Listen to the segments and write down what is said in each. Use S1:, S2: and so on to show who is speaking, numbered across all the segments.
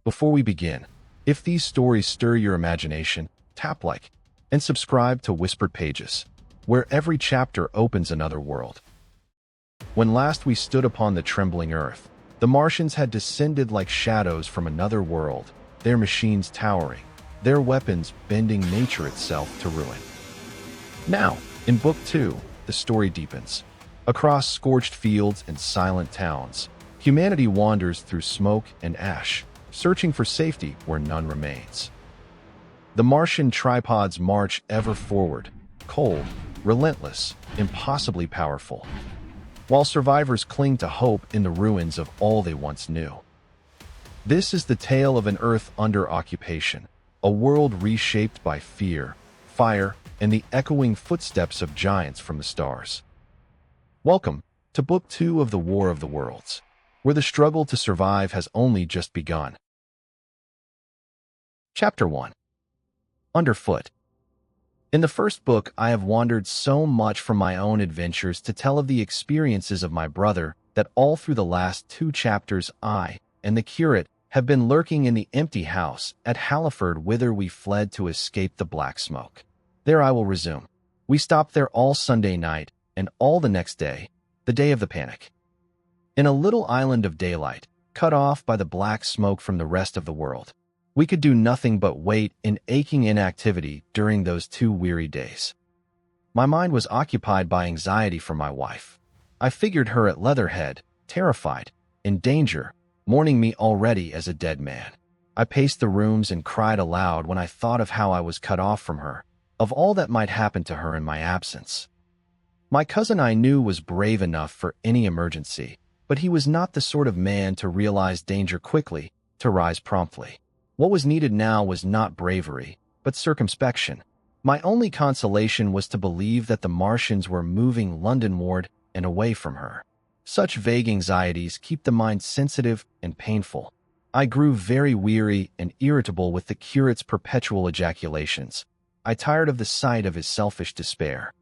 S1: Before we begin, if these stories stir your imagination, tap like and subscribe to Whispered Pages, where every chapter opens another world. When last we stood upon the trembling earth, the Martians had descended like shadows from another world, their machines towering, their weapons bending nature itself to ruin. Now, in Book 2, the story deepens. Across scorched fields and silent towns, humanity wanders through smoke and ash, searching for safety where none remains. The Martian tripods march ever forward, cold, relentless, impossibly powerful, while survivors cling to hope in the ruins of all they once knew. This is the tale of an Earth under occupation, a world reshaped by fear, fire, and the echoing footsteps of giants from the stars. Welcome to Book 2 of the War of the Worlds, where the struggle to survive has only just begun. Chapter 1. Underfoot. In the first book, I have wandered so much from my own adventures to tell of the experiences of my brother that all through the last 2 chapters I and the Curate have been lurking in the empty house at Halliford whither we fled to escape the black smoke. There I will resume. We stopped there all Sunday night and all the next day, the day of the panic. In a little island of daylight, cut off by the black smoke from the rest of the world, we could do nothing but wait in aching inactivity during those 2 weary days. My mind was occupied by anxiety for my wife. I figured her at Leatherhead, terrified, in danger, mourning me already as a dead man. I paced the rooms and cried aloud when I thought of how I was cut off from her, of all that might happen to her in my absence. My cousin I knew was brave enough for any emergency, but he was not the sort of man to realize danger quickly, to rise promptly. What was needed now was not bravery, but circumspection. My only consolation was to believe that the Martians were moving Londonward and away from her. Such vague anxieties keep the mind sensitive and painful. I grew very weary and irritable with the Curate's perpetual ejaculations. I tired of the sight of his selfish despair.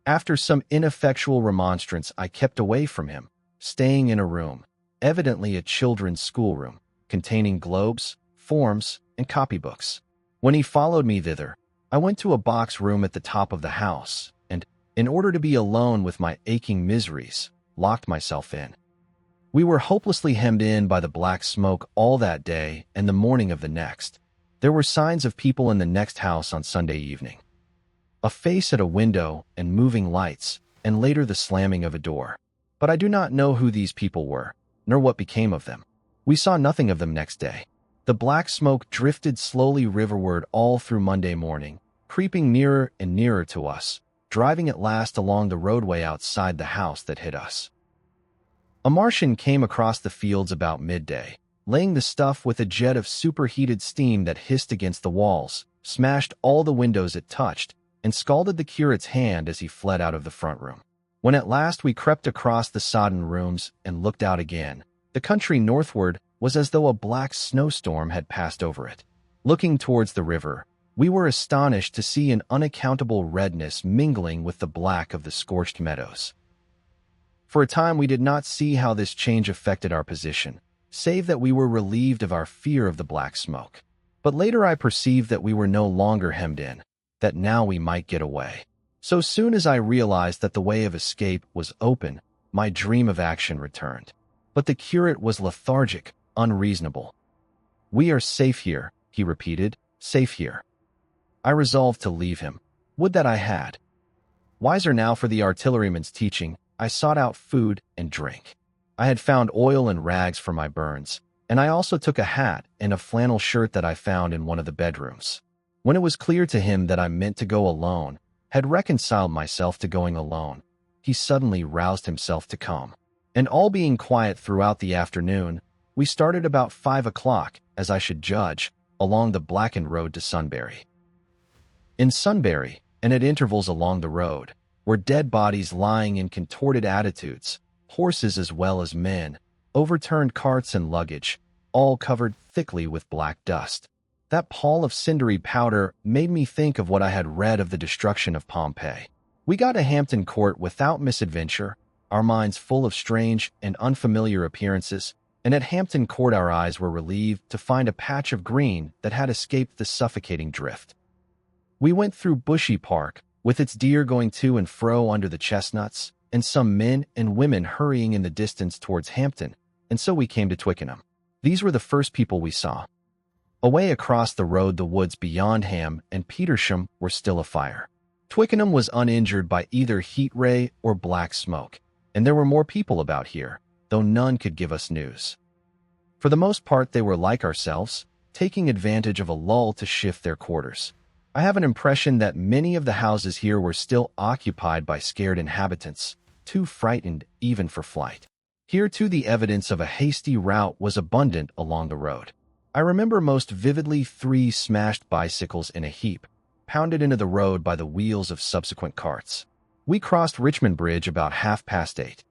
S1: After some ineffectual remonstrance, I kept away from him, staying in a room, evidently a children's schoolroom, containing globes, forms, and copybooks. When he followed me thither, I went to a box room at the top of the house, and, in order to be alone with my aching miseries, locked myself in. We were hopelessly hemmed in by the black smoke all that day and the morning of the next. There were signs of people in the next house on Sunday evening. A face at a window and moving lights, and later the slamming of a door. But I do not know who these people were, nor what became of them. We saw nothing of them next day. The black smoke drifted slowly riverward all through Monday morning, creeping nearer and nearer to us, driving at last along the roadway outside the house that hid us. A Martian came across the fields about midday, laying the stuff with a jet of superheated steam that hissed against the walls, smashed all the windows it touched, and scalded the Curate's hand as he fled out of the front room. When at last we crept across the sodden rooms and looked out again, the country northward was as though a black snowstorm had passed over it. Looking towards the river, we were astonished to see an unaccountable redness mingling with the black of the scorched meadows. For a time we did not see how this change affected our position, save that we were relieved of our fear of the black smoke. But later I perceived that we were no longer hemmed in, that now we might get away. So soon as I realized that the way of escape was open, my dream of action returned. But the Curate was lethargic, unreasonable. "We are safe here," he repeated, "safe here." I resolved to leave him. Would that I had. Wiser now for the artilleryman's teaching, I sought out food and drink. I had found oil and rags for my burns, and I also took a hat and a flannel shirt that I found in one of the bedrooms. When it was clear to him that I meant to go alone, had reconciled myself to going alone, he suddenly roused himself to come. And all being quiet throughout the afternoon, we started about 5 o'clock, as I should judge, along the blackened road to Sunbury. In Sunbury, and at intervals along the road, were dead bodies lying in contorted attitudes, horses as well as men, overturned carts and luggage, all covered thickly with black dust. That pall of cindery powder made me think of what I had read of the destruction of Pompeii. We got to Hampton Court without misadventure, our minds full of strange and unfamiliar appearances, and at Hampton Court our eyes were relieved to find a patch of green that had escaped the suffocating drift. We went through Bushy Park, with its deer going to and fro under the chestnuts, and some men and women hurrying in the distance towards Hampton, and so we came to Twickenham. These were the first people we saw. Away across the road, the woods beyond Ham and Petersham were still afire. Twickenham was uninjured by either heat ray or black smoke, and there were more people about here, though none could give us news. For the most part, they were like ourselves, taking advantage of a lull to shift their quarters. I have an impression that many of the houses here were still occupied by scared inhabitants, too frightened even for flight. Here, too, the evidence of a hasty rout was abundant along the road. I remember most vividly 3 smashed bicycles in a heap, pounded into the road by the wheels of subsequent carts. We crossed Richmond Bridge about 8:30.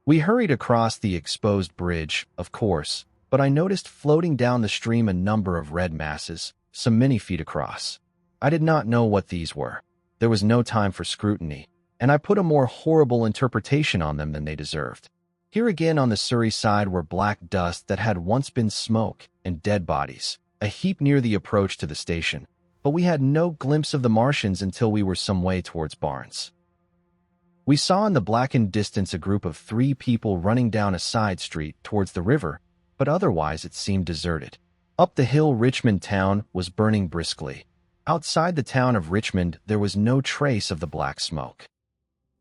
S1: We hurried across the exposed bridge, of course, but I noticed floating down the stream a number of red masses, some many feet across. I did not know what these were. There was no time for scrutiny, and I put a more horrible interpretation on them than they deserved. Here again on the Surrey side were black dust that had once been smoke and dead bodies, a heap near the approach to the station, but we had no glimpse of the Martians until we were some way towards Barnes. We saw in the blackened distance a group of 3 people running down a side street towards the river, but otherwise it seemed deserted. Up the hill, Richmond town was burning briskly. Outside the town of Richmond, there was no trace of the black smoke.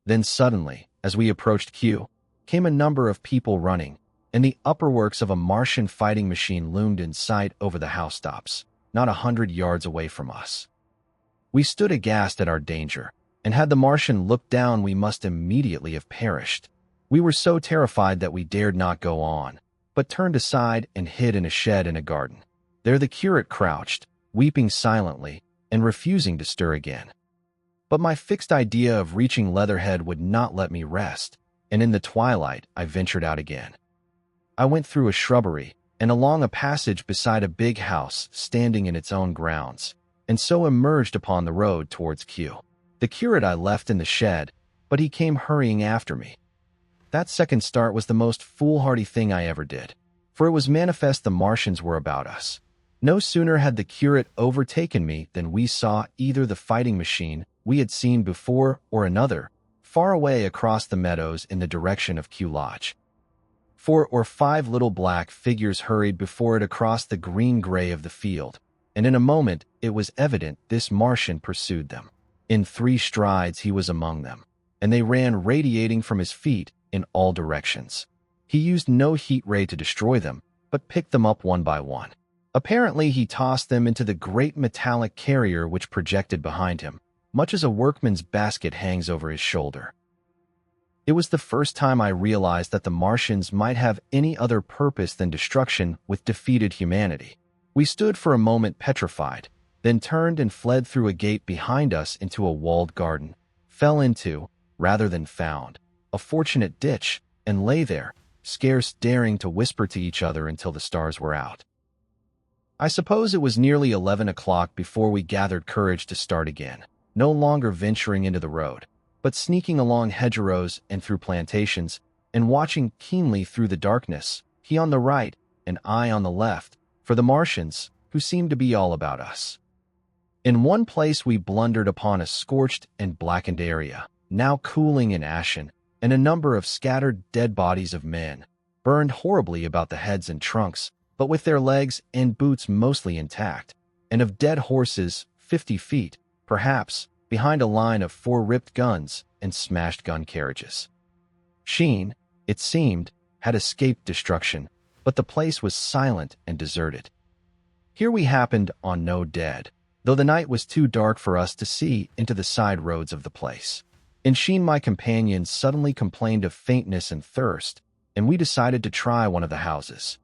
S1: Then suddenly, as we approached Kew, came a number of people running, and the upperworks of a Martian fighting machine loomed in sight over the housetops, not 100 yards away from us. We stood aghast at our danger, and had the Martian looked down, we must immediately have perished. We were so terrified that we dared not go on, but turned aside and hid in a shed in a garden. There the curate crouched, weeping silently, and refusing to stir again. But my fixed idea of reaching Leatherhead would not let me rest, and in the twilight I ventured out again. I went through a shrubbery and along a passage beside a big house standing in its own grounds, and so emerged upon the road towards Kew. The curate I left in the shed, but he came hurrying after me. That second start was the most foolhardy thing I ever did, for it was manifest the Martians were about us. No sooner had the curate overtaken me than we saw either the fighting machine we had seen before or another, far away across the meadows in the direction of Kew Lodge. 4 or 5 little black figures hurried before it across the green-gray of the field, and in a moment it was evident this Martian pursued them. In 3 strides he was among them, and they ran radiating from his feet in all directions. He used no heat ray to destroy them, but picked them up one by one. Apparently he tossed them into the great metallic carrier which projected behind him, much as a workman's basket hangs over his shoulder. It was the first time I realized that the Martians might have any other purpose than destruction with defeated humanity. We stood for a moment petrified, then turned and fled through a gate behind us into a walled garden, fell into, rather than found, a fortunate ditch, and lay there, scarce daring to whisper to each other until the stars were out. I suppose it was nearly 11 o'clock before we gathered courage to start again, no longer venturing into the road, but sneaking along hedgerows and through plantations, and watching keenly through the darkness, he on the right and I on the left, for the Martians, who seemed to be all about us. In one place we blundered upon a scorched and blackened area, now cooling and ashen, and a number of scattered dead bodies of men, burned horribly about the heads and trunks, but with their legs and boots mostly intact, and of dead horses 50 feet, perhaps, behind a line of 4 ripped guns and smashed gun carriages. Sheen, it seemed, had escaped destruction, but the place was silent and deserted. Here we happened on no dead, though the night was too dark for us to see into the side roads of the place. In Sheen, my companion suddenly complained of faintness and thirst, and we decided to try one of the houses.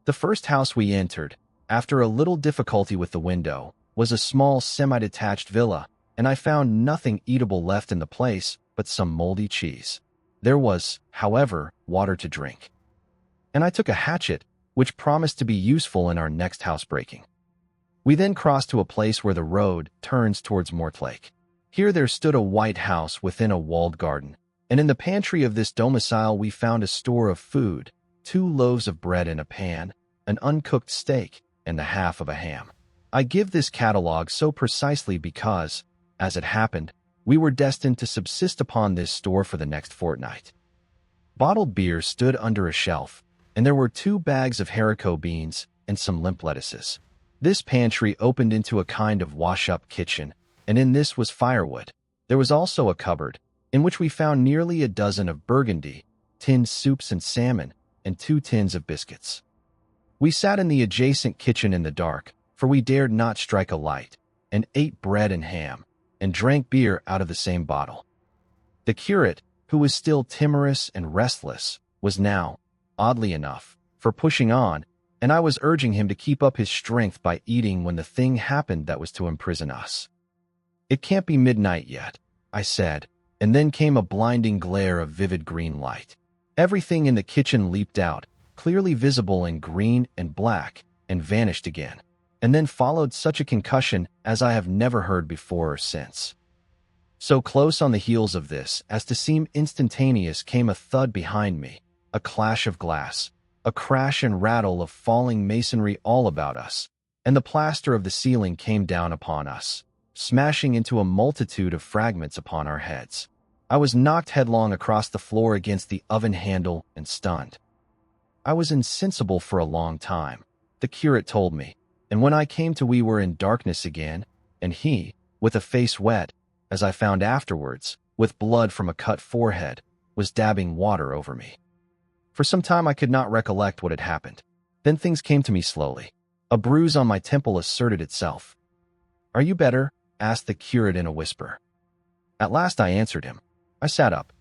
S1: The first house we entered, after a little difficulty with the window, was a small semi-detached villa, and I found nothing eatable left in the place but some moldy cheese. There was, however, water to drink. And I took a hatchet, which promised to be useful in our next housebreaking. We then crossed to a place where the road turns towards Mortlake. Here there stood a white house within a walled garden, and in the pantry of this domicile we found a store of food, 2 loaves of bread in a pan, an uncooked steak, and the half of a ham. I give this catalogue so precisely because, as it happened, we were destined to subsist upon this store for the next fortnight. Bottled beer stood under a shelf, and there were 2 bags of haricot beans and some limp lettuces. This pantry opened into a kind of wash-up kitchen, and in this was firewood. There was also a cupboard, in which we found nearly a dozen of burgundy, tinned soups and salmon, and 2 tins of biscuits. We sat in the adjacent kitchen in the dark, for we dared not strike a light, and ate bread and ham, and drank beer out of the same bottle. The curate, who was still timorous and restless, was now, oddly enough, for pushing on, and I was urging him to keep up his strength by eating when the thing happened that was to imprison us. "It can't be midnight yet," I said, and then came a blinding glare of vivid green light. Everything in the kitchen leaped out, clearly visible in green and black, and vanished again. And then followed such a concussion as I have never heard before or since. So close on the heels of this as to seem instantaneous came a thud behind me, a clash of glass, a crash and rattle of falling masonry all about us, and the plaster of the ceiling came down upon us, smashing into a multitude of fragments upon our heads. I was knocked headlong across the floor against the oven handle and stunned. I was insensible for a long time, the curate told me, and when I came to we were in darkness again, and he, with a face wet, as I found afterwards, with blood from a cut forehead, was dabbing water over me. For some time I could not recollect what had happened. Then things came to me slowly. A bruise on my temple asserted itself. "Are you better?" asked the curate in a whisper. At last I answered him. I sat up.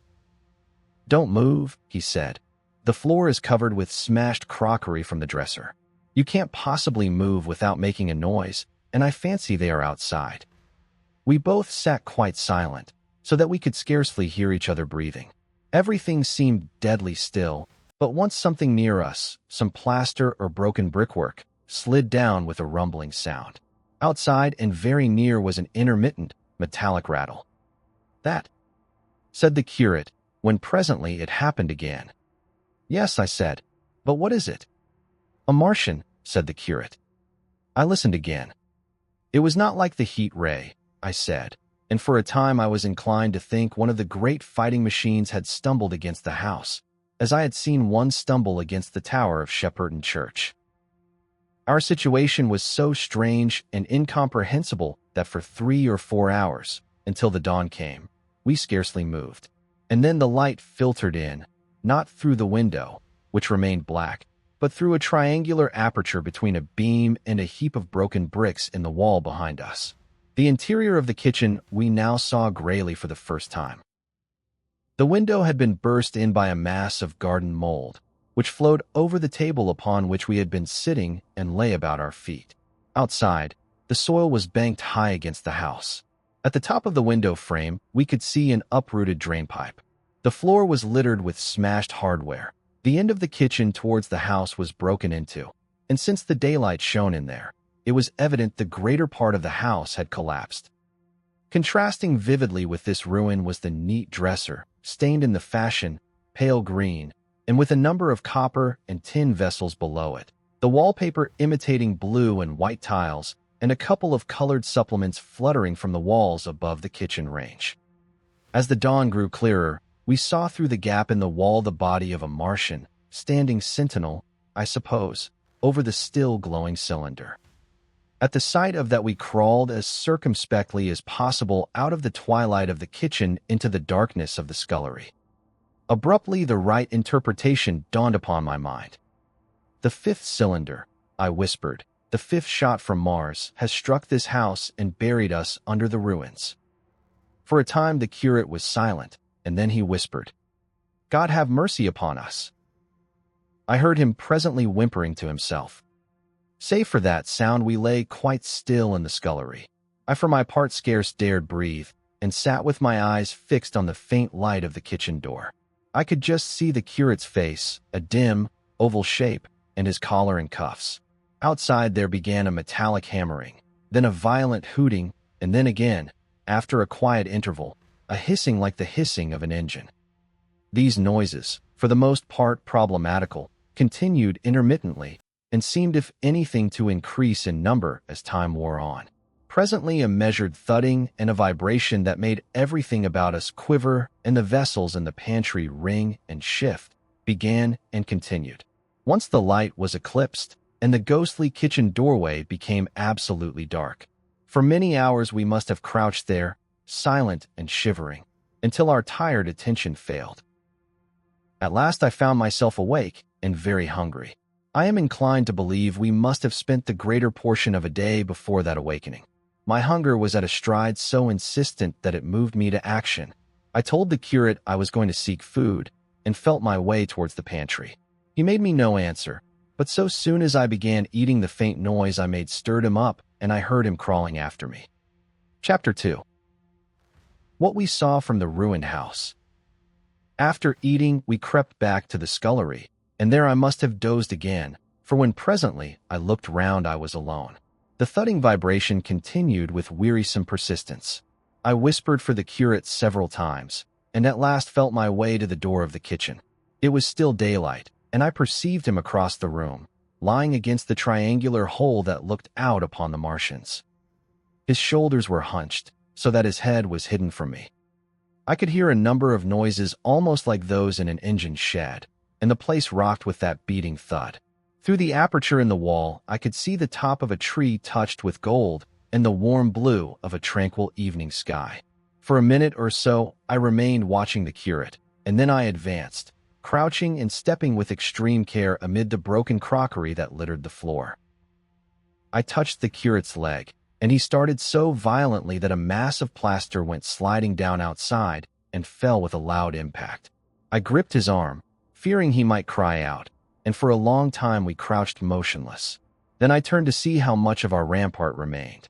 S1: "Don't move," he said. "The floor is covered with smashed crockery from the dresser. You can't possibly move without making a noise, and I fancy they are outside." We both sat quite silent, so that we could scarcely hear each other breathing. Everything seemed deadly still, but once something near us, some plaster or broken brickwork, slid down with a rumbling sound. Outside and very near was an intermittent, metallic rattle. "That," said the curate, when presently it happened again. "Yes," I said, "but what is it?" "A Martian," said the curate. I listened again. "It was not like the heat ray," I said, and for a time I was inclined to think one of the great fighting machines had stumbled against the house, as I had seen one stumble against the tower of Shepperton Church. Our situation was so strange and incomprehensible that for 3 or 4 hours, until the dawn came, we scarcely moved. And then the light filtered in, not through the window, which remained black, but through a triangular aperture between a beam and a heap of broken bricks in the wall behind us. The interior of the kitchen we now saw grayly for the first time. The window had been burst in by a mass of garden mold, which flowed over the table upon which we had been sitting and lay about our feet. Outside, the soil was banked high against the house. At the top of the window frame, we could see an uprooted drainpipe. The floor was littered with smashed hardware. The end of the kitchen towards the house was broken into, and since the daylight shone in there, it was evident the greater part of the house had collapsed. Contrasting vividly with this ruin was the neat dresser, stained in the fashion, pale green, and with a number of copper and tin vessels below it, the wallpaper imitating blue and white tiles, and a couple of colored supplements fluttering from the walls above the kitchen range. As the dawn grew clearer, we saw through the gap in the wall the body of a Martian, standing sentinel, I suppose, over the still glowing cylinder. At the sight of that we crawled as circumspectly as possible out of the twilight of the kitchen into the darkness of the scullery. Abruptly the right interpretation dawned upon my mind. "The 5th cylinder," I whispered, "the 5th shot from Mars, has struck this house and buried us under the ruins." For a time the curate was silent, and then he whispered, "God have mercy upon us." I heard him presently whimpering to himself. Save for that sound we lay quite still in the scullery. I for my part scarce dared breathe, and sat with my eyes fixed on the faint light of the kitchen door. I could just see the curate's face, a dim, oval shape, and his collar and cuffs. Outside there began a metallic hammering, then a violent hooting, and then again, after a quiet interval, a hissing like the hissing of an engine. These noises, for the most part problematical, continued intermittently, and seemed if anything to increase in number as time wore on. Presently a measured thudding and a vibration that made everything about us quiver and the vessels in the pantry ring and shift began and continued. Once the light was eclipsed, and the ghostly kitchen doorway became absolutely dark. For many hours we must have crouched there, silent and shivering, until our tired attention failed. At last I found myself awake and very hungry. I am inclined to believe we must have spent the greater portion of a day before that awakening. My hunger was at a stride so insistent that it moved me to action. I told the curate I was going to seek food, and felt my way towards the pantry. He made me no answer, but so soon as I began eating, the faint noise I made stirred him up, and I heard him crawling after me. Chapter 2. What we saw from the ruined house. After eating, we crept back to the scullery, and there I must have dozed again, for when presently I looked round I was alone. The thudding vibration continued with wearisome persistence. I whispered for the curate several times, and at last felt my way to the door of the kitchen. It was still daylight, and I perceived him across the room, lying against the triangular hole that looked out upon the Martians. His shoulders were hunched, so that his head was hidden from me. I could hear a number of noises almost like those in an engine shed, and the place rocked with that beating thud. Through the aperture in the wall, I could see the top of a tree touched with gold and the warm blue of a tranquil evening sky. For a minute or so, I remained watching the curate, and then I advanced, crouching and stepping with extreme care amid the broken crockery that littered the floor. I touched the curate's leg, and he started so violently that a mass of plaster went sliding down outside and fell with a loud impact. I gripped his arm, fearing he might cry out, and for a long time we crouched motionless. Then I turned to see how much of our rampart remained.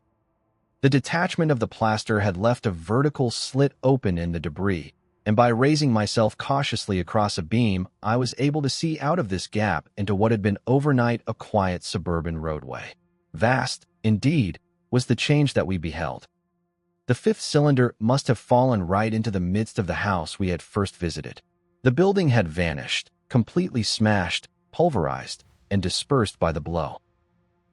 S1: The detachment of the plaster had left a vertical slit open in the debris, and by raising myself cautiously across a beam, I was able to see out of this gap into what had been overnight a quiet suburban roadway. Vast, indeed, was the change that we beheld. The fifth cylinder must have fallen right into the midst of the house we had first visited. The building had vanished, completely smashed, pulverized, and dispersed by the blow.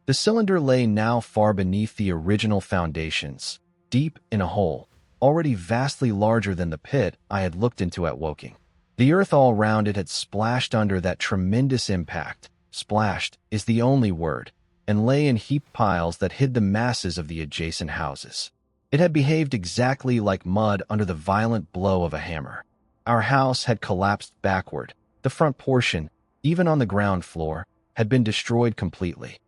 S1: The cylinder lay now far beneath the original foundations, deep in a hole, already vastly larger than the pit I had looked into at Woking. The earth all round it had splashed under that tremendous impact. Splashed is the only word, and lay in heaped piles that hid the masses of the adjacent houses. It had behaved exactly like mud under the violent blow of a hammer. Our house had collapsed backward. The front portion, even on the ground floor, had been destroyed completely.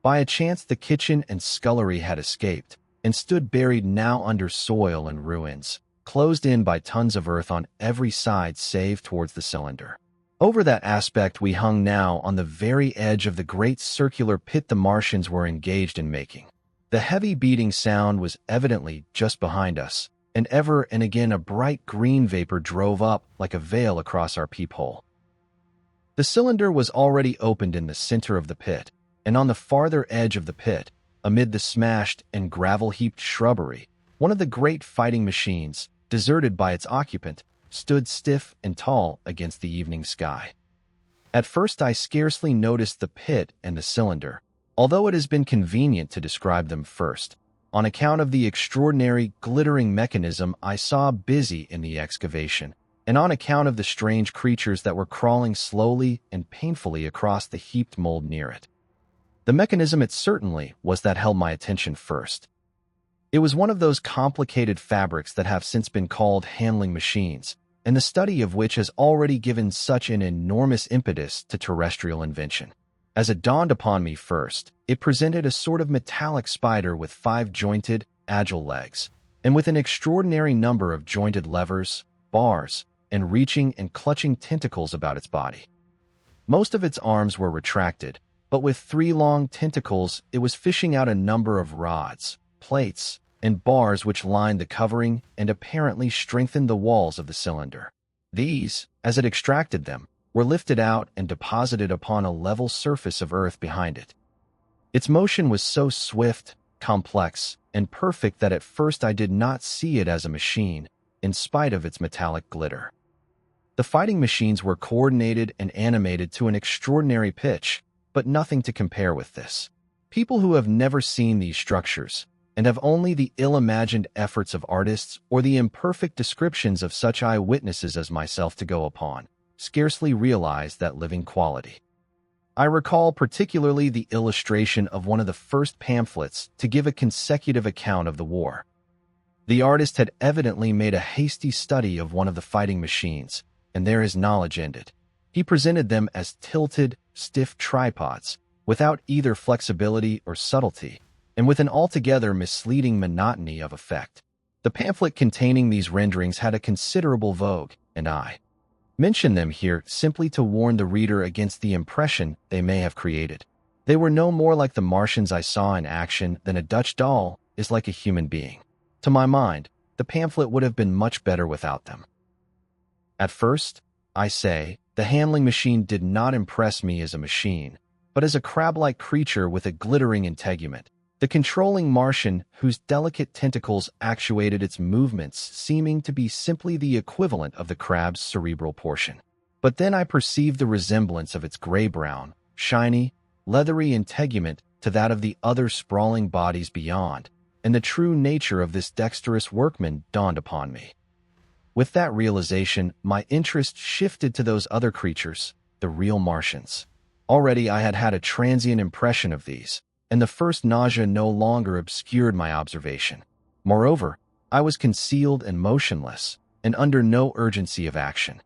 S1: By a chance the kitchen and scullery had escaped, and stood buried now under soil and ruins, closed in by tons of earth on every side save towards the cylinder. Over that aspect we hung now on the very edge of the great circular pit the Martians were engaged in making. The heavy beating sound was evidently just behind us, and ever and again a bright green vapor drove up like a veil across our peephole. The cylinder was already opened in the center of the pit, and on the farther edge of the pit, amid the smashed and gravel-heaped shrubbery, one of the great fighting machines, deserted by its occupant, stood stiff and tall against the evening sky. At first I scarcely noticed the pit and the cylinder, although it has been convenient to describe them first, on account of the extraordinary glittering mechanism I saw busy in the excavation, and on account of the strange creatures that were crawling slowly and painfully across the heaped mold near it. The mechanism it certainly was that held my attention first. It was one of those complicated fabrics that have since been called handling machines, and the study of which has already given such an enormous impetus to terrestrial invention. As it dawned upon me first, it presented a sort of metallic spider with 5 jointed, agile legs, and with an extraordinary number of jointed levers, bars, and reaching and clutching tentacles about its body. Most of its arms were retracted, but with 3 long tentacles it was fishing out a number of rods, plates, and bars which lined the covering and apparently strengthened the walls of the cylinder. These, as it extracted them, were lifted out and deposited upon a level surface of earth behind it. Its motion was so swift, complex, and perfect that at first I did not see it as a machine, in spite of its metallic glitter. The fighting machines were coordinated and animated to an extraordinary pitch, but nothing to compare with this. People who have never seen these structures, and have only the ill-imagined efforts of artists or the imperfect descriptions of such eyewitnesses as myself to go upon, scarcely realize that living quality. I recall particularly the illustration of one of the first pamphlets to give a consecutive account of the war. The artist had evidently made a hasty study of one of the fighting machines, and there his knowledge ended. He presented them as tilted, stiff tripods, without either flexibility or subtlety, and with an altogether misleading monotony of effect. The pamphlet containing these renderings had a considerable vogue, and I mention them here simply to warn the reader against the impression they may have created. They were no more like the Martians I saw in action than a Dutch doll is like a human being. To my mind, the pamphlet would have been much better without them. At first, I say, the handling machine did not impress me as a machine, but as a crab-like creature with a glittering integument. The controlling Martian, whose delicate tentacles actuated its movements, seeming to be simply the equivalent of the crab's cerebral portion. But then I perceived the resemblance of its gray-brown, shiny, leathery integument to that of the other sprawling bodies beyond, and the true nature of this dexterous workman dawned upon me. With that realization, my interest shifted to those other creatures, the real Martians. Already I had had a transient impression of these, and the first nausea no longer obscured my observation. Moreover, I was concealed and motionless, and under no urgency of action.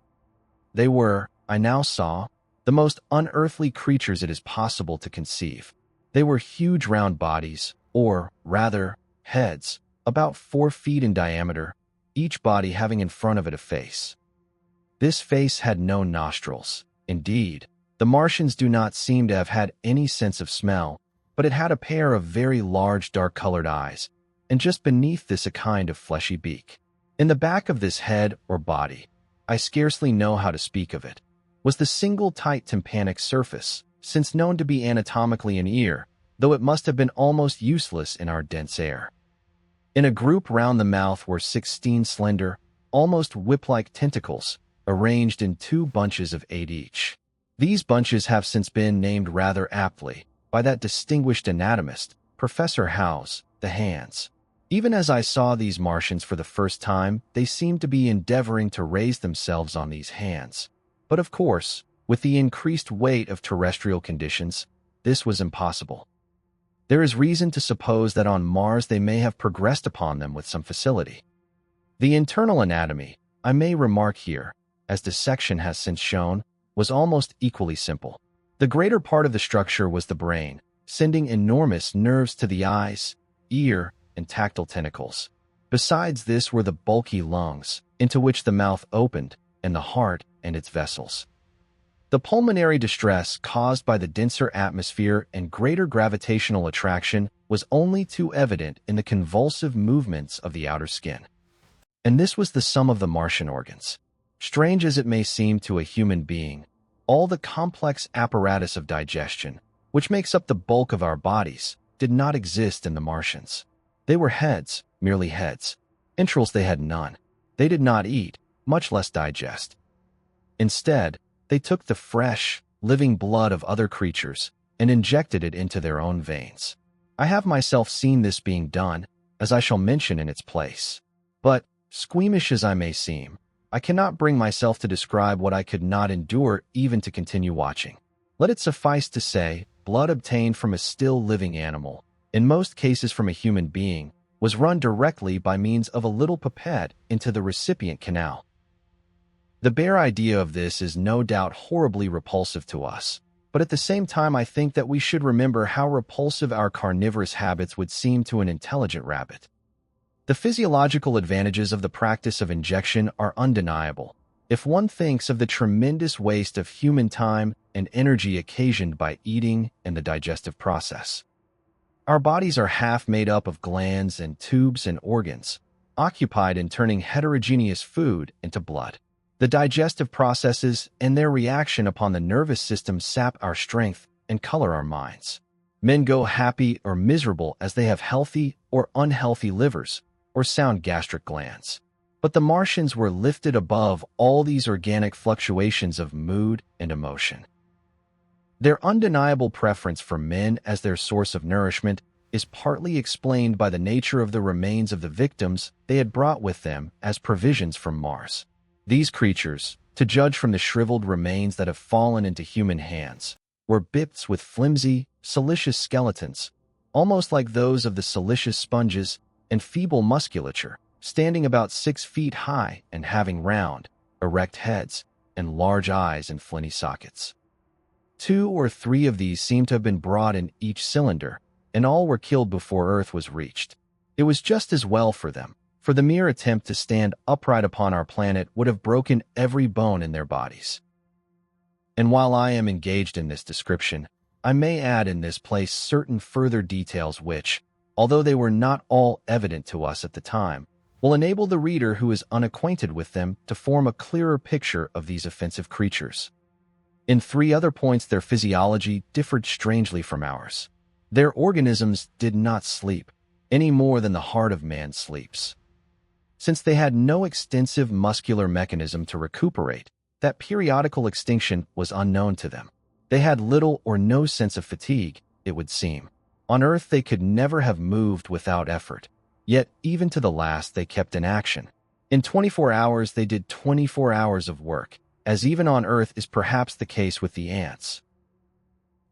S1: They were, I now saw, the most unearthly creatures it is possible to conceive. They were huge round bodies, or, rather, heads, about 4 feet in diameter, each body having in front of it a face. This face had no nostrils. Indeed, the Martians do not seem to have had any sense of smell, but it had a pair of very large dark-colored eyes, and just beneath this a kind of fleshy beak. In the back of this head or body, I scarcely know how to speak of it, was the single tight tympanic surface, since known to be anatomically an ear, though it must have been almost useless in our dense air. In a group round the mouth were 16 slender, almost whip-like tentacles, arranged in 2 bunches of 8 each. These bunches have since been named rather aptly, by that distinguished anatomist, Professor Howe's, the hands. Even as I saw these Martians for the first time, they seemed to be endeavoring to raise themselves on these hands. But of course, with the increased weight of terrestrial conditions, this was impossible. There is reason to suppose that on Mars they may have progressed upon them with some facility. The internal anatomy, I may remark here, as dissection has since shown, was almost equally simple. The greater part of the structure was the brain, sending enormous nerves to the eyes, ear, and tactile tentacles. Besides this were the bulky lungs, into which the mouth opened, and the heart and its vessels. The pulmonary distress caused by the denser atmosphere and greater gravitational attraction was only too evident in the convulsive movements of the outer skin. And this was the sum of the Martian organs. Strange as it may seem to a human being, all the complex apparatus of digestion, which makes up the bulk of our bodies, did not exist in the Martians. They were heads, merely heads. Entrails they had none. They did not eat, much less digest. Instead, they took the fresh, living blood of other creatures and injected it into their own veins. I have myself seen this being done, as I shall mention in its place. But, squeamish as I may seem, I cannot bring myself to describe what I could not endure even to continue watching. Let it suffice to say, blood obtained from a still living animal, in most cases from a human being, was run directly by means of a little pipette into the recipient canal. The bare idea of this is no doubt horribly repulsive to us, but at the same time I think that we should remember how repulsive our carnivorous habits would seem to an intelligent rabbit. The physiological advantages of the practice of injection are undeniable, if one thinks of the tremendous waste of human time and energy occasioned by eating and the digestive process. Our bodies are half made up of glands and tubes and organs, occupied in turning heterogeneous food into blood. The digestive processes and their reaction upon the nervous system sap our strength and color our minds. Men go happy or miserable as they have healthy or unhealthy livers or sound gastric glands. But the Martians were lifted above all these organic fluctuations of mood and emotion. Their undeniable preference for men as their source of nourishment is partly explained by the nature of the remains of the victims they had brought with them as provisions from Mars. These creatures, to judge from the shriveled remains that have fallen into human hands, were bipeds with flimsy, siliceous skeletons, almost like those of the siliceous sponges, and feeble musculature, standing about 6 feet high and having round, erect heads and large eyes and flinty sockets. 2 or 3 of these seem to have been brought in each cylinder, and all were killed before Earth was reached. It was just as well for them, for the mere attempt to stand upright upon our planet would have broken every bone in their bodies. And while I am engaged in this description, I may add in this place certain further details which, although they were not all evident to us at the time, will enable the reader who is unacquainted with them to form a clearer picture of these offensive creatures. In 3 other points, their physiology differed strangely from ours. Their organisms did not sleep, any more than the heart of man sleeps. Since they had no extensive muscular mechanism to recuperate, that periodical extinction was unknown to them. They had little or no sense of fatigue, it would seem. On Earth they could never have moved without effort, yet even to the last they kept in action. In 24 hours they did 24 hours of work, as even on Earth is perhaps the case with the ants.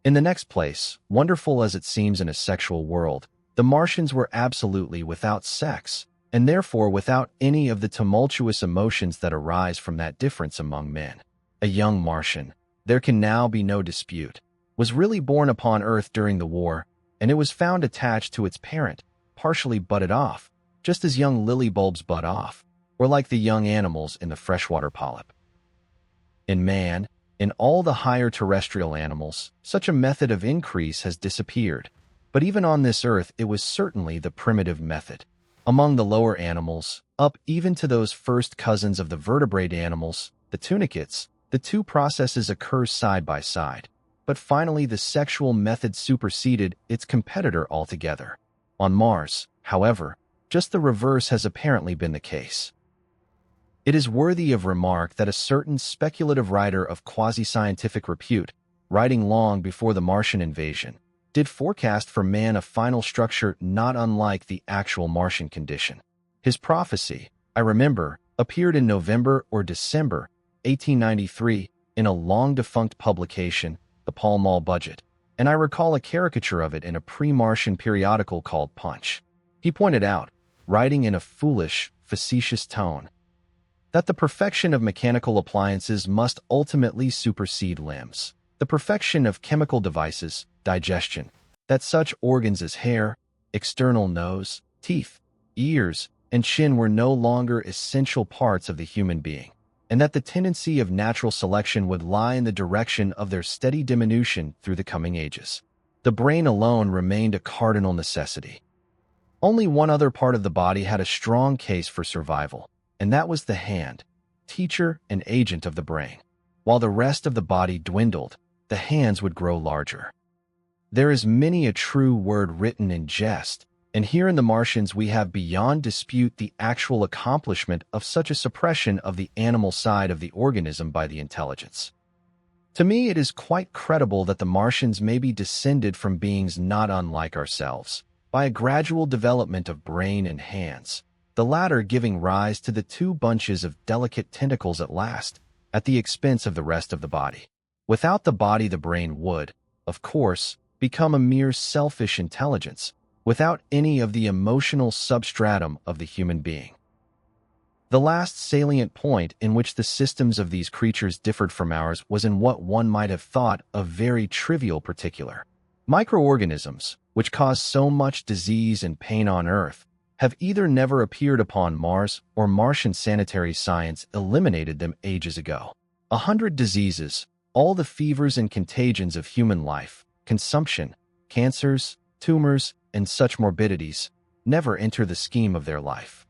S1: In the next place, wonderful as it seems in a sexual world, the Martians were absolutely without sex, and therefore without any of the tumultuous emotions that arise from that difference among men. A young Martian, there can now be no dispute, was really born upon Earth during the war, and it was found attached to its parent, partially budded off, just as young lily bulbs bud off, or like the young animals in the freshwater polyp. In man, in all the higher terrestrial animals, such a method of increase has disappeared, but even on this Earth it was certainly the primitive method. Among the lower animals, up even to those first cousins of the vertebrate animals, the tunicates, the 2 processes occur side by side, but finally the sexual method superseded its competitor altogether. On Mars, however, just the reverse has apparently been the case. It is worthy of remark that a certain speculative writer of quasi-scientific repute, writing long before the Martian invasion, did forecast for man a final structure not unlike the actual Martian condition. His prophecy, I remember, appeared in November or December 1893 in a long-defunct publication, the Pall Mall Budget, and I recall a caricature of it in a pre-Martian periodical called Punch. He pointed out, writing in a foolish, facetious tone, that the perfection of mechanical appliances must ultimately supersede limbs. The perfection of chemical devices, digestion, that such organs as hair, external nose, teeth, ears, and chin were no longer essential parts of the human being, and that the tendency of natural selection would lie in the direction of their steady diminution through the coming ages. The brain alone remained a cardinal necessity. Only one other part of the body had a strong case for survival, and that was the hand, teacher and agent of the brain. While the rest of the body dwindled, the hands would grow larger. There is many a true word written in jest, and here in the Martians we have beyond dispute the actual accomplishment of such a suppression of the animal side of the organism by the intelligence. To me it is quite credible that the Martians may be descended from beings not unlike ourselves, by a gradual development of brain and hands, the latter giving rise to the 2 bunches of delicate tentacles at last, at the expense of the rest of the body. Without the body the brain would, of course, become a mere selfish intelligence, without any of the emotional substratum of the human being. The last salient point in which the systems of these creatures differed from ours was in what one might have thought a very trivial particular. Microorganisms, which cause so much disease and pain on Earth, have either never appeared upon Mars or Martian sanitary science eliminated them ages ago. 100 diseases, all the fevers and contagions of human life, consumption, cancers, tumors, and such morbidities, never enter the scheme of their life.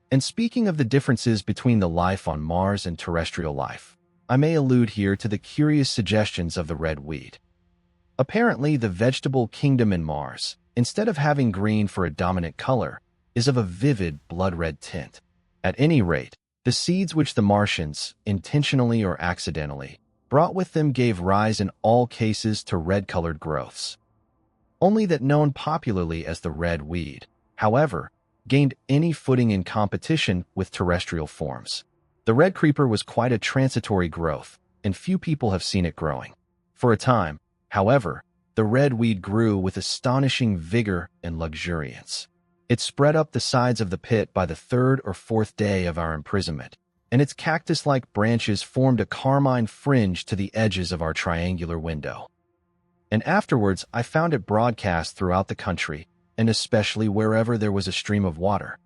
S1: And speaking of the differences between the life on Mars and terrestrial life, I may allude here to the curious suggestions of the red weed. Apparently, the vegetable kingdom in Mars, instead of having green for a dominant color, is of a vivid blood-red tint. At any rate, the seeds which the Martians, intentionally or accidentally, brought with them gave rise in all cases to red-colored growths. Only that known popularly as the red weed, however, gained any footing in competition with terrestrial forms. The red creeper was quite a transitory growth, and few people have seen it growing. For a time, however, the red weed grew with astonishing vigor and luxuriance. It spread up the sides of the pit by the third or fourth day of our imprisonment, and its cactus-like branches formed a carmine fringe to the edges of our triangular window. And afterwards I found it broadcast throughout the country, and especially wherever there was a stream of water.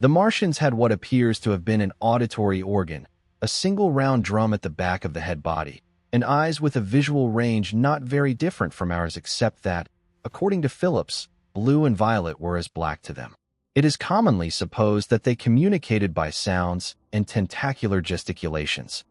S1: The Martians had what appears to have been an auditory organ, a single round drum at the back of the head body, and eyes with a visual range not very different from ours except that, according to Phillips, blue and violet were as black to them. It is commonly supposed that they communicated by sounds and tentacular gesticulations.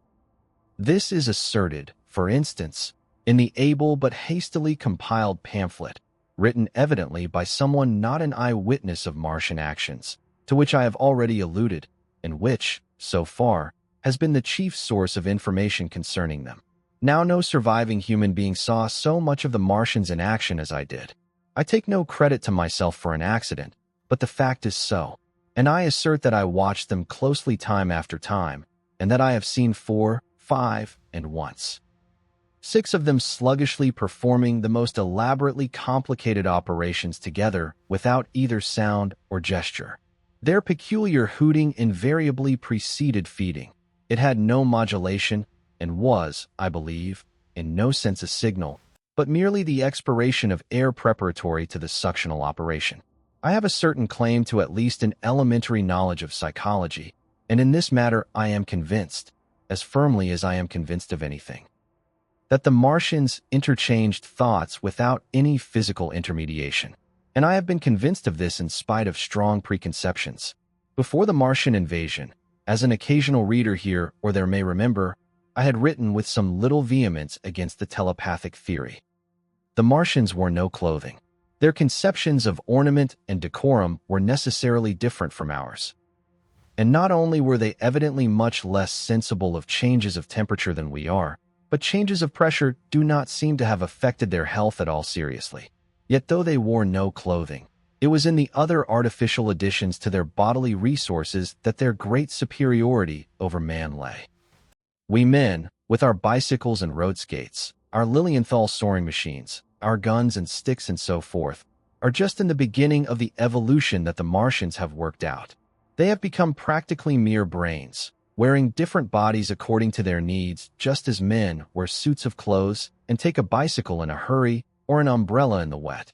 S1: This is asserted, for instance, in the able but hastily compiled pamphlet, written evidently by someone not an eyewitness of Martian actions, to which I have already alluded, and which, so far, has been the chief source of information concerning them. Now no surviving human being saw so much of the Martians in action as I did. I take no credit to myself for an accident, but the fact is so, and I assert that I watched them closely time after time, and that I have seen 4, 5, and once 6 of them sluggishly performing the most elaborately complicated operations together without either sound or gesture. Their peculiar hooting invariably preceded feeding. It had no modulation and was, I believe, in no sense a signal, but merely the expiration of air preparatory to the suctional operation. I have a certain claim to at least an elementary knowledge of psychology, and in this matter I am convinced, as firmly as I am convinced of anything, that the Martians interchanged thoughts without any physical intermediation. And I have been convinced of this in spite of strong preconceptions. Before the Martian invasion, as an occasional reader here or there may remember, I had written with some little vehemence against the telepathic theory. The Martians wore no clothing. Their conceptions of ornament and decorum were necessarily different from ours. And not only were they evidently much less sensible of changes of temperature than we are, but changes of pressure do not seem to have affected their health at all seriously. Yet though they wore no clothing, it was in the other artificial additions to their bodily resources that their great superiority over man lay. We men, with our bicycles and road skates, our Lilienthal soaring machines, our guns and sticks and so forth, are just in the beginning of the evolution that the Martians have worked out. They have become practically mere brains, wearing different bodies according to their needs, just as men wear suits of clothes and take a bicycle in a hurry or an umbrella in the wet.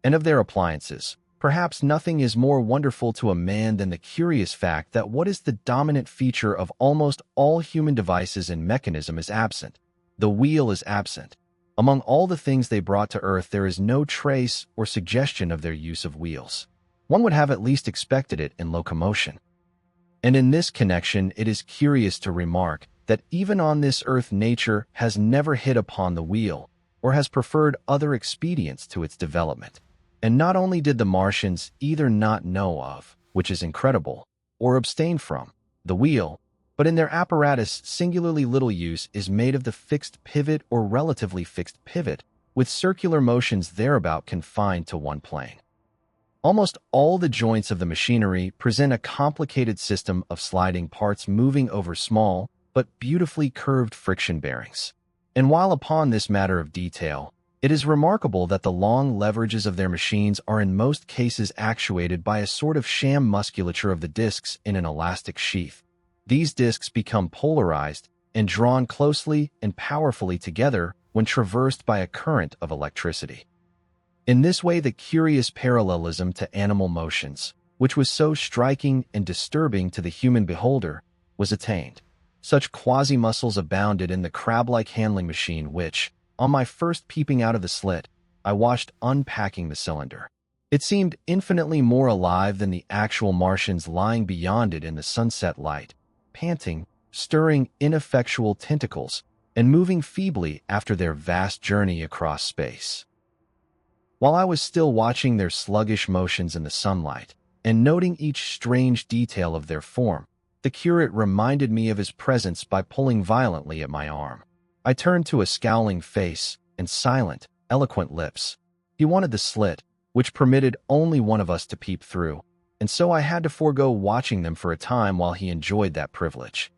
S1: And of their appliances, perhaps nothing is more wonderful to a man than the curious fact that what is the dominant feature of almost all human devices and mechanism is absent. The wheel is absent. Among all the things they brought to earth, there is no trace or suggestion of their use of wheels. One would have at least expected it in locomotion. And in this connection, it is curious to remark that even on this earth nature has never hit upon the wheel, or has preferred other expedients to its development. And not only did the Martians either not know of, which is incredible, or abstain from, the wheel, but in their apparatus singularly little use is made of the fixed pivot or relatively fixed pivot, with circular motions thereabout confined to one plane. Almost all the joints of the machinery present a complicated system of sliding parts moving over small, but beautifully curved friction bearings. And while upon this matter of detail, it is remarkable that the long leverages of their machines are in most cases actuated by a sort of sham musculature of the discs in an elastic sheath. These discs become polarized and drawn closely and powerfully together when traversed by a current of electricity. In this way, the curious parallelism to animal motions, which was so striking and disturbing to the human beholder, was attained. Such quasi-muscles abounded in the crab-like handling machine which, on my first peeping out of the slit, I watched unpacking the cylinder. It seemed infinitely more alive than the actual Martians lying beyond it in the sunset light, panting, stirring ineffectual tentacles, and moving feebly after their vast journey across space. While I was still watching their sluggish motions in the sunlight, and noting each strange detail of their form, the curate reminded me of his presence by pulling violently at my arm. I turned to a scowling face and silent, eloquent lips. He wanted the slit, which permitted only one of us to peep through, and so I had to forego watching them for a time while he enjoyed that privilege.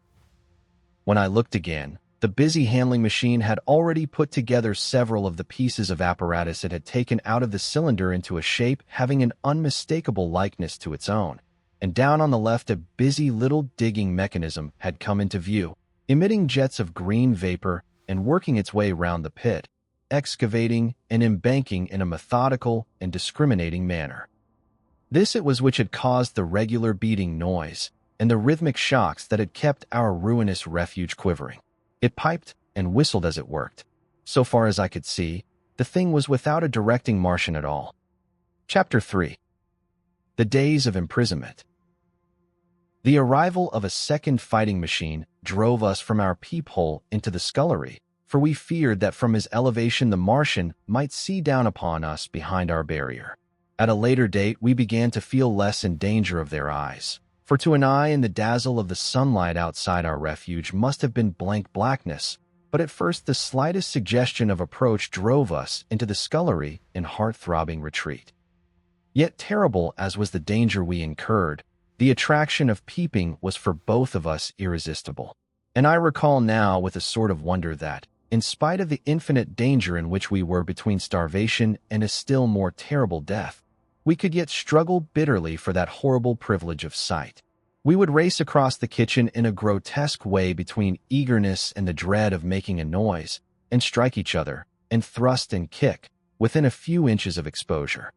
S1: When I looked again, the busy handling machine had already put together several of the pieces of apparatus it had taken out of the cylinder into a shape having an unmistakable likeness to its own, and down on the left a busy little digging mechanism had come into view, emitting jets of green vapor and working its way round the pit, excavating and embanking in a methodical and discriminating manner. This it was which had caused the regular beating noise and the rhythmic shocks that had kept our ruinous refuge quivering. It piped and whistled as it worked. So far as I could see, the thing was without a directing Martian at all. Chapter 3. The Days of Imprisonment. The arrival of a second fighting machine drove us from our peephole into the scullery, for we feared that from his elevation the Martian might see down upon us behind our barrier. At a later date, we began to feel less in danger of their eyes, for to an eye in the dazzle of the sunlight outside our refuge must have been blank blackness, but at first the slightest suggestion of approach drove us into the scullery in heart-throbbing retreat. Yet terrible as was the danger we incurred, the attraction of peeping was for both of us irresistible, and I recall now with a sort of wonder that, in spite of the infinite danger in which we were between starvation and a still more terrible death, we could yet struggle bitterly for that horrible privilege of sight. We would race across the kitchen in a grotesque way between eagerness and the dread of making a noise, and strike each other, and thrust and kick, within a few inches of exposure.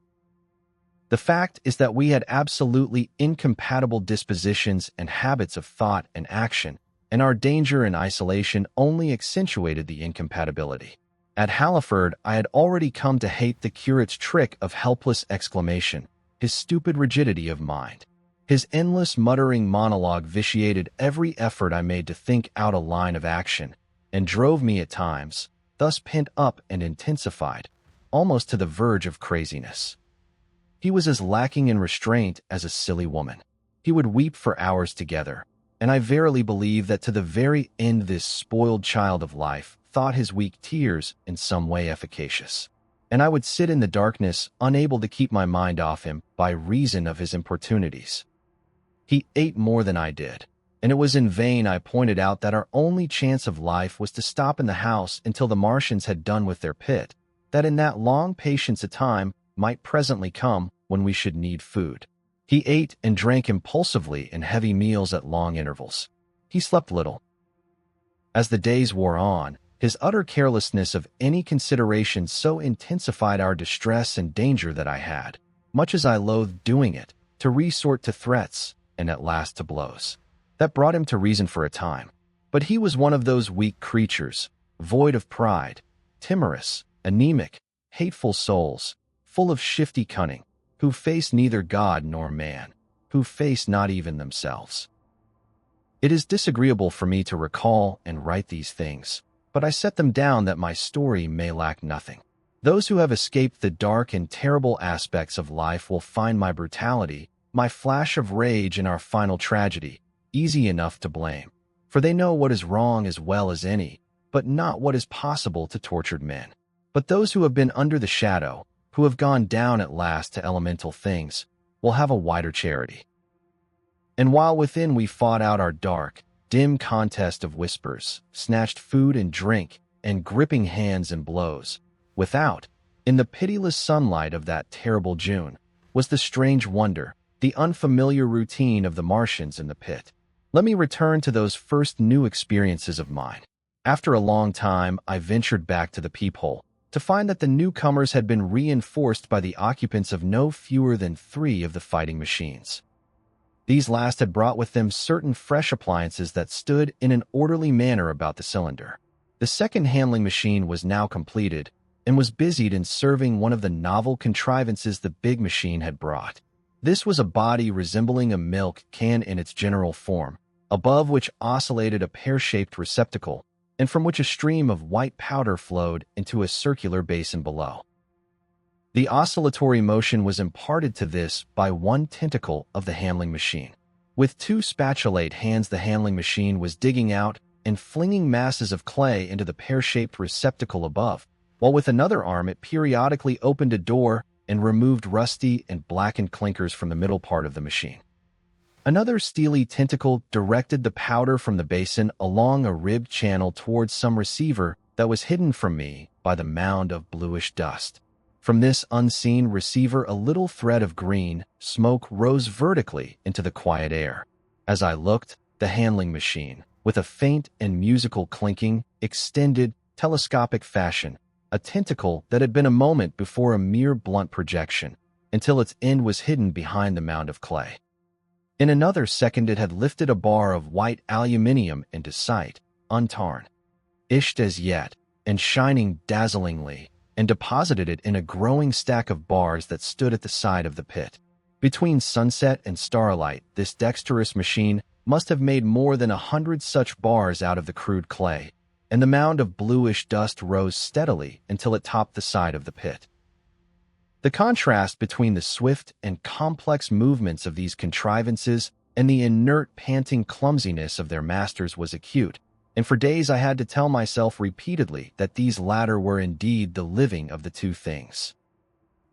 S1: The fact is that we had absolutely incompatible dispositions and habits of thought and action, and our danger and isolation only accentuated the incompatibility. At Halliford, I had already come to hate the curate's trick of helpless exclamation, his stupid rigidity of mind. His endless muttering monologue vitiated every effort I made to think out a line of action, and drove me at times, thus pent up and intensified, almost to the verge of craziness. He was as lacking in restraint as a silly woman. He would weep for hours together, and I verily believe that to the very end this spoiled child of life thought his weak tears in some way efficacious. And I would sit in the darkness, unable to keep my mind off him by reason of his importunities. He ate more than I did, and it was in vain I pointed out that our only chance of life was to stop in the house until the Martians had done with their pit, that in that long patience a time might presently come when we should need food. He ate and drank impulsively in heavy meals at long intervals. He slept little. As the days wore on, his utter carelessness of any consideration so intensified our distress and danger that I had, much as I loathed doing it, to resort to threats and at last to blows. That brought him to reason for a time. But he was one of those weak creatures, void of pride, timorous, anemic, hateful souls, full of shifty cunning, who face neither God nor man, who face not even themselves. It is disagreeable for me to recall and write these things, but I set them down that my story may lack nothing. Those who have escaped the dark and terrible aspects of life will find my brutality, my flash of rage and our final tragedy, easy enough to blame, for they know what is wrong as well as any, but not what is possible to tortured men. But those who have been under the shadow, who have gone down at last to elemental things, will have a wider charity. And while within we fought out our dark, dim contest of whispers, snatched food and drink, and gripping hands and blows, without, in the pitiless sunlight of that terrible June, was the strange wonder, the unfamiliar routine of the Martians in the pit. Let me return to those first new experiences of mine. After a long time, I ventured back to the peephole, to find that the newcomers had been reinforced by the occupants of no fewer than 3 of the fighting machines. These last had brought with them certain fresh appliances that stood in an orderly manner about the cylinder. The second handling machine was now completed, and was busied in serving one of the novel contrivances the big machine had brought. This was a body resembling a milk can in its general form, above which oscillated a pear-shaped receptacle, and from which a stream of white powder flowed into a circular basin below. The oscillatory motion was imparted to this by one tentacle of the handling machine. With two spatulate hands, the handling machine was digging out and flinging masses of clay into the pear-shaped receptacle above, while with another arm it periodically opened a door and removed rusty and blackened clinkers from the middle part of the machine. Another steely tentacle directed the powder from the basin along a ribbed channel towards some receiver that was hidden from me by the mound of bluish dust. From this unseen receiver, a little thread of green smoke rose vertically into the quiet air. As I looked, the handling machine, with a faint and musical clinking, extended, telescopic fashion, a tentacle that had been a moment before a mere blunt projection, until its end was hidden behind the mound of clay. In another second it had lifted a bar of white aluminium into sight, untarnished as yet, and shining dazzlingly, and deposited it in a growing stack of bars that stood at the side of the pit. Between sunset and starlight, this dexterous machine must have made more than 100 such bars out of the crude clay, and the mound of bluish dust rose steadily until it topped the side of the pit. The contrast between the swift and complex movements of these contrivances and the inert, panting clumsiness of their masters was acute, and for days I had to tell myself repeatedly that these latter were indeed the living of the two things.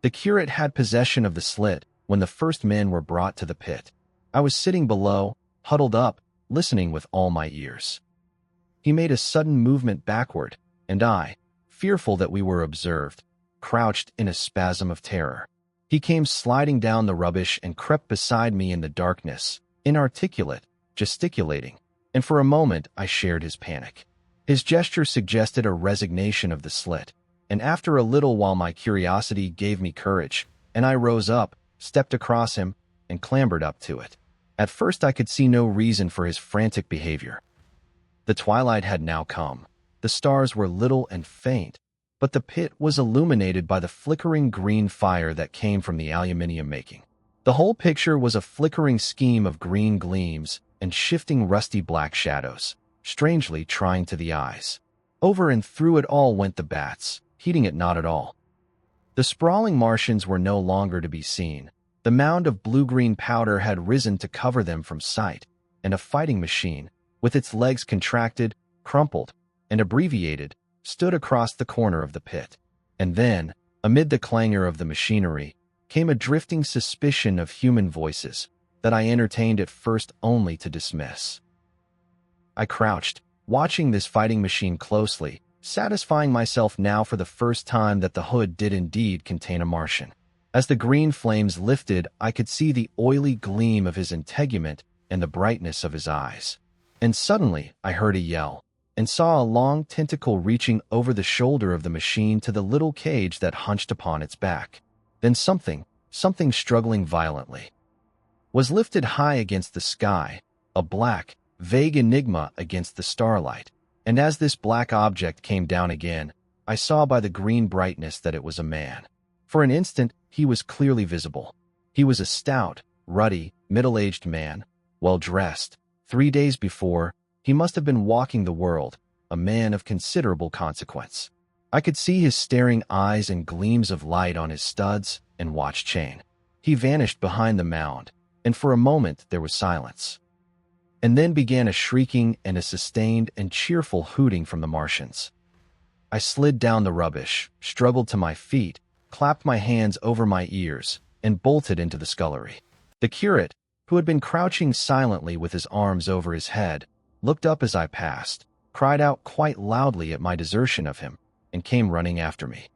S1: The curate had possession of the slit when the first men were brought to the pit. I was sitting below, huddled up, listening with all my ears. He made a sudden movement backward, and I, fearful that we were observed, crouched in a spasm of terror. He came sliding down the rubbish and crept beside me in the darkness, inarticulate, gesticulating, and for a moment I shared his panic. His gesture suggested a resignation of the slit, and after a little while my curiosity gave me courage, and I rose up, stepped across him, and clambered up to it. At first I could see no reason for his frantic behavior. The twilight had now come. The stars were little and faint, but the pit was illuminated by the flickering green fire that came from the aluminium making. The whole picture was a flickering scheme of green gleams and shifting rusty black shadows, strangely trying to the eyes. Over and through it all went the bats, heeding it not at all. The sprawling Martians were no longer to be seen. The mound of blue-green powder had risen to cover them from sight, and a fighting machine, with its legs contracted, crumpled, and abbreviated, stood across the corner of the pit. And then, amid the clangor of the machinery, came a drifting suspicion of human voices that I entertained at first only to dismiss. I crouched, watching this fighting machine closely, satisfying myself now for the first time that the hood did indeed contain a Martian. As the green flames lifted, I could see the oily gleam of his integument and the brightness of his eyes. And suddenly I heard a yell, and saw a long tentacle reaching over the shoulder of the machine to the little cage that hunched upon its back. Then something struggling violently, was lifted high against the sky, a black, vague enigma against the starlight, and as this black object came down again, I saw by the green brightness that it was a man. For an instant he was clearly visible. He was a stout, ruddy, middle-aged man, well-dressed. 3 days before, he must have been walking the world, a man of considerable consequence. I could see his staring eyes and gleams of light on his studs and watch chain. He vanished behind the mound, and for a moment there was silence. And then began a shrieking and a sustained and cheerful hooting from the Martians. I slid down the rubbish, struggled to my feet, clapped my hands over my ears, and bolted into the scullery. The curate, who had been crouching silently with his arms over his head, looked up as I passed, cried out quite loudly at my desertion of him, and came running after me.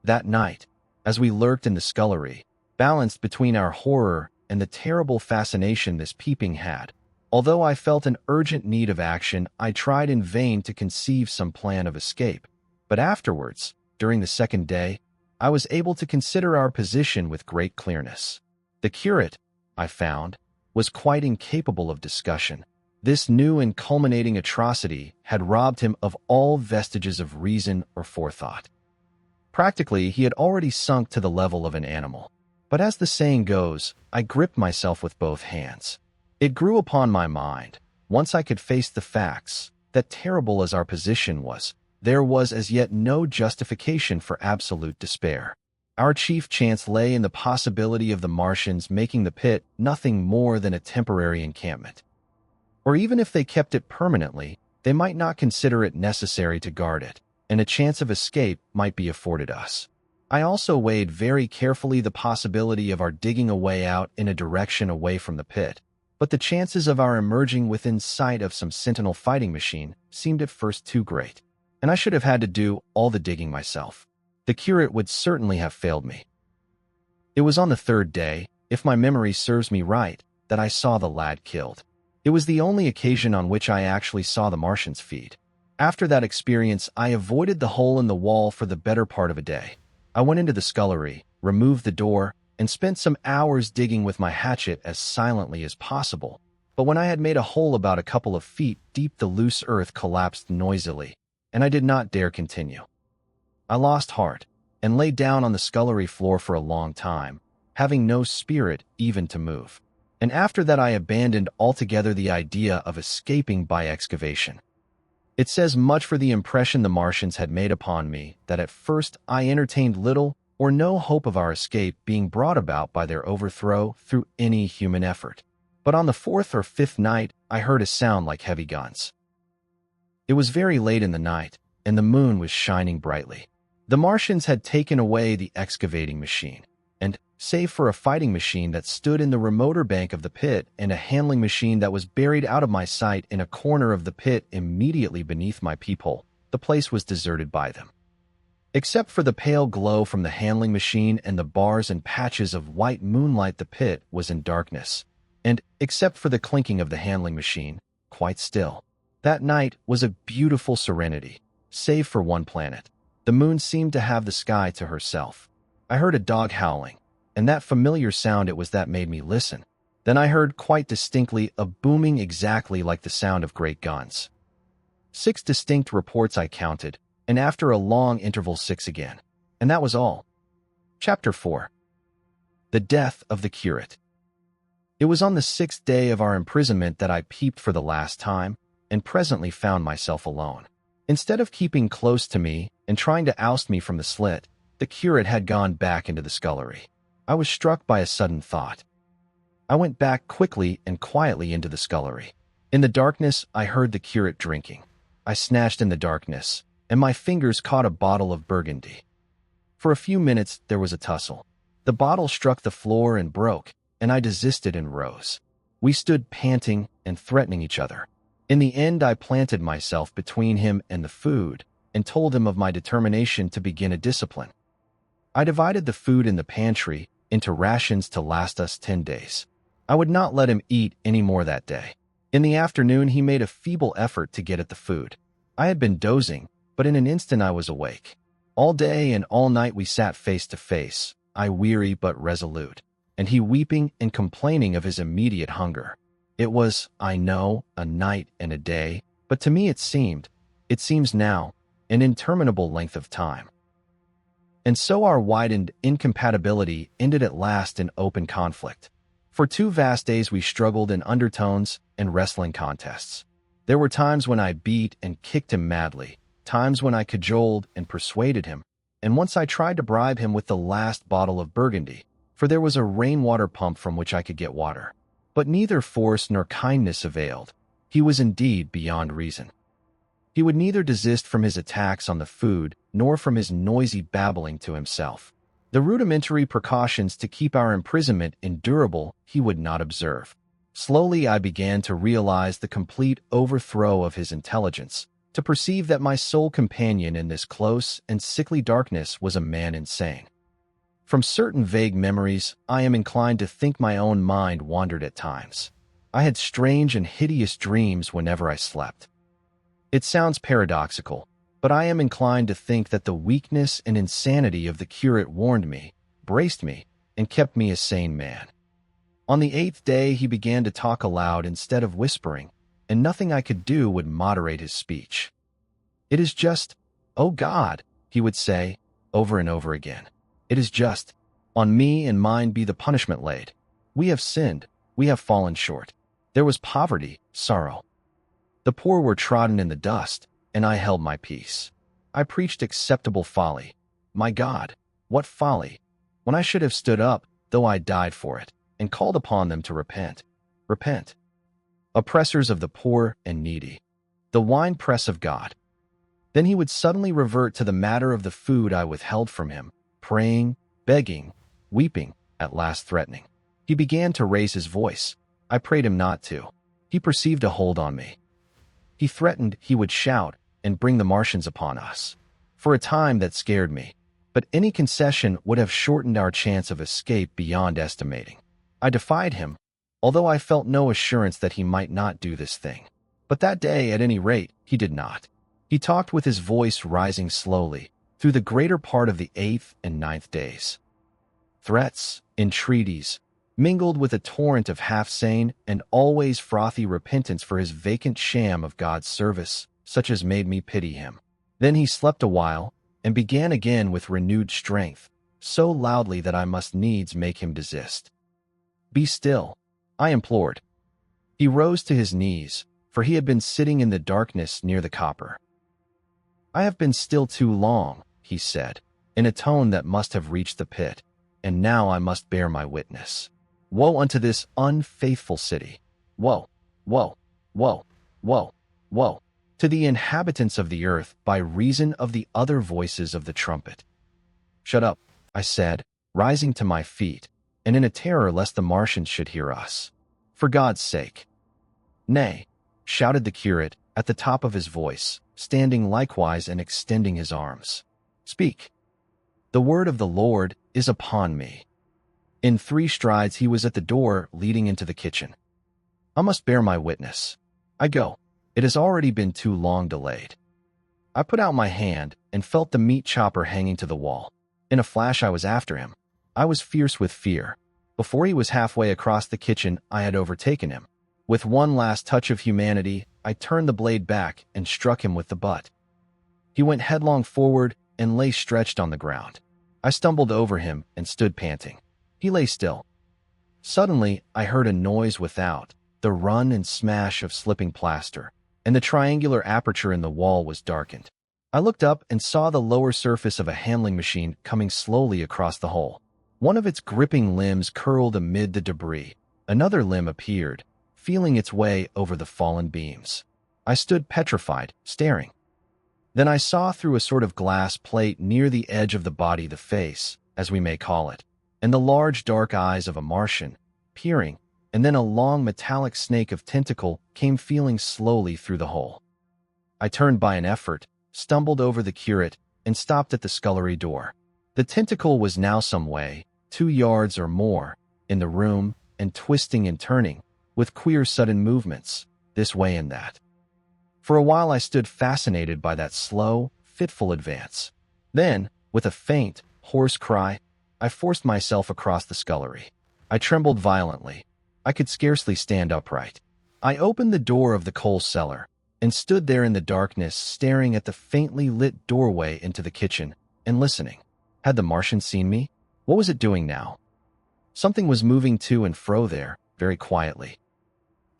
S1: That night, as we lurked in the scullery, balanced between our horror and the terrible fascination this peeping had, although I felt an urgent need of action, I tried in vain to conceive some plan of escape. But afterwards, during the second day, I was able to consider our position with great clearness. The curate, I found, was quite incapable of discussion. This new and culminating atrocity had robbed him of all vestiges of reason or forethought. Practically, he had already sunk to the level of an animal. But as the saying goes, I gripped myself with both hands. It grew upon my mind, once I could face the facts, that terrible as our position was, there was as yet no justification for absolute despair. Our chief chance lay in the possibility of the Martians making the pit nothing more than a temporary encampment. Or even if they kept it permanently, they might not consider it necessary to guard it, and a chance of escape might be afforded us. I also weighed very carefully the possibility of our digging a way out in a direction away from the pit, but the chances of our emerging within sight of some Sentinel fighting machine seemed at first too great, and I should have had to do all the digging myself. The Curate would certainly have failed me. It was on the third day, if my memory serves me right, that I saw the lad killed. It was the only occasion on which I actually saw the Martians feed. After that experience, I avoided the hole in the wall for the better part of a day. I went into the scullery, removed the door, and spent some hours digging with my hatchet as silently as possible. But when I had made a hole about a couple of feet deep, the loose earth collapsed noisily, and I did not dare continue. I lost heart, and lay down on the scullery floor for a long time, having no spirit even to move. And after that I abandoned altogether the idea of escaping by excavation. It says much for the impression the Martians had made upon me that at first I entertained little or no hope of our escape being brought about by their overthrow through any human effort. But on the fourth or fifth night, I heard a sound like heavy guns. It was very late in the night, and the moon was shining brightly. The Martians had taken away the excavating machine, and, save for a fighting machine that stood in the remoter bank of the pit and a handling machine that was buried out of my sight in a corner of the pit immediately beneath my peephole, the place was deserted by them. Except for the pale glow from the handling machine and the bars and patches of white moonlight, the pit was in darkness, and, except for the clinking of the handling machine, quite still. That night was a beautiful serenity, save for one planet. The moon seemed to have the sky to herself. I heard a dog howling, and that familiar sound it was that made me listen. Then I heard quite distinctly a booming exactly like the sound of great guns. 6 distinct reports I counted, and after a long interval 6 again. And that was all. Chapter 4. The Death of the Curate. It was on the 6th day of our imprisonment that I peeped for the last time, and presently found myself alone. Instead of keeping close to me and trying to oust me from the slit, the Curate had gone back into the scullery. I was struck by a sudden thought. I went back quickly and quietly into the scullery. In the darkness, I heard the Curate drinking. I snatched in the darkness, and my fingers caught a bottle of Burgundy. For a few minutes, there was a tussle. The bottle struck the floor and broke, and I desisted and rose. We stood panting and threatening each other. In the end, I planted myself between him and the food and told him of my determination to begin a discipline. I divided the food in the pantry into rations to last us 10 days. I would not let him eat any more that day. In the afternoon, he made a feeble effort to get at the food. I had been dozing, but in an instant I was awake. All day and all night we sat face to face, I weary but resolute, and he weeping and complaining of his immediate hunger. It was, I know, a night and a day, but to me it seems now, an interminable length of time. And so our widened incompatibility ended at last in open conflict. For 2 vast days we struggled in undertones and wrestling contests. There were times when I beat and kicked him madly, times when I cajoled and persuaded him, and once I tried to bribe him with the last bottle of Burgundy, for there was a rainwater pump from which I could get water. But neither force nor kindness availed. He was indeed beyond reason. He would neither desist from his attacks on the food nor from his noisy babbling to himself. The rudimentary precautions to keep our imprisonment endurable he would not observe. Slowly I began to realize the complete overthrow of his intelligence, to perceive that my sole companion in this close and sickly darkness was a man insane. From certain vague memories, I am inclined to think my own mind wandered at times. I had strange and hideous dreams whenever I slept. It sounds paradoxical, but I am inclined to think that the weakness and insanity of the Curate warned me, braced me, and kept me a sane man. On the 8th day he began to talk aloud instead of whispering, and nothing I could do would moderate his speech. It is just, "Oh God," he would say, over and over again. It is just, on me and mine be the punishment laid. We have sinned, we have fallen short. There was poverty, sorrow. The poor were trodden in the dust, and I held my peace. I preached acceptable folly. My God, what folly! when I should have stood up, though I died for it, and called upon them to repent. Repent. Oppressors of the poor and needy. The winepress of God. Then he would suddenly revert to the matter of the food I withheld from him, praying, begging, weeping, at last threatening. He began to raise his voice. I prayed him not to. He perceived a hold on me. He threatened he would shout and bring the Martians upon us. For a time that scared me, but any concession would have shortened our chance of escape beyond estimating. I defied him, although I felt no assurance that he might not do this thing. But that day, at any rate, he did not. He talked with his voice rising slowly through the greater part of the 8th and 9th days. Threats, entreaties, mingled with a torrent of half-sane and always frothy repentance for his vacant sham of God's service, such as made me pity him. Then he slept a while, and began again with renewed strength, so loudly that I must needs make him desist. "Be still," I implored. He rose to his knees, for he had been sitting in the darkness near the copper. "I have been still too long," he said, in a tone that must have reached the pit, "and now I must bear my witness. Woe unto this unfaithful city! Woe, woe, woe, woe, woe, to the inhabitants of the earth by reason of the other voices of the trumpet." "Shut up," I said, rising to my feet, and in a terror lest the Martians should hear us. "For God's sake." "Nay," shouted the curate at the top of his voice, standing likewise and extending his arms. "Speak. The word of the Lord is upon me." In 3 strides he was at the door leading into the kitchen. "I must bear my witness. I go. It has already been too long delayed." I put out my hand and felt the meat chopper hanging to the wall. In a flash I was after him. I was fierce with fear. Before he was halfway across the kitchen, I had overtaken him. With one last touch of humanity, I turned the blade back and struck him with the butt. He went headlong forward and lay stretched on the ground. I stumbled over him and stood panting. He lay still. Suddenly, I heard a noise without, the run and smash of slipping plaster, and the triangular aperture in the wall was darkened. I looked up and saw the lower surface of a handling machine coming slowly across the hole. One of its gripping limbs curled amid the debris. Another limb appeared, feeling its way over the fallen beams. I stood petrified, staring. Then I saw through a sort of glass plate near the edge of the body the face, as we may call it, and the large dark eyes of a Martian, peering, and then a long metallic snake of tentacle came feeling slowly through the hole. I turned by an effort, stumbled over the curate, and stopped at the scullery door. The tentacle was now some way, 2 yards or more, in the room, and twisting and turning, with queer sudden movements, this way and that. For a while I stood fascinated by that slow, fitful advance. Then, with a faint, hoarse cry, I forced myself across the scullery. I trembled violently. I could scarcely stand upright. I opened the door of the coal cellar, and stood there in the darkness staring at the faintly lit doorway into the kitchen, and listening. Had the Martian seen me? What was it doing now? Something was moving to and fro there, very quietly.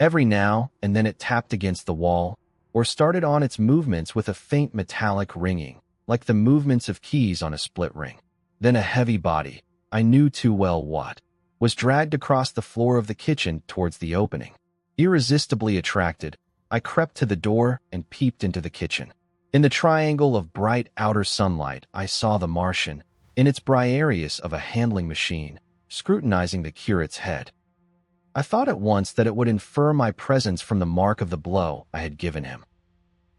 S1: Every now and then it tapped against the wall, or started on its movements with a faint metallic ringing, like the movements of keys on a split ring. Then a heavy body, I knew too well what, was dragged across the floor of the kitchen towards the opening. Irresistibly attracted, I crept to the door and peeped into the kitchen. In the triangle of bright outer sunlight, I saw the Martian, in its Briareus of a handling machine, scrutinizing the curate's head. I thought at once that it would infer my presence from the mark of the blow I had given him.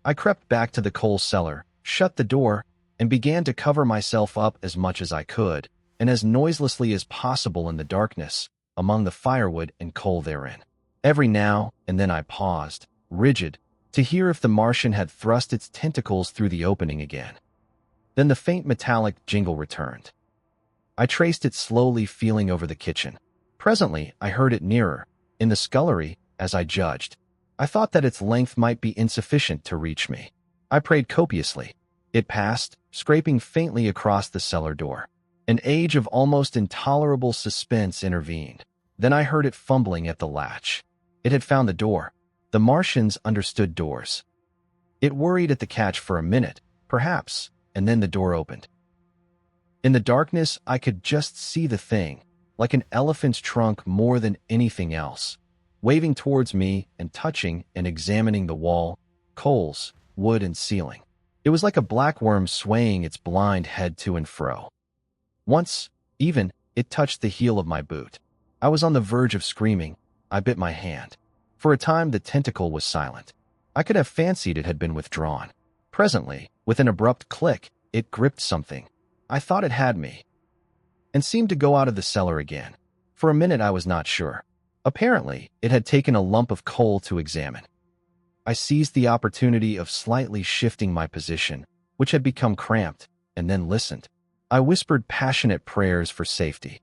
S1: I crept back to the coal cellar, shut the door, and began to cover myself up as much as I could, and as noiselessly as possible in the darkness, among the firewood and coal therein. Every now and then I paused, rigid, to hear if the Martian had thrust its tentacles through the opening again. Then the faint metallic jingle returned. I traced it slowly, feeling over the kitchen. Presently, I heard it nearer, in the scullery, as I judged. I thought that its length might be insufficient to reach me. I prayed copiously. It passed, scraping faintly across the cellar door. An age of almost intolerable suspense intervened. Then I heard it fumbling at the latch. It had found the door. The Martians understood doors. It worried at the catch for a minute, perhaps, and then the door opened. In the darkness, I could just see the thing, like an elephant's trunk more than anything else, waving towards me and touching and examining the wall, coals, wood, and ceiling. It was like a black worm swaying its blind head to and fro. Once, even, it touched the heel of my boot. I was on the verge of screaming. I bit my hand. For a time, the tentacle was silent. I could have fancied it had been withdrawn. Presently, with an abrupt click, it gripped something. I thought it had me, and seemed to go out of the cellar again. For a minute, I was not sure. Apparently, it had taken a lump of coal to examine. I seized the opportunity of slightly shifting my position, which had become cramped, and then listened. I whispered passionate prayers for safety.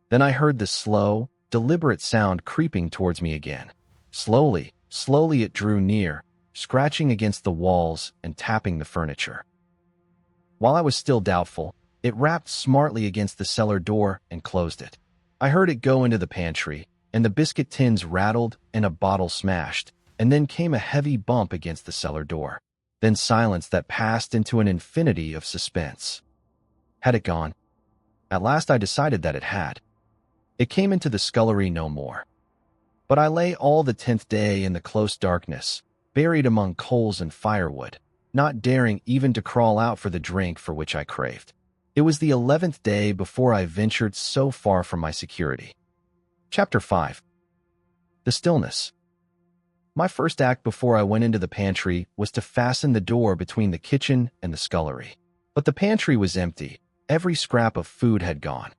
S1: Then I heard the slow, deliberate sound creeping towards me again. Slowly, slowly it drew near, scratching against the walls and tapping the furniture. While I was still doubtful, it rapped smartly against the cellar door and closed it. I heard it go into the pantry, and the biscuit tins rattled and a bottle smashed, and then came a heavy bump against the cellar door. Then silence that passed into an infinity of suspense. Had it gone? At last I decided that it had. It came into the scullery no more. But I lay all the 10th day in the close darkness, buried among coals and firewood, not daring even to crawl out for the drink for which I craved. It was the 11th day before I ventured so far from my security. Chapter 5. The Stillness. My first act before I went into the pantry was to fasten the door between the kitchen and the scullery. But the pantry was empty. Every scrap of food had gone.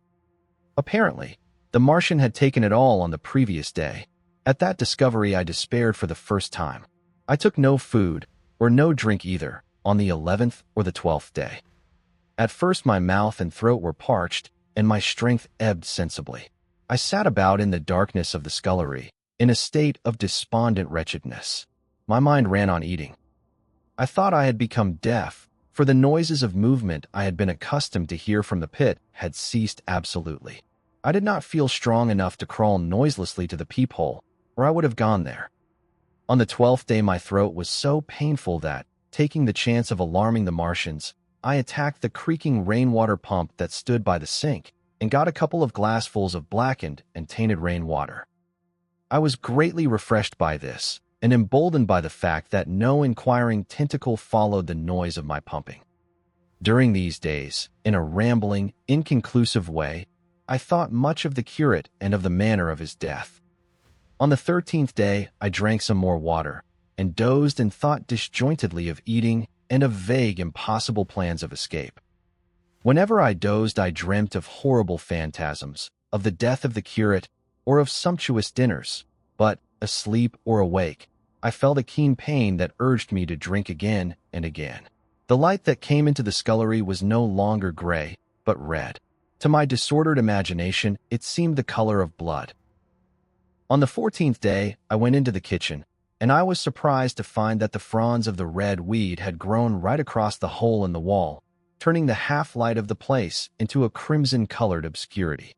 S1: Apparently, the Martian had taken it all on the previous day. At that discovery, I despaired for the first time. I took no food, or no drink either, on the 11th or the 12th day. At first my mouth and throat were parched, and my strength ebbed sensibly. I sat about in the darkness of the scullery, in a state of despondent wretchedness. My mind ran on eating. I thought I had become deaf, for the noises of movement I had been accustomed to hear from the pit had ceased absolutely. I did not feel strong enough to crawl noiselessly to the peephole, or I would have gone there. On the 12th day my throat was so painful that, taking the chance of alarming the Martians, I attacked the creaking rainwater pump that stood by the sink and got a couple of glassfuls of blackened and tainted rainwater. I was greatly refreshed by this, and emboldened by the fact that no inquiring tentacle followed the noise of my pumping. During these days, in a rambling, inconclusive way, I thought much of the curate and of the manner of his death. On the 13th day, I drank some more water, and dozed and thought disjointedly of eating and of vague, impossible plans of escape. Whenever I dozed, I dreamt of horrible phantasms, of the death of the curate, or of sumptuous dinners, but, asleep or awake, I felt a keen pain that urged me to drink again and again. The light that came into the scullery was no longer gray, but red. To my disordered imagination, it seemed the color of blood. On the 14th day, I went into the kitchen, and I was surprised to find that the fronds of the red weed had grown right across the hole in the wall, turning the half-light of the place into a crimson-colored obscurity.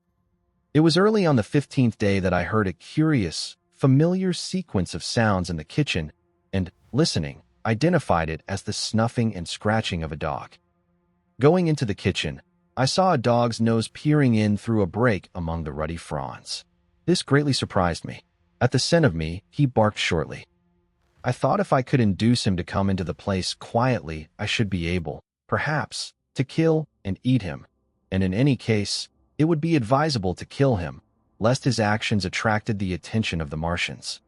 S1: It was early on the 15th day that I heard a curious, familiar sequence of sounds in the kitchen, and, listening, identified it as the snuffing and scratching of a dog. Going into the kitchen, I saw a dog's nose peering in through a break among the ruddy fronds. This greatly surprised me. At the scent of me, he barked shortly. I thought if I could induce him to come into the place quietly, I should be able, perhaps, to kill and eat him, and in any case, it would be advisable to kill him, lest his actions attracted the attention of the Martians.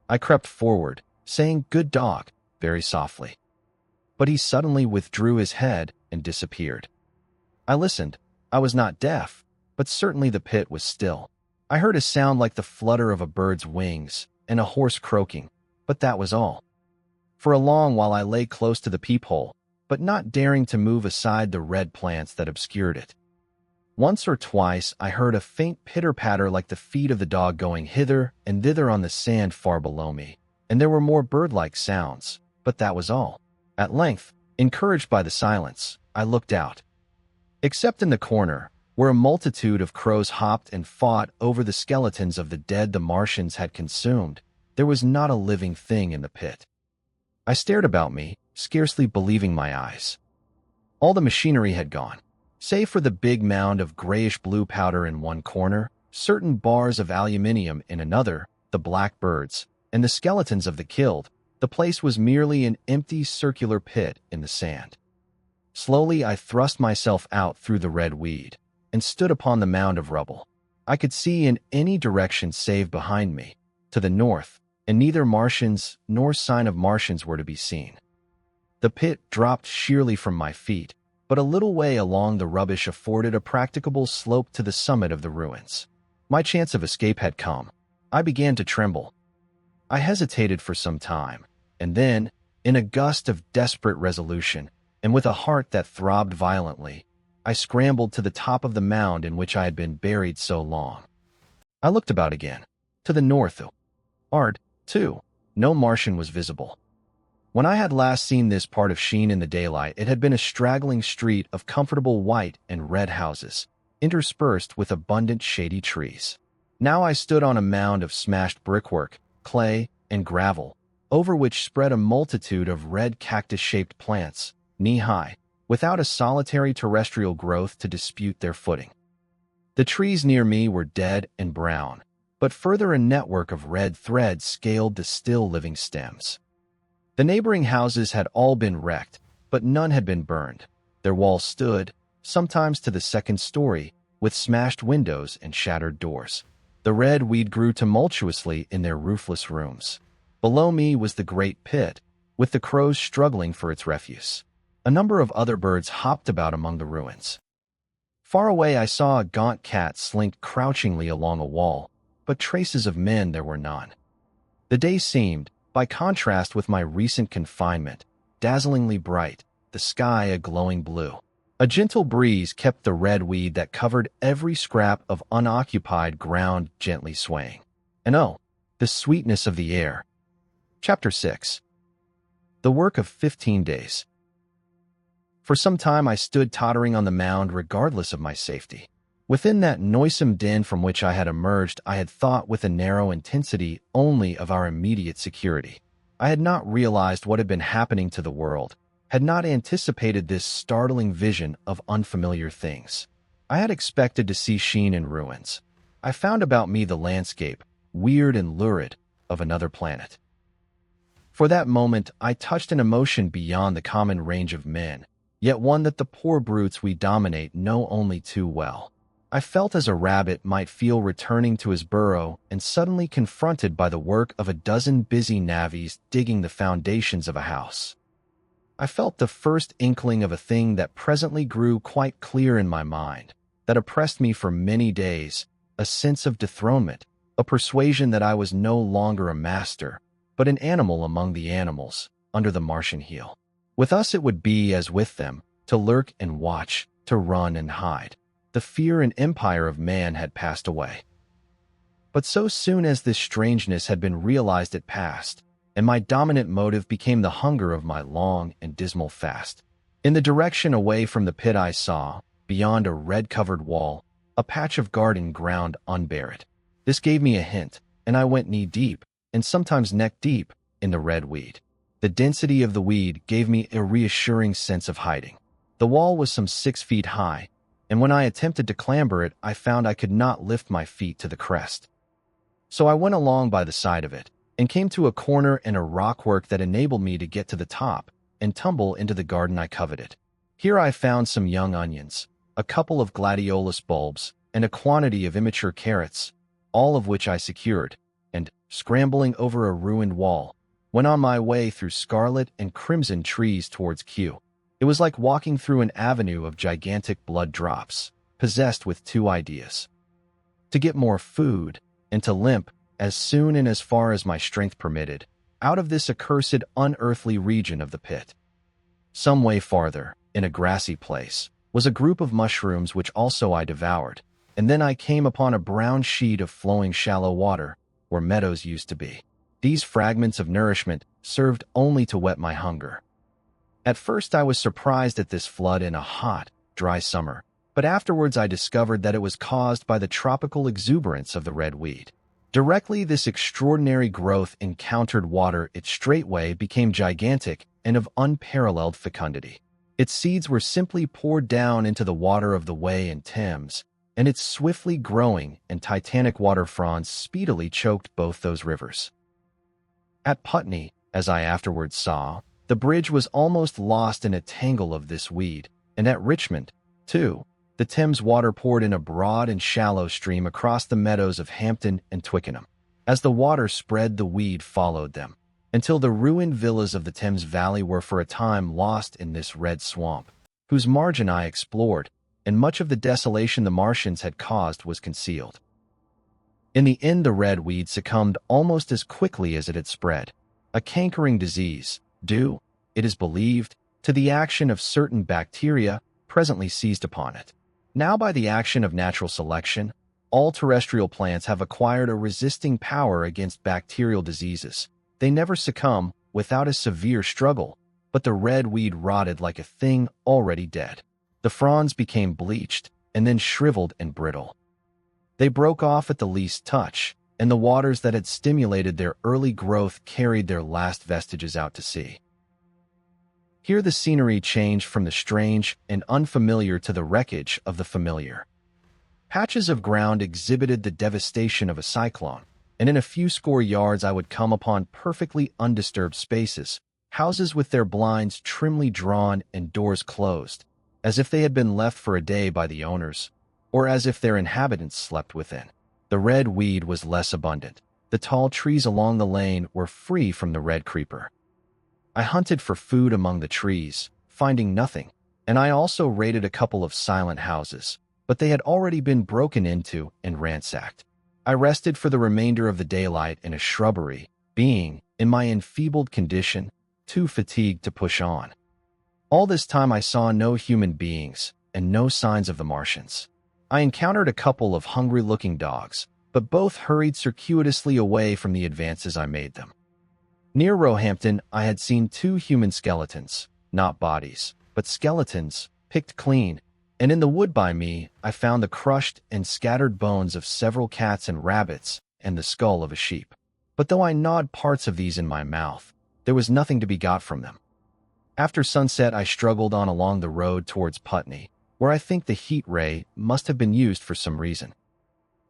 S1: I crept forward, saying, "Good dog," very softly. But he suddenly withdrew his head and disappeared. I listened. I was not deaf, but certainly the pit was still. I heard a sound like the flutter of a bird's wings and a horse croaking, but that was all. For a long while I lay close to the peephole, but not daring to move aside the red plants that obscured it. Once or twice I heard a faint pitter-patter like the feet of the dog going hither and thither on the sand far below me, and there were more bird-like sounds, but that was all. At length, encouraged by the silence, I looked out. Except in the corner, where a multitude of crows hopped and fought over the skeletons of the dead the Martians had consumed, there was not a living thing in the pit. I stared about me, scarcely believing my eyes. All the machinery had gone. Save for the big mound of grayish-blue powder in one corner, certain bars of aluminium in another, the black birds, and the skeletons of the killed, the place was merely an empty circular pit in the sand. Slowly I thrust myself out through the red weed and stood upon the mound of rubble. I could see in any direction save behind me, to the north, and neither Martians nor sign of Martians were to be seen. The pit dropped sheerly from my feet, but a little way along the rubbish afforded a practicable slope to the summit of the ruins. My chance of escape had come. I began to tremble. I hesitated for some time, and then, in a gust of desperate resolution, and with a heart that throbbed violently, I scrambled to the top of the mound in which I had been buried so long. I looked about again. To the north, too, no Martian was visible. When I had last seen this part of Sheen in the daylight, it had been a straggling street of comfortable white and red houses, interspersed with abundant shady trees. Now I stood on a mound of smashed brickwork, clay, and gravel, over which spread a multitude of red cactus-shaped plants, knee-high, without a solitary terrestrial growth to dispute their footing. The trees near me were dead and brown, but further a network of red threads scaled the still living stems. The neighboring houses had all been wrecked, but none had been burned. Their walls stood, sometimes to the second story, with smashed windows and shattered doors. The red weed grew tumultuously in their roofless rooms. Below me was the great pit, with the crows struggling for its refuse. A number of other birds hopped about among the ruins. Far away I saw a gaunt cat slink crouchingly along a wall, but traces of men there were none. The day seemed, by contrast with my recent confinement, dazzlingly bright, the sky a glowing blue. A gentle breeze kept the red weed that covered every scrap of unoccupied ground gently swaying. And oh, the sweetness of the air. Chapter 6. The Work of 15 Days. For some time I stood tottering on the mound regardless of my safety. Within that noisome den from which I had emerged, I had thought with a narrow intensity only of our immediate security. I had not realized what had been happening to the world, had not anticipated this startling vision of unfamiliar things. I had expected to see Sheen in ruins. I found about me the landscape, weird and lurid, of another planet. For that moment, I touched an emotion beyond the common range of men, yet one that the poor brutes we dominate know only too well. I felt as a rabbit might feel returning to his burrow and suddenly confronted by the work of a dozen busy navvies digging the foundations of a house. I felt the first inkling of a thing that presently grew quite clear in my mind, that oppressed me for many days, a sense of dethronement, a persuasion that I was no longer a master, but an animal among the animals, under the Martian heel. With us it would be as with them, to lurk and watch, to run and hide. The fear and empire of man had passed away. But so soon as this strangeness had been realized it passed, and my dominant motive became the hunger of my long and dismal fast. In the direction away from the pit I saw, beyond a red-covered wall, a patch of garden ground unburied. This gave me a hint, and I went knee-deep, and sometimes neck-deep, in the red weed. The density of the weed gave me a reassuring sense of hiding. The wall was some 6 feet high, and when I attempted to clamber it, I found I could not lift my feet to the crest. So I went along by the side of it, and came to a corner and a rockwork that enabled me to get to the top and tumble into the garden I coveted. Here I found some young onions, a couple of gladiolus bulbs, and a quantity of immature carrots, all of which I secured, and, scrambling over a ruined wall, went on my way through scarlet and crimson trees towards Q. It was like walking through an avenue of gigantic blood drops, possessed with 2 ideas: to get more food, and to limp, as soon and as far as my strength permitted, out of this accursed unearthly region of the pit. Some way farther, in a grassy place, was a group of mushrooms which also I devoured, and then I came upon a brown sheet of flowing shallow water, where meadows used to be. These fragments of nourishment served only to whet my hunger. At first I was surprised at this flood in a hot, dry summer, but afterwards I discovered that it was caused by the tropical exuberance of the red weed. Directly this extraordinary growth encountered water, it straightway became gigantic and of unparalleled fecundity. Its seeds were simply poured down into the water of the Wey and Thames, and its swiftly growing and titanic water fronds speedily choked both those rivers. At Putney, as I afterwards saw, the bridge was almost lost in a tangle of this weed, and at Richmond, too, the Thames water poured in a broad and shallow stream across the meadows of Hampton and Twickenham. As the water spread, the weed followed them, until the ruined villas of the Thames Valley were for a time lost in this red swamp, whose margin I explored, and much of the desolation the Martians had caused was concealed. In the end, the red weed succumbed almost as quickly as it had spread, a cankering disease, due, it is believed, to the action of certain bacteria presently seized upon it. Now, by the action of natural selection, all terrestrial plants have acquired a resisting power against bacterial diseases. They never succumb without a severe struggle, but the red weed rotted like a thing already dead. The fronds became bleached and then shriveled and brittle. They broke off at the least touch, and the waters that had stimulated their early growth carried their last vestiges out to sea. Here the scenery changed from the strange and unfamiliar to the wreckage of the familiar. Patches of ground exhibited the devastation of a cyclone, and in a few score yards I would come upon perfectly undisturbed spaces, houses with their blinds trimly drawn and doors closed, as if they had been left for a day by the owners, or as if their inhabitants slept within. The red weed was less abundant. The tall trees along the lane were free from the red creeper. I hunted for food among the trees, finding nothing, and I also raided a couple of silent houses, but they had already been broken into and ransacked. I rested for the remainder of the daylight in a shrubbery, being, in my enfeebled condition, too fatigued to push on. All this time I saw no human beings and no signs of the Martians. I encountered a couple of hungry-looking dogs, but both hurried circuitously away from the advances I made them. Near Roehampton, I had seen 2 human skeletons, not bodies, but skeletons, picked clean, and in the wood by me I found the crushed and scattered bones of several cats and rabbits and the skull of a sheep. But though I gnawed parts of these in my mouth, there was nothing to be got from them. After sunset, I struggled on along the road towards Putney, where I think the heat ray must have been used for some reason.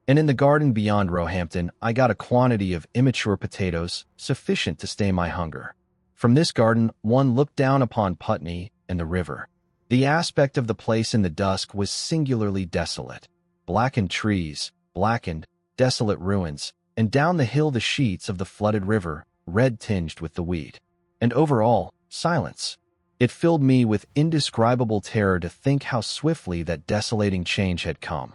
S1: And in the garden beyond Roehampton, I got a quantity of immature potatoes, sufficient to stay my hunger. From this garden, one looked down upon Putney and the river. The aspect of the place in the dusk was singularly desolate. Blackened trees, blackened, desolate ruins, and down the hill the sheets of the flooded river, red tinged with the weed. And over all, silence. It filled me with indescribable terror to think how swiftly that desolating change had come.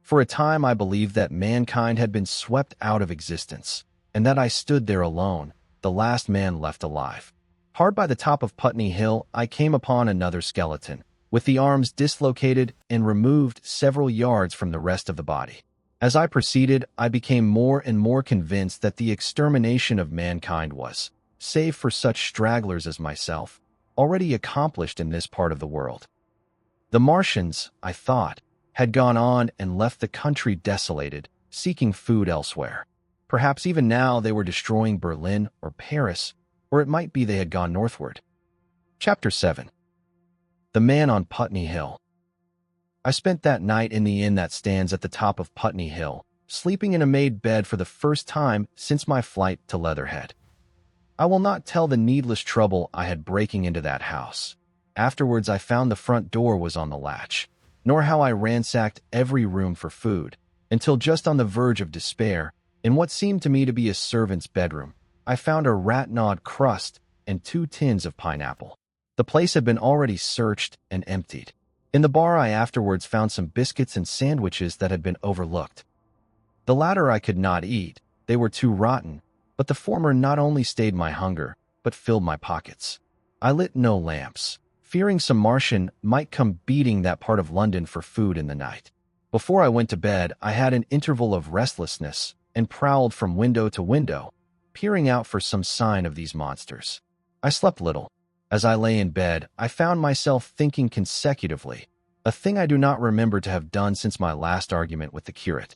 S1: For a time I believed that mankind had been swept out of existence, and that I stood there alone, the last man left alive. Hard by the top of Putney Hill, I came upon another skeleton, with the arms dislocated and removed several yards from the rest of the body. As I proceeded, I became more and more convinced that the extermination of mankind was, save for such stragglers as myself, already accomplished in this part of the world. The Martians, I thought, had gone on and left the country desolated, seeking food elsewhere. Perhaps even now they were destroying Berlin or Paris, or it might be they had gone northward. Chapter 7. The Man on Putney Hill. I spent that night in the inn that stands at the top of Putney Hill, sleeping in a made bed for the first time since my flight to Leatherhead. I will not tell the needless trouble I had breaking into that house. Afterwards I found the front door was on the latch, nor how I ransacked every room for food, until just on the verge of despair, in what seemed to me to be a servant's bedroom, I found a rat-gnawed crust and 2 tins of pineapple. The place had been already searched and emptied. In the bar I afterwards found some biscuits and sandwiches that had been overlooked. The latter I could not eat, they were too rotten, but the former not only stayed my hunger, but filled my pockets. I lit no lamps, fearing some Martian might come beating that part of London for food in the night. Before I went to bed, I had an interval of restlessness and prowled from window to window, peering out for some sign of these monsters. I slept little. As I lay in bed, I found myself thinking consecutively, a thing I do not remember to have done since my last argument with the curate.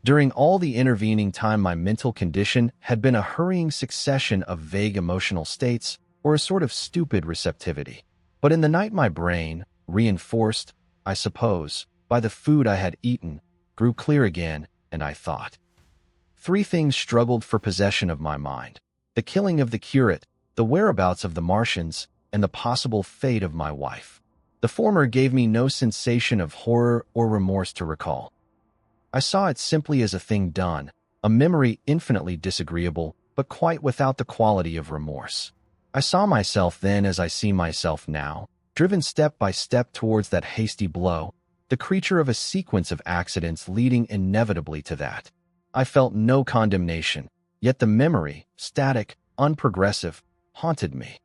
S1: During all the intervening time, my mental condition had been a hurrying succession of vague emotional states or a sort of stupid receptivity. But in the night my brain, reinforced, I suppose, by the food I had eaten, grew clear again, and I thought. Three things struggled for possession of my mind: the killing of the curate, the whereabouts of the Martians, and the possible fate of my wife. The former gave me no sensation of horror or remorse to recall. I saw it simply as a thing done, a memory infinitely disagreeable, but quite without the quality of remorse. I saw myself then as I see myself now, driven step by step towards that hasty blow, the creature of a sequence of accidents leading inevitably to that. I felt no condemnation, yet the memory, static, unprogressive, haunted me.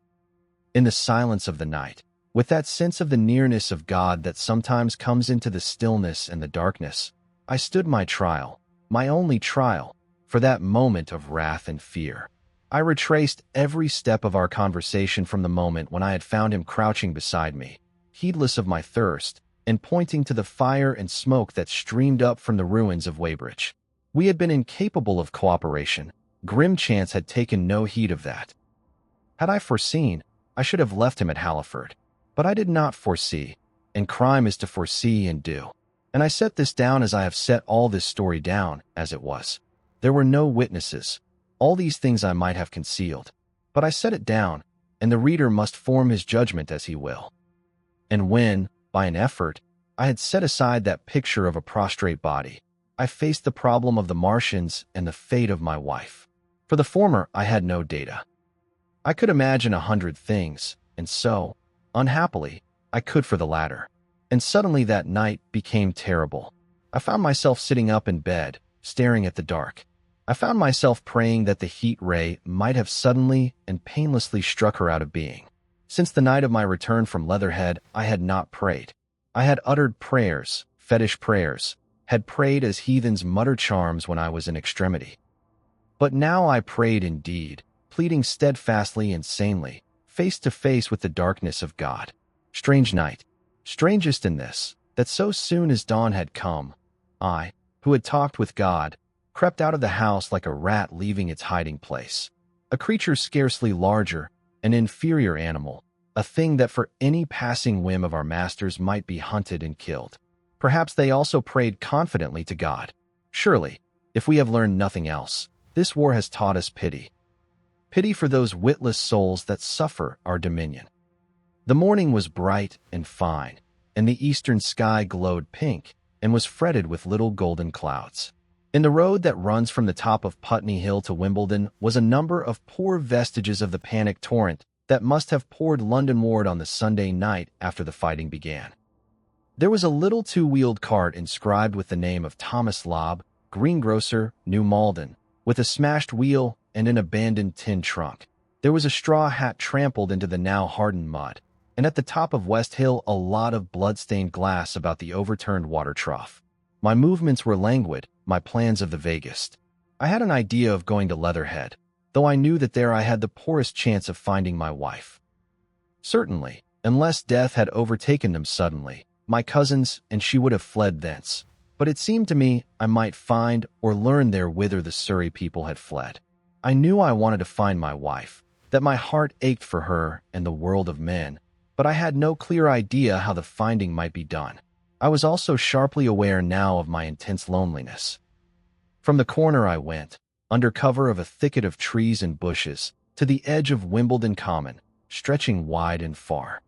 S1: In the silence of the night, with that sense of the nearness of God that sometimes comes into the stillness and the darkness, I stood my trial, my only trial, for that moment of wrath and fear. I retraced every step of our conversation from the moment when I had found him crouching beside me, heedless of my thirst, and pointing to the fire and smoke that streamed up from the ruins of Weybridge. We had been incapable of cooperation. Grim chance had taken no heed of that. Had I foreseen, I should have left him at Halliford. But I did not foresee, and crime is to foresee and do. And I set this down as I have set all this story down, as it was. There were no witnesses. All these things I might have concealed. But I set it down, and the reader must form his judgment as he will. And when, by an effort, I had set aside that picture of a prostrate body, I faced the problem of the Martians and the fate of my wife. For the former, I had no data. I could imagine 100 things, and so, unhappily, I could for the latter. And suddenly that night became terrible. I found myself sitting up in bed, staring at the dark. I found myself praying that the heat ray might have suddenly and painlessly struck her out of being. Since the night of my return from Leatherhead, I had not prayed. I had uttered prayers, fetish prayers, had prayed as heathens mutter charms when I was in extremity. But now I prayed indeed, pleading steadfastly and sanely, face to face with the darkness of God. Strange night. Strangest in this, that so soon as dawn had come, I, who had talked with God, crept out of the house like a rat leaving its hiding place. A creature scarcely larger, an inferior animal, a thing that for any passing whim of our masters might be hunted and killed. Perhaps they also prayed confidently to God. Surely, if we have learned nothing else, this war has taught us pity. Pity for those witless souls that suffer our dominion. The morning was bright and fine, and the eastern sky glowed pink and was fretted with little golden clouds. In the road that runs from the top of Putney Hill to Wimbledon was a number of poor vestiges of the panic torrent that must have poured Londonward on the Sunday night after the fighting began. There was a little two-wheeled cart inscribed with the name of Thomas Lobb, greengrocer, New Malden, with a smashed wheel and an abandoned tin trunk. There was a straw hat trampled into the now hardened mud, and at the top of West Hill a lot of blood-stained glass about the overturned water trough. My movements were languid, my plans of the vaguest. I had an idea of going to Leatherhead, though I knew that there I had the poorest chance of finding my wife. Certainly, unless death had overtaken them suddenly, my cousins and she would have fled thence. But it seemed to me I might find or learn there whither the Surrey people had fled. I knew I wanted to find my wife, that my heart ached for her and the world of men, but I had no clear idea how the finding might be done. I was also sharply aware now of my intense loneliness. From the corner I went, under cover of a thicket of trees and bushes, to the edge of Wimbledon Common, stretching wide and far.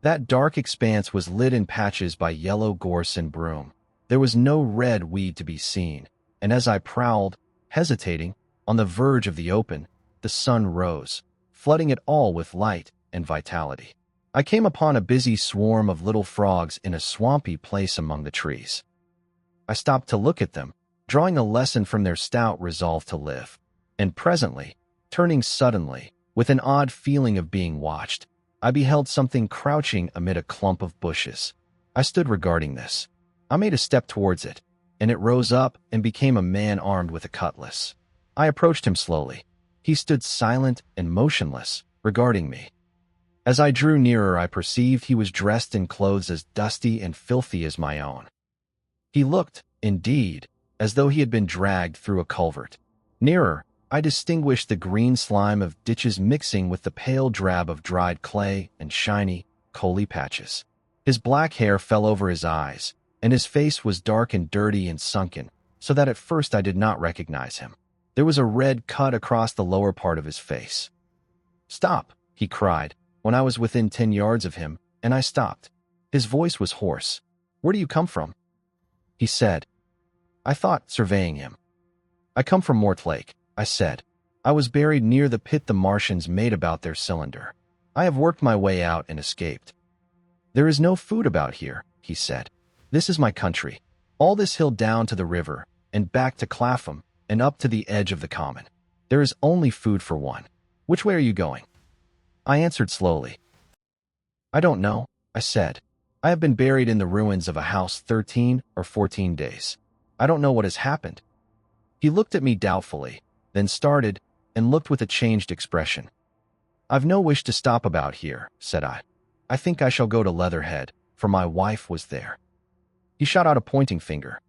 S1: That dark expanse was lit in patches by yellow gorse and broom. There was no red weed to be seen, and as I prowled, hesitating, on the verge of the open, the sun rose, flooding it all with light and vitality. I came upon a busy swarm of little frogs in a swampy place among the trees. I stopped to look at them, drawing a lesson from their stout resolve to live, and presently, turning suddenly, with an odd feeling of being watched, I beheld something crouching amid a clump of bushes. I stood regarding this. I made a step towards it, and it rose up and became a man armed with a cutlass. I approached him slowly. He stood silent and motionless, regarding me. As I drew nearer, I perceived he was dressed in clothes as dusty and filthy as my own. He looked, indeed, as though he had been dragged through a culvert. Nearer, I distinguished the green slime of ditches mixing with the pale drab of dried clay and shiny, coaly patches. His black hair fell over his eyes, and his face was dark and dirty and sunken, so that at first I did not recognize him. There was a red cut across the lower part of his face. "Stop!" he cried, when I was within 10 yards of him, and I stopped. His voice was hoarse. "Where do you come from?" he said. I thought, surveying him. "I come from Mortlake," I said. "I was buried near the pit the Martians made about their cylinder. I have worked my way out and escaped." "There is no food about here," he said. "This is my country. All this hill down to the river, and back to Clapham, and up to the edge of the common. There is only food for one. Which way are you going?" I answered slowly. "I don't know," I said. "I have been buried in the ruins of a house 13 or 14 days. I don't know what has happened." He looked at me doubtfully, then started, and looked with a changed expression. "I've no wish to stop about here," said I. "I think I shall go to Leatherhead, for my wife was there." He shot out a pointing finger.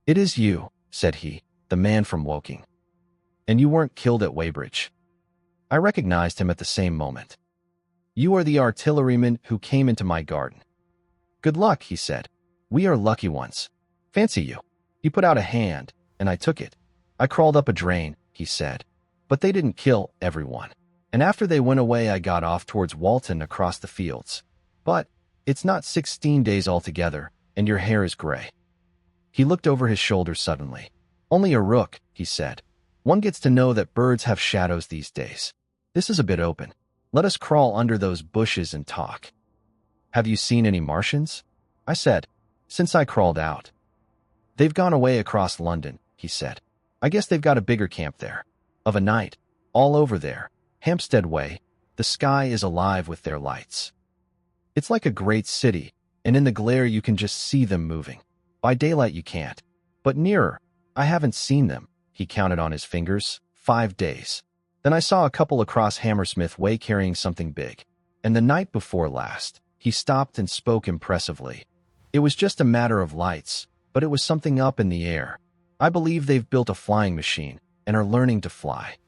S1: "It is you," said he, "the man from Woking. And you weren't killed at Weybridge." I recognized him at the same moment. "You are the artilleryman who came into my garden." "Good luck," he said. "We are lucky ones. Fancy you." He put out a hand, and I took it. "I crawled up a drain," he said. "But they didn't kill everyone. And after they went away, I got off towards Walton across the fields. But it's not 16 days altogether, and your hair is gray." He looked over his shoulder suddenly. "Only a rook," he said. "One gets to know that birds have shadows these days. This is a bit open. Let us crawl under those bushes and talk." "Have you seen any Martians?" I said, "since I crawled out." "They've gone away across London," he said. "I guess they've got a bigger camp there. Of a night, all over there, Hampstead way, the sky is alive with their lights. It's like a great city, and in the glare you can just see them moving. By daylight you can't. But nearer, I haven't seen them," he counted on his fingers, 5 days. "Then I saw a couple across Hammersmith way carrying something big. And the night before last," he stopped and spoke impressively. "It was just a matter of lights, but it was something up in the air. I believe they've built a flying machine and are learning to fly."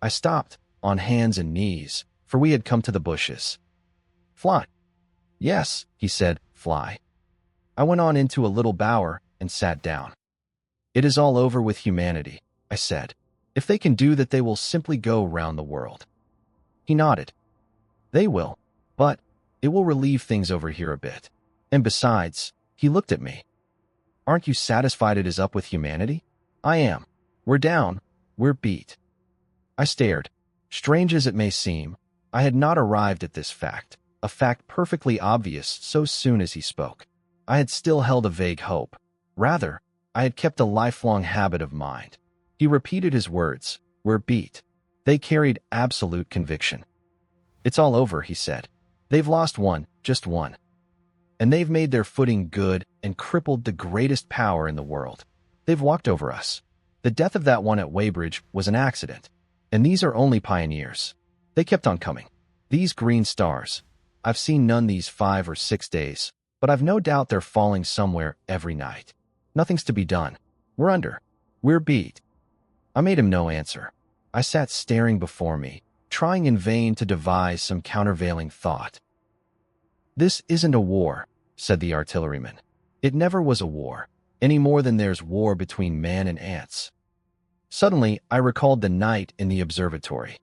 S1: I stopped, on hands and knees, for we had come to the bushes. "Fly?" "Yes," he said, "fly." I went on into a little bower and sat down. "It is all over with humanity," I said. "If they can do that, they will simply go round the world." He nodded. "They will, but it will relieve things over here a bit. And besides," he looked at me, "aren't you satisfied it is up with humanity?" "I am. We're down. We're beat." I stared. Strange as it may seem, I had not arrived at this fact, a fact perfectly obvious so soon as he spoke. I had still held a vague hope. Rather, I had kept a lifelong habit of mind. He repeated his words, "We're beat." They carried absolute conviction. "It's all over," he said. "They've lost one, just one. And they've made their footing good and crippled the greatest power in the world. They've walked over us. The death of that one at Weybridge was an accident. And these are only pioneers. They kept on coming. These green stars. I've seen none these 5 or 6 days, but I've no doubt they're falling somewhere every night. Nothing's to be done. We're under. We're beat." I made him no answer. I sat staring before me, trying in vain to devise some countervailing thought. "This isn't a war," said the artilleryman. "It never was a war, any more than there's war between man and ants." Suddenly, I recalled the night in the observatory.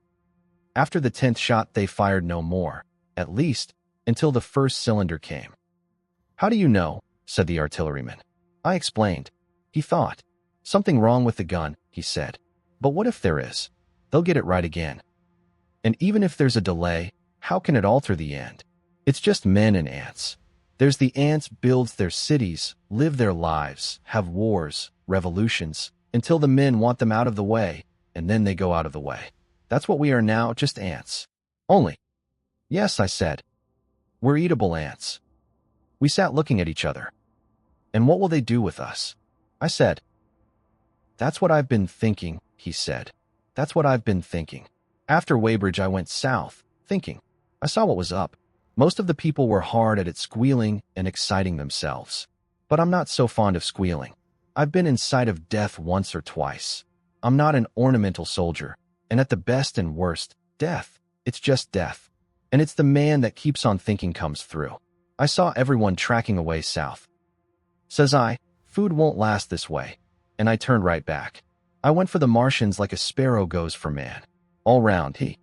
S1: After the 10th shot, they fired no more, at least, until the first cylinder came. "How do you know?" said the artilleryman. I explained. He thought. "Something wrong with the gun," he said. "But what if there is? They'll get it right again. And even if there's a delay, how can it alter the end? It's just men and ants. There's the ants builds their cities, live their lives, have wars, revolutions, until the men want them out of the way, and then they go out of the way. That's what we are now, just ants. Only." "Yes," I said. "We're eatable ants." We sat looking at each other. "And what will they do with us?" I said. "That's what I've been thinking," he said. "That's what I've been thinking. After Weybridge, I went south, thinking. I saw what was up. Most of the people were hard at it, squealing and exciting themselves. But I'm not so fond of squealing. I've been in sight of death once or twice. I'm not an ornamental soldier, and at the best and worst, death, it's just death. And it's the man that keeps on thinking comes through. I saw everyone tracking away south. Says I, food won't last this way. And I turned right back. I went for the Martians like a sparrow goes for man. All round, he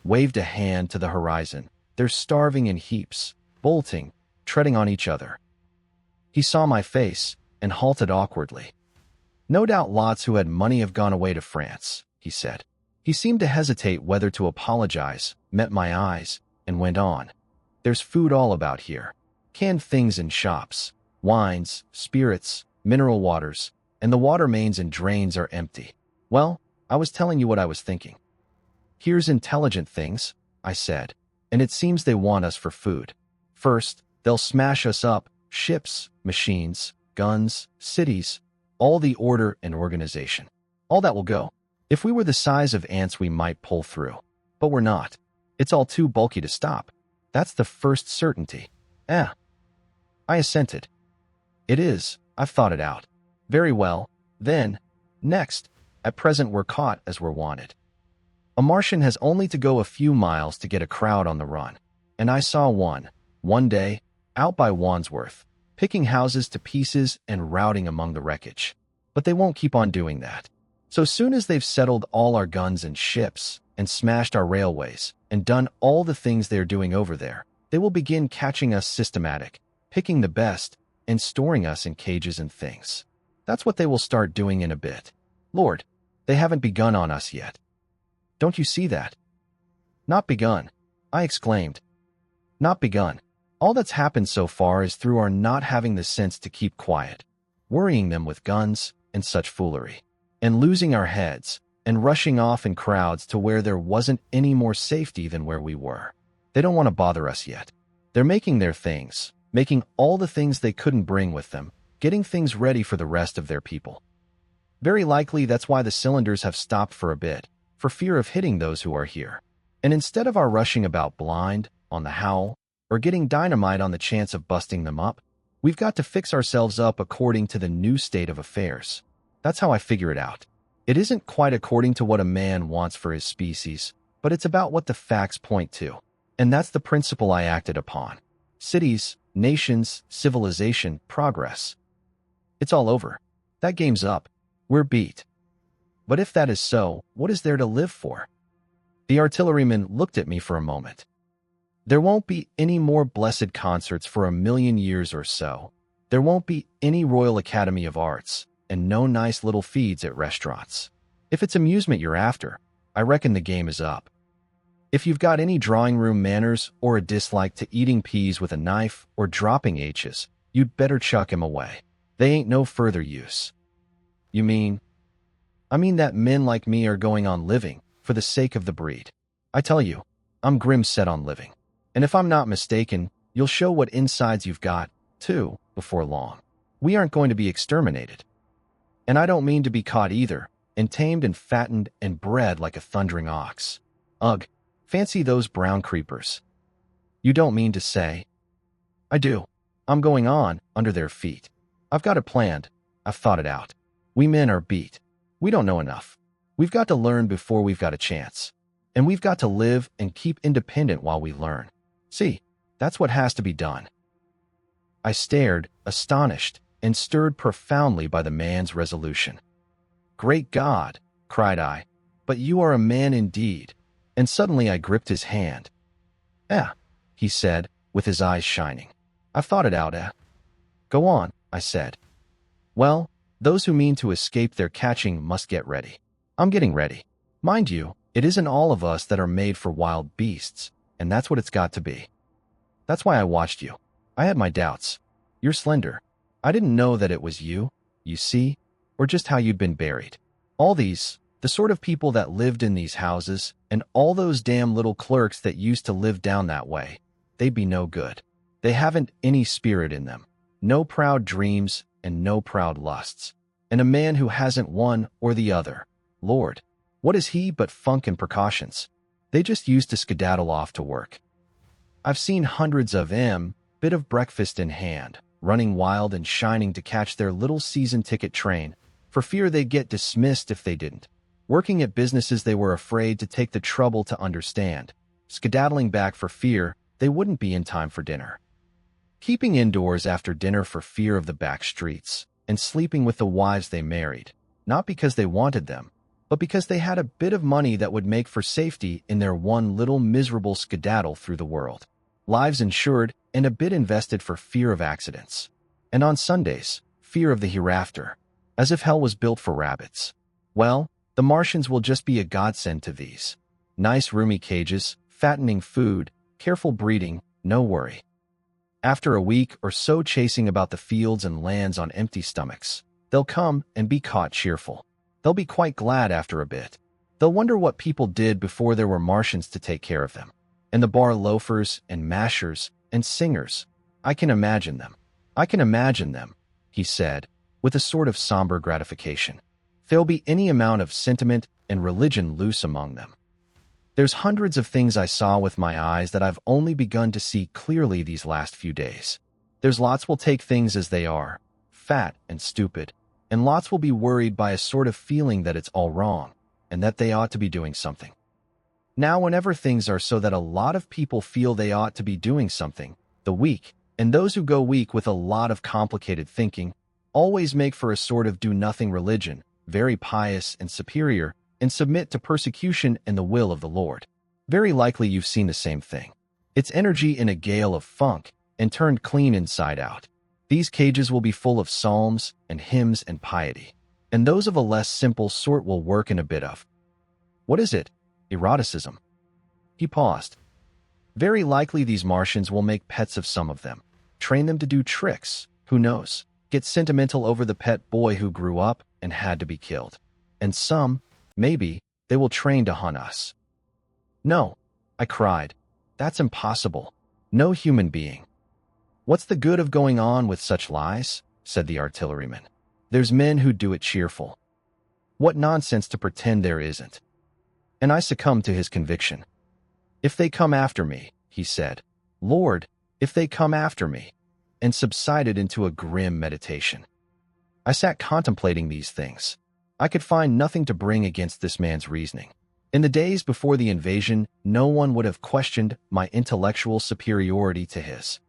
S1: waved a hand to the horizon. They're starving in heaps, bolting, treading on each other. He saw my face and halted awkwardly. No doubt lots who had money have gone away to France, he said. He seemed to hesitate whether to apologize, met my eyes, and went on. There's food all about here. Canned things in shops, wines, spirits, mineral waters, and the water mains and drains are empty. Well, I was telling you what I was thinking. Here's intelligent things, I said, and it seems they want us for food. First, they'll smash us up, ships, machines, guns, cities, all the order and organization. All that will go. If we were the size of ants, we might pull through. But we're not. It's all too bulky to stop. That's the first certainty. I assented. It is. I've thought it out. Very well. Then, next, at present we're caught as we're wanted. A Martian has only to go a few miles to get a crowd on the run. And I saw one day, out by Wandsworth, picking houses to pieces and routing among the wreckage. But they won't keep on doing that. So soon as they've settled all our guns and ships, and smashed our railways, and done all the things they're doing over there, they will begin catching us systematic, picking the best, and storing us in cages and things. That's what they will start doing in a bit. Lord, they haven't begun on us yet. Don't you see that? Not begun, I exclaimed. Not begun. All that's happened so far is through our not having the sense to keep quiet, worrying them with guns and such foolery, and losing our heads, and rushing off in crowds to where there wasn't any more safety than where we were. They don't want to bother us yet. They're making their things, making all the things they couldn't bring with them, getting things ready for the rest of their people. Very likely that's why the cylinders have stopped for a bit, for fear of hitting those who are here. And instead of our rushing about blind, on the howl, or getting dynamite on the chance of busting them up, we've got to fix ourselves up according to the new state of affairs. That's how I figure it out. It isn't quite according to what a man wants for his species, but it's about what the facts point to. And that's the principle I acted upon. Cities, nations, civilization, progress. It's all over. That game's up. We're beat. But if that is so, what is there to live for? The artilleryman looked at me for a moment. There won't be any more blessed concerts for 1,000,000 years or so. There won't be any Royal Academy of Arts, and no nice little feeds at restaurants. If it's amusement you're after, I reckon the game is up. If you've got any drawing room manners or a dislike to eating peas with a knife or dropping H's, you'd better chuck him away. They ain't no further use. You mean? I mean that men like me are going on living for the sake of the breed. I tell you, I'm grim set on living. And if I'm not mistaken, you'll show what insides you've got, too, before long. We aren't going to be exterminated. And I don't mean to be caught either, and tamed and fattened and bred like a thundering ox. Ugh, fancy those brown creepers. You don't mean to say? I do. I'm going on, under their feet. I've got it planned. I've thought it out. We men are beat. We don't know enough. We've got to learn before we've got a chance. And we've got to live and keep independent while we learn. See, that's what has to be done. I stared, astonished, and stirred profoundly by the man's resolution. Great God, cried I, but you are a man indeed. And suddenly I gripped his hand. He said, with his eyes shining. I've thought it out, Go on, I said. Well, those who mean to escape their catching must get ready. I'm getting ready. Mind you, it isn't all of us that are made for wild beasts, and that's what it's got to be. That's why I watched you. I had my doubts. You're slender. I didn't know that it was you see, or just how you'd been buried. All these, the sort of people that lived in these houses, and all those damn little clerks that used to live down that way, they'd be no good. They haven't any spirit in them, no proud dreams and no proud lusts. And a man who hasn't one or the other, Lord, what is he but funk and precautions? They just used to skedaddle off to work. I've seen hundreds of them, bit of breakfast in hand, running wild and shining to catch their little season ticket train, for fear they'd get dismissed if they didn't. Working at businesses they were afraid to take the trouble to understand, skedaddling back for fear they wouldn't be in time for dinner. Keeping indoors after dinner for fear of the back streets, and sleeping with the wives they married, not because they wanted them, but because they had a bit of money that would make for safety in their one little miserable skedaddle through the world. Lives insured and a bit invested for fear of accidents. And on Sundays, fear of the hereafter, as if hell was built for rabbits. Well, the Martians will just be a godsend to these. Nice roomy cages, fattening food, careful breeding, no worry. After a week or so chasing about the fields and lands on empty stomachs, they'll come and be caught cheerful. They'll be quite glad after a bit. They'll wonder what people did before there were Martians to take care of them. And the bar loafers and mashers and singers. I can imagine them, he said, with a sort of somber gratification. There'll be any amount of sentiment and religion loose among them. There's hundreds of things I saw with my eyes that I've only begun to see clearly these last few days. There's lots will take things as they are, fat and stupid, and lots will be worried by a sort of feeling that it's all wrong, and that they ought to be doing something. Now, whenever things are so that a lot of people feel they ought to be doing something, the weak, and those who go weak with a lot of complicated thinking, always make for a sort of do-nothing religion, very pious and superior, and submit to persecution and the will of the Lord. Very likely you've seen the same thing. It's energy in a gale of funk, and turned clean inside out. These cages will be full of psalms and hymns and piety, and those of a less simple sort will work in a bit of. What is it? Eroticism. He paused. Very likely these Martians will make pets of some of them, train them to do tricks, who knows, get sentimental over the pet boy who grew up and had to be killed. And some, maybe, they will train to hunt us. No, I cried. That's impossible. No human being. What's the good of going on with such lies? Said the artilleryman. There's men who do it cheerful. What nonsense to pretend there isn't. And I succumbed to his conviction. If they come after me, he said, Lord, if they come after me, and subsided into a grim meditation. I sat contemplating these things. I could find nothing to bring against this man's reasoning. In the days before the invasion, no one would have questioned my intellectual superiority to his.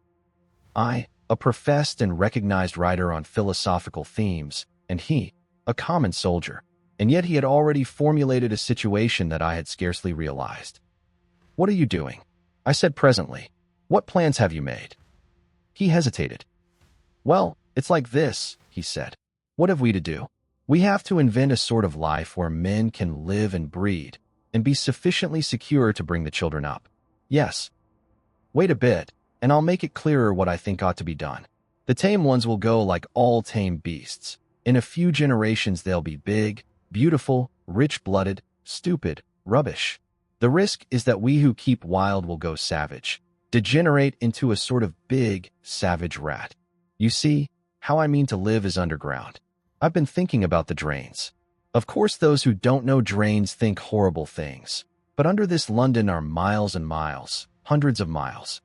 S1: I, a professed and recognized writer on philosophical themes, and he, a common soldier, and yet he had already formulated a situation that I had scarcely realized. What are you doing? I said presently. What plans have you made? He hesitated. Well, it's like this, he said. What have we to do? We have to invent a sort of life where men can live and breed, and be sufficiently secure to bring the children up. Yes. Wait a bit, and I'll make it clearer what I think ought to be done. The tame ones will go like all tame beasts. In a few generations they'll be big, beautiful, rich-blooded, stupid, rubbish. The risk is that we who keep wild will go savage, degenerate into a sort of big, savage rat. You see, how I mean to live is underground. I've been thinking about the drains. Of course those who don't know drains think horrible things, but under this London are miles and miles, hundreds of miles.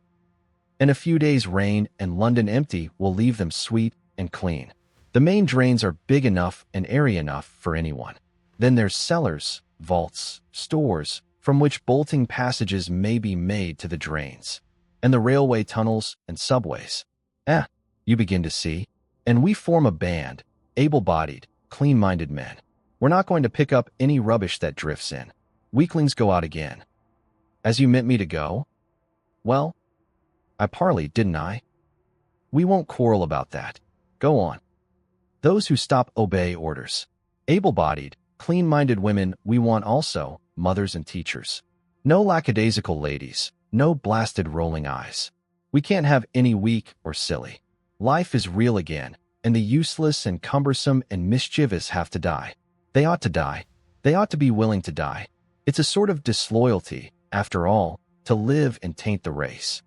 S1: And a few days' rain and London empty will leave them sweet and clean. The main drains are big enough and airy enough for anyone. Then there's cellars, vaults, stores, from which bolting passages may be made to the drains. And the railway tunnels and subways. You begin to see. And we form a band, able-bodied, clean-minded men. We're not going to pick up any rubbish that drifts in. Weaklings go out again. As you meant me to go? Well, I parleyed, didn't I? We won't quarrel about that. Go on. Those who stop obey orders. Able-bodied, clean-minded women we want also, mothers and teachers. No lackadaisical ladies, no blasted rolling eyes. We can't have any weak or silly. Life is real again, and the useless and cumbersome and mischievous have to die. They ought to die. They ought to be willing to die. It's a sort of disloyalty, after all, to live and taint the race.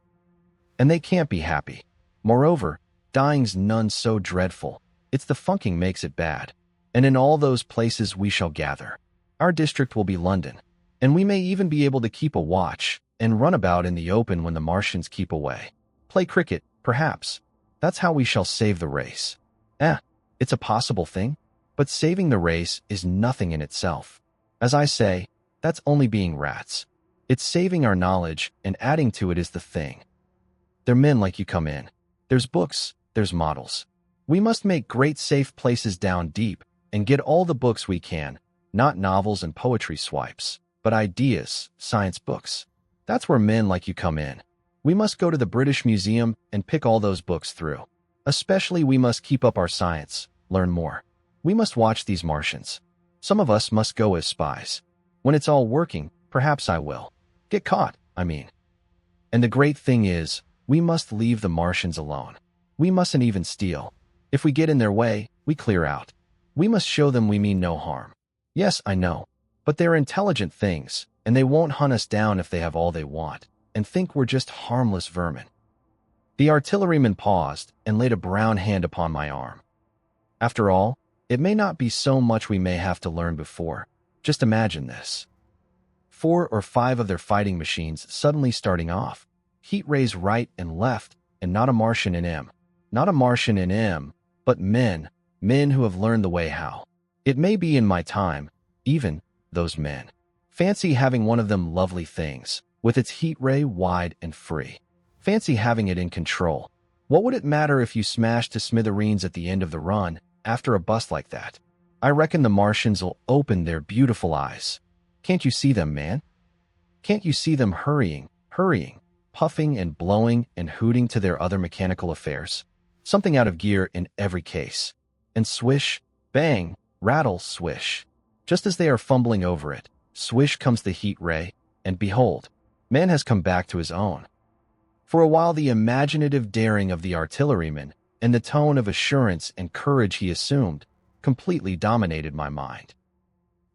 S1: And they can't be happy. Moreover, dying's none so dreadful. It's the funking makes it bad. And in all those places we shall gather. Our district will be London, and we may even be able to keep a watch and run about in the open when the Martians keep away. Play cricket, perhaps. That's how we shall save the race. It's a possible thing, but saving the race is nothing in itself. As I say, that's only being rats. It's saving our knowledge, and adding to it is the thing. They're men like you come in. There's books, there's models. We must make great safe places down deep, and get all the books we can, not novels and poetry swipes, but ideas, science books. That's where men like you come in. We must go to the British Museum and pick all those books through. Especially we must keep up our science, learn more. We must watch these Martians. Some of us must go as spies. When it's all working, perhaps I will. Get caught, I mean. And the great thing is, we must leave the Martians alone. We mustn't even steal. If we get in their way, we clear out. We must show them we mean no harm. Yes, I know. But they're intelligent things, and they won't hunt us down if they have all they want, and think we're just harmless vermin. The artilleryman paused and laid a brown hand upon my arm. After all, it may not be so much we may have to learn before. Just imagine this. 4 or 5 of their fighting machines suddenly starting off. Heat rays right and left, and not a Martian in M. Not a Martian in M, but men who have learned the way how. It may be in my time, even those men. Fancy having one of them lovely things, with its heat ray wide and free. Fancy having it in control. What would it matter if you smashed to smithereens at the end of the run after a bust like that? I reckon the Martians'll open their beautiful eyes. Can't you see them, man? Can't you see them hurrying, puffing and blowing and hooting to their other mechanical affairs? Something out of gear in every case. And swish, bang, rattle, swish. Just as they are fumbling over it, swish comes the heat ray, and behold, man has come back to his own. For a while the imaginative daring of the artilleryman and the tone of assurance and courage he assumed completely dominated my mind.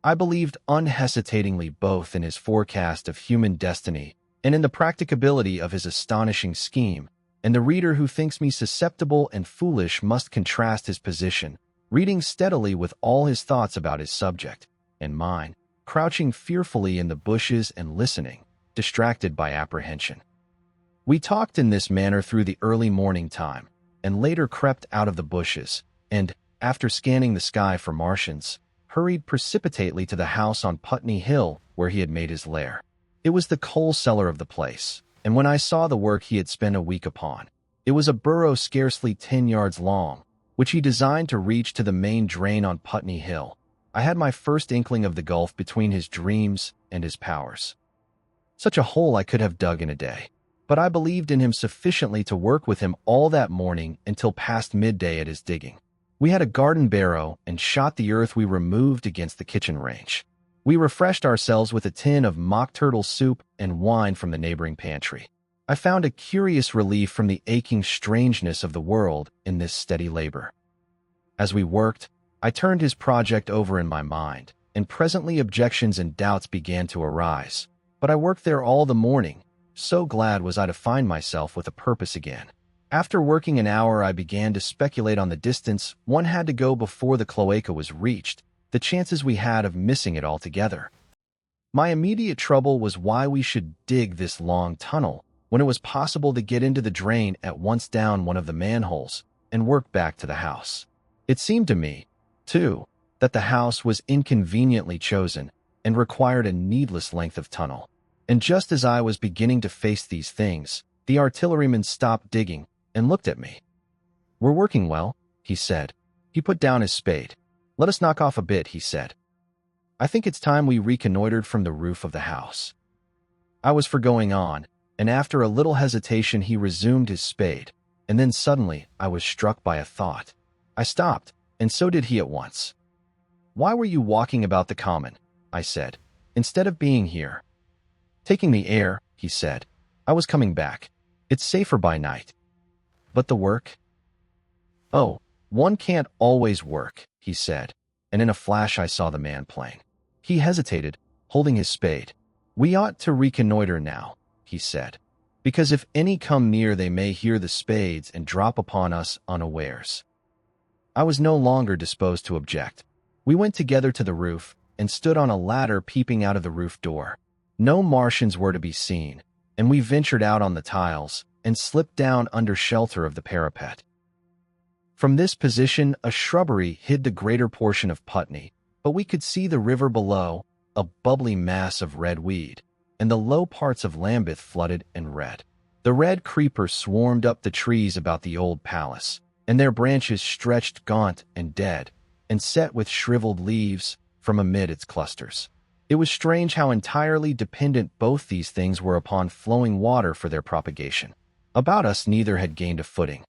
S1: I believed unhesitatingly both in his forecast of human destiny and in the practicability of his astonishing scheme, and the reader who thinks me susceptible and foolish must contrast his position, reading steadily with all his thoughts about his subject, and mine, crouching fearfully in the bushes and listening, distracted by apprehension. We talked in this manner through the early morning time, and later crept out of the bushes, and, after scanning the sky for Martians, hurried precipitately to the house on Putney Hill where he had made his lair. It was the coal cellar of the place, and when I saw the work he had spent a week upon, it was a burrow scarcely 10 yards long, which he designed to reach to the main drain on Putney Hill. I had my first inkling of the gulf between his dreams and his powers. Such a hole I could have dug in a day, but I believed in him sufficiently to work with him all that morning until past midday at his digging. We had a garden barrow and shot the earth we removed against the kitchen range. We refreshed ourselves with a tin of mock turtle soup and wine from the neighboring pantry. I found a curious relief from the aching strangeness of the world in this steady labor. As we worked, I turned his project over in my mind, and presently objections and doubts began to arise. But I worked there all the morning. So glad was I to find myself with a purpose again. After working an hour, I began to speculate on the distance one had to go before the cloaca was reached, the chances we had of missing it altogether. My immediate trouble was why we should dig this long tunnel when it was possible to get into the drain at once down one of the manholes and work back to the house. It seemed to me, too, that the house was inconveniently chosen and required a needless length of tunnel. And just as I was beginning to face these things, the artilleryman stopped digging and looked at me. "We're working well," he said. He put down his spade. "Let us knock off a bit," he said. "I think it's time we reconnoitered from the roof of the house." I was for going on, and after a little hesitation he resumed his spade, and then suddenly I was struck by a thought. I stopped, and so did he at once. "Why were you walking about the common?" I said, "instead of being here?" "Taking the air," he said. "I was coming back. It's safer by night." "But the work?" "Oh, one can't always work," he said, and in a flash I saw the man plain. He hesitated, holding his spade. "We ought to reconnoiter now," he said, "because if any come near they may hear the spades and drop upon us unawares." I was no longer disposed to object. We went together to the roof and stood on a ladder peeping out of the roof door. No Martians were to be seen, and we ventured out on the tiles and slipped down under shelter of the parapet. From this position, a shrubbery hid the greater portion of Putney, but we could see the river below, a bubbly mass of red weed. and the low parts of Lambeth flooded and red. The red creepers swarmed up the trees about the old palace, and their branches stretched gaunt and dead, and set with shriveled leaves from amid its clusters. It was strange how entirely dependent both these things were upon flowing water for their propagation. About us neither had gained a footing.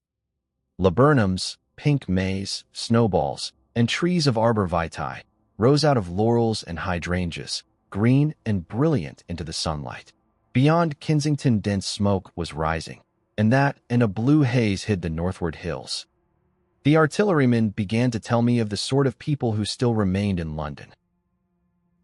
S1: Laburnums, pink maize, snowballs, and trees of arbor vitae rose out of laurels and hydrangeas, green and brilliant into the sunlight. Beyond Kensington dense smoke was rising, and that and a blue haze hid the northward hills. The artilleryman began to tell me of the sort of people who still remained in London.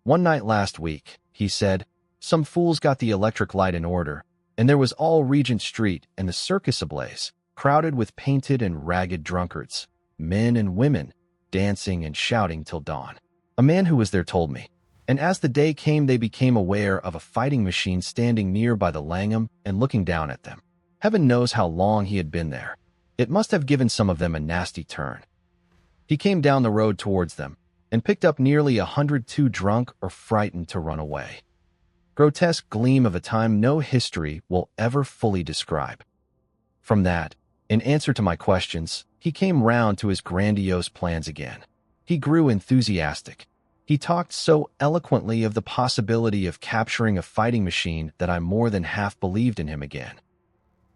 S1: "One night last week," he said, "some fools got the electric light in order, and there was all Regent Street and the circus ablaze, crowded with painted and ragged drunkards, men and women, dancing and shouting till dawn. A man who was there told me, and as the day came they became aware of a fighting machine standing near by the Langham and looking down at them. Heaven knows how long he had been there. It must have given some of them a nasty turn. He came down the road towards them, and picked up nearly 100 too drunk or frightened to run away. Grotesque gleam of a time no history will ever fully describe." From that, in answer to my questions, he came round to his grandiose plans again. He grew enthusiastic. He talked so eloquently of the possibility of capturing a fighting machine that I more than half believed in him again.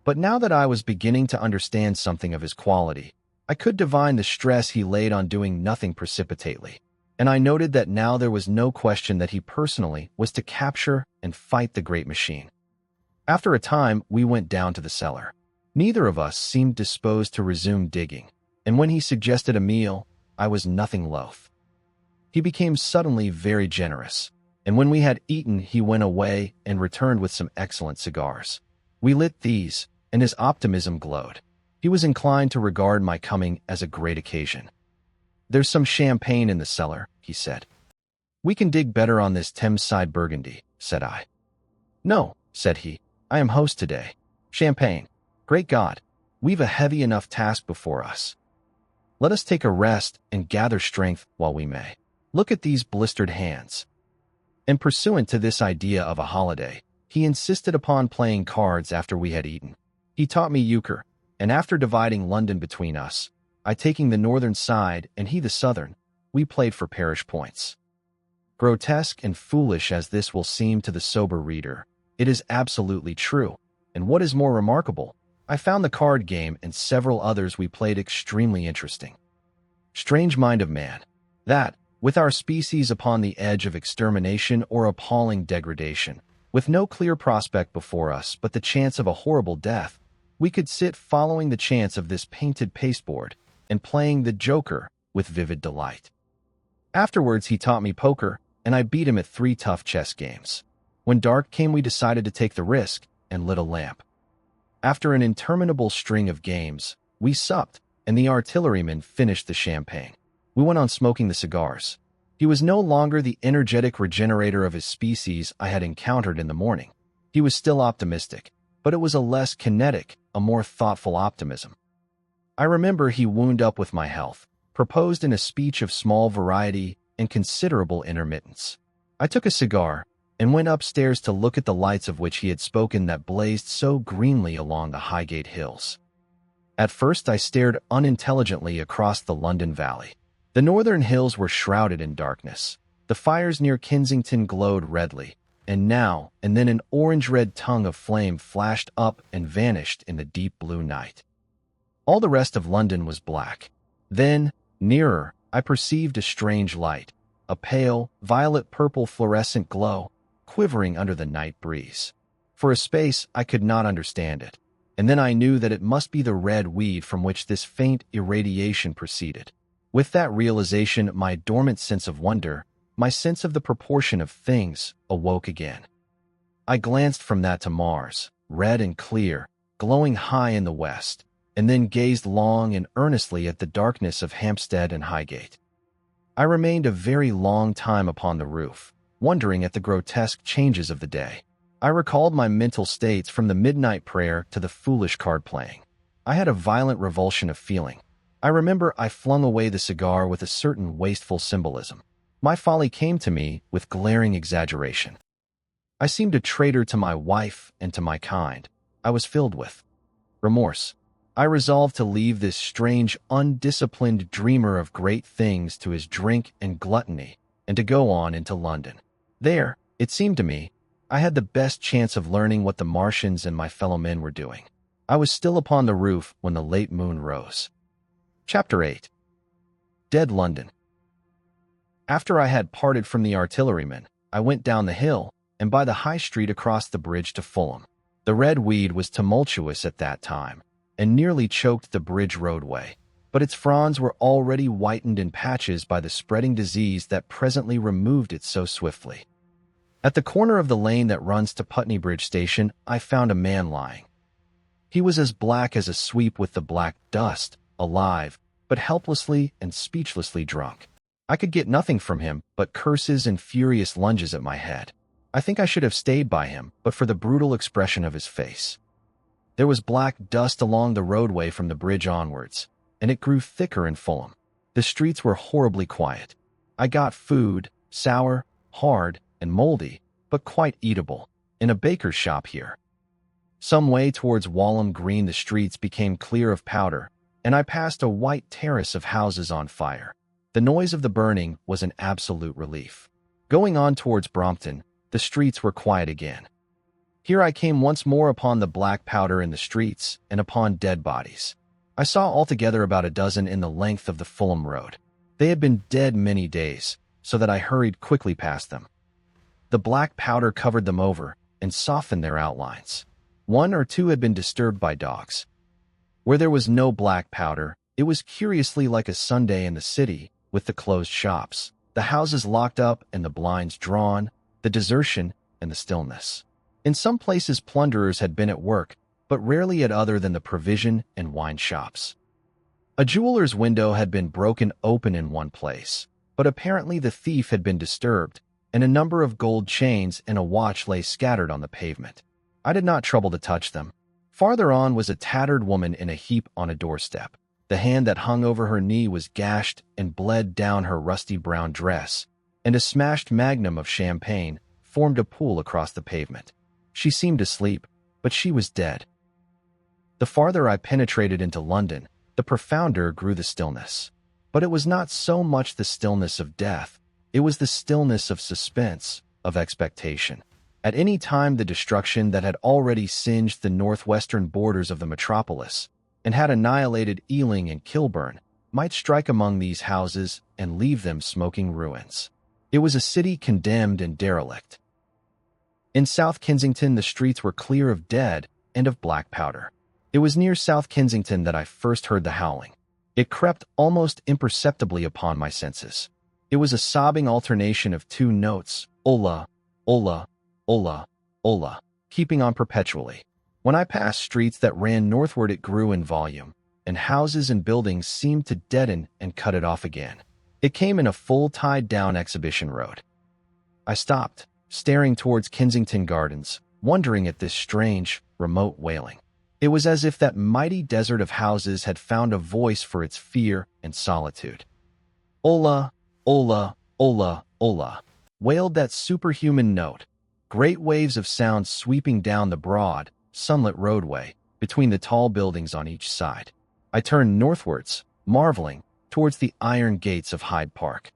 S1: But now that I was beginning to understand something of his quality, I could divine the stress he laid on doing nothing precipitately, and I noted that now there was no question that he personally was to capture and fight the great machine. After a time, we went down to the cellar. Neither of us seemed disposed to resume digging, and when he suggested a meal, I was nothing loath. He became suddenly very generous, and when we had eaten he went away and returned with some excellent cigars. We lit these, and his optimism glowed. He was inclined to regard my coming as a great occasion. "There's some champagne in the cellar," he said. "We can dig better on this Thames-side Burgundy," said I. "No," said he, "I am host today. Champagne. Great God, we've a heavy enough task before us. Let us take a rest and gather strength while we may. Look at these blistered hands." And pursuant to this idea of a holiday, he insisted upon playing cards after we had eaten. He taught me euchre, and after dividing London between us, I taking the northern side and he the southern, we played for parish points. Grotesque and foolish as this will seem to the sober reader, it is absolutely true, and what is more remarkable, I found the card game and several others we played extremely interesting. Strange mind of man, that, with our species upon the edge of extermination or appalling degradation, with no clear prospect before us but the chance of a horrible death, we could sit following the chance of this painted pasteboard and playing the joker with vivid delight. Afterwards he taught me poker, and I beat him at 3 tough chess games. When dark came we decided to take the risk and lit a lamp. After an interminable string of games, we supped, and the artilleryman finished the champagne. We went on smoking the cigars. He was no longer the energetic regenerator of his species I had encountered in the morning. He was still optimistic, but it was a less kinetic, a more thoughtful optimism. I remember he wound up with my health, proposed in a speech of small variety and considerable intermittence. I took a cigar, and went upstairs to look at the lights of which he had spoken that blazed so greenly along the Highgate hills. At first I stared unintelligently across the London Valley. The northern hills were shrouded in darkness. The fires near Kensington glowed redly, and now and then an orange-red tongue of flame flashed up and vanished in the deep blue night. All the rest of London was black. Then, nearer, I perceived a strange light, a pale, violet-purple fluorescent glow, quivering under the night breeze. For a space I could not understand it, and then I knew that it must be the red weed from which this faint irradiation proceeded. With that realization, my dormant sense of wonder, my sense of the proportion of things, awoke again. I glanced from that to Mars, red and clear, glowing high in the west, and then gazed long and earnestly at the darkness of Hampstead and Highgate. I remained a very long time upon the roof, wondering at the grotesque changes of the day. I recalled my mental states from the midnight prayer to the foolish card-playing. I had a violent revulsion of feeling. I remember I flung away the cigar with a certain wasteful symbolism. My folly came to me with glaring exaggeration. I seemed a traitor to my wife and to my kind. I was filled with remorse. I resolved to leave this strange, undisciplined dreamer of great things to his drink and gluttony, and to go on into London. There, it seemed to me, I had the best chance of learning what the Martians and my fellow men were doing. I was still upon the roof when the late moon rose. Chapter 8. Dead London. After I had parted from the artillerymen, I went down the hill and by the high street across the bridge to Fulham. The red weed was tumultuous at that time, and nearly choked the bridge roadway, but its fronds were already whitened in patches by the spreading disease that presently removed it so swiftly. At the corner of the lane that runs to Putney Bridge Station, I found a man lying. He was as black as a sweep with the black dust, alive, but helplessly and speechlessly drunk. I could get nothing from him but curses and furious lunges at my head. I think I should have stayed by him, but for the brutal expression of his face. There was black dust along the roadway from the bridge onwards, and it grew thicker in Fulham. The streets were horribly quiet. I got food, sour, hard, and moldy, but quite eatable, in a baker's shop here. Some way towards Walham Green the streets became clear of powder, and I passed a white terrace of houses on fire. The noise of the burning was an absolute relief. Going on towards Brompton, the streets were quiet again. Here I came once more upon the black powder in the streets and upon dead bodies. I saw altogether about a dozen in the length of the Fulham Road. They had been dead many days, so that I hurried quickly past them. The black powder covered them over and softened their outlines. One or two had been disturbed by dogs. Where there was no black powder, it was curiously like a Sunday in the city, with the closed shops, the houses locked up and the blinds drawn, the desertion and the stillness. In some places plunderers had been at work, but rarely at other than the provision and wine shops. A jeweler's window had been broken open in one place, but apparently the thief had been disturbed, and a number of gold chains and a watch lay scattered on the pavement. I did not trouble to touch them. Farther on was a tattered woman in a heap on a doorstep. The hand that hung over her knee was gashed and bled down her rusty brown dress, and a smashed magnum of champagne formed a pool across the pavement. She seemed asleep, but she was dead. The farther I penetrated into London, the profounder grew the stillness. But it was not so much the stillness of death, it was the stillness of suspense, of expectation. At any time the destruction that had already singed the northwestern borders of the metropolis, and had annihilated Ealing and Kilburn, might strike among these houses and leave them smoking ruins. It was a city condemned and derelict. In South Kensington the streets were clear of dead and of black powder. It was near South Kensington that I first heard the howling. It crept almost imperceptibly upon my senses. It was a sobbing alternation of two notes, ola, ola, ola, ola, keeping on perpetually. When I passed streets that ran northward it grew in volume, and houses and buildings seemed to deaden and cut it off again. It came in a full tide-down exhibition road. I stopped, staring towards Kensington Gardens, wondering at this strange, remote wailing. It was as if that mighty desert of houses had found a voice for its fear and solitude. Ola, ola, ola, ola, wailed that superhuman note, great waves of sound sweeping down the broad, sunlit roadway between the tall buildings on each side. I turned northwards, marveling, towards the iron gates of Hyde Park.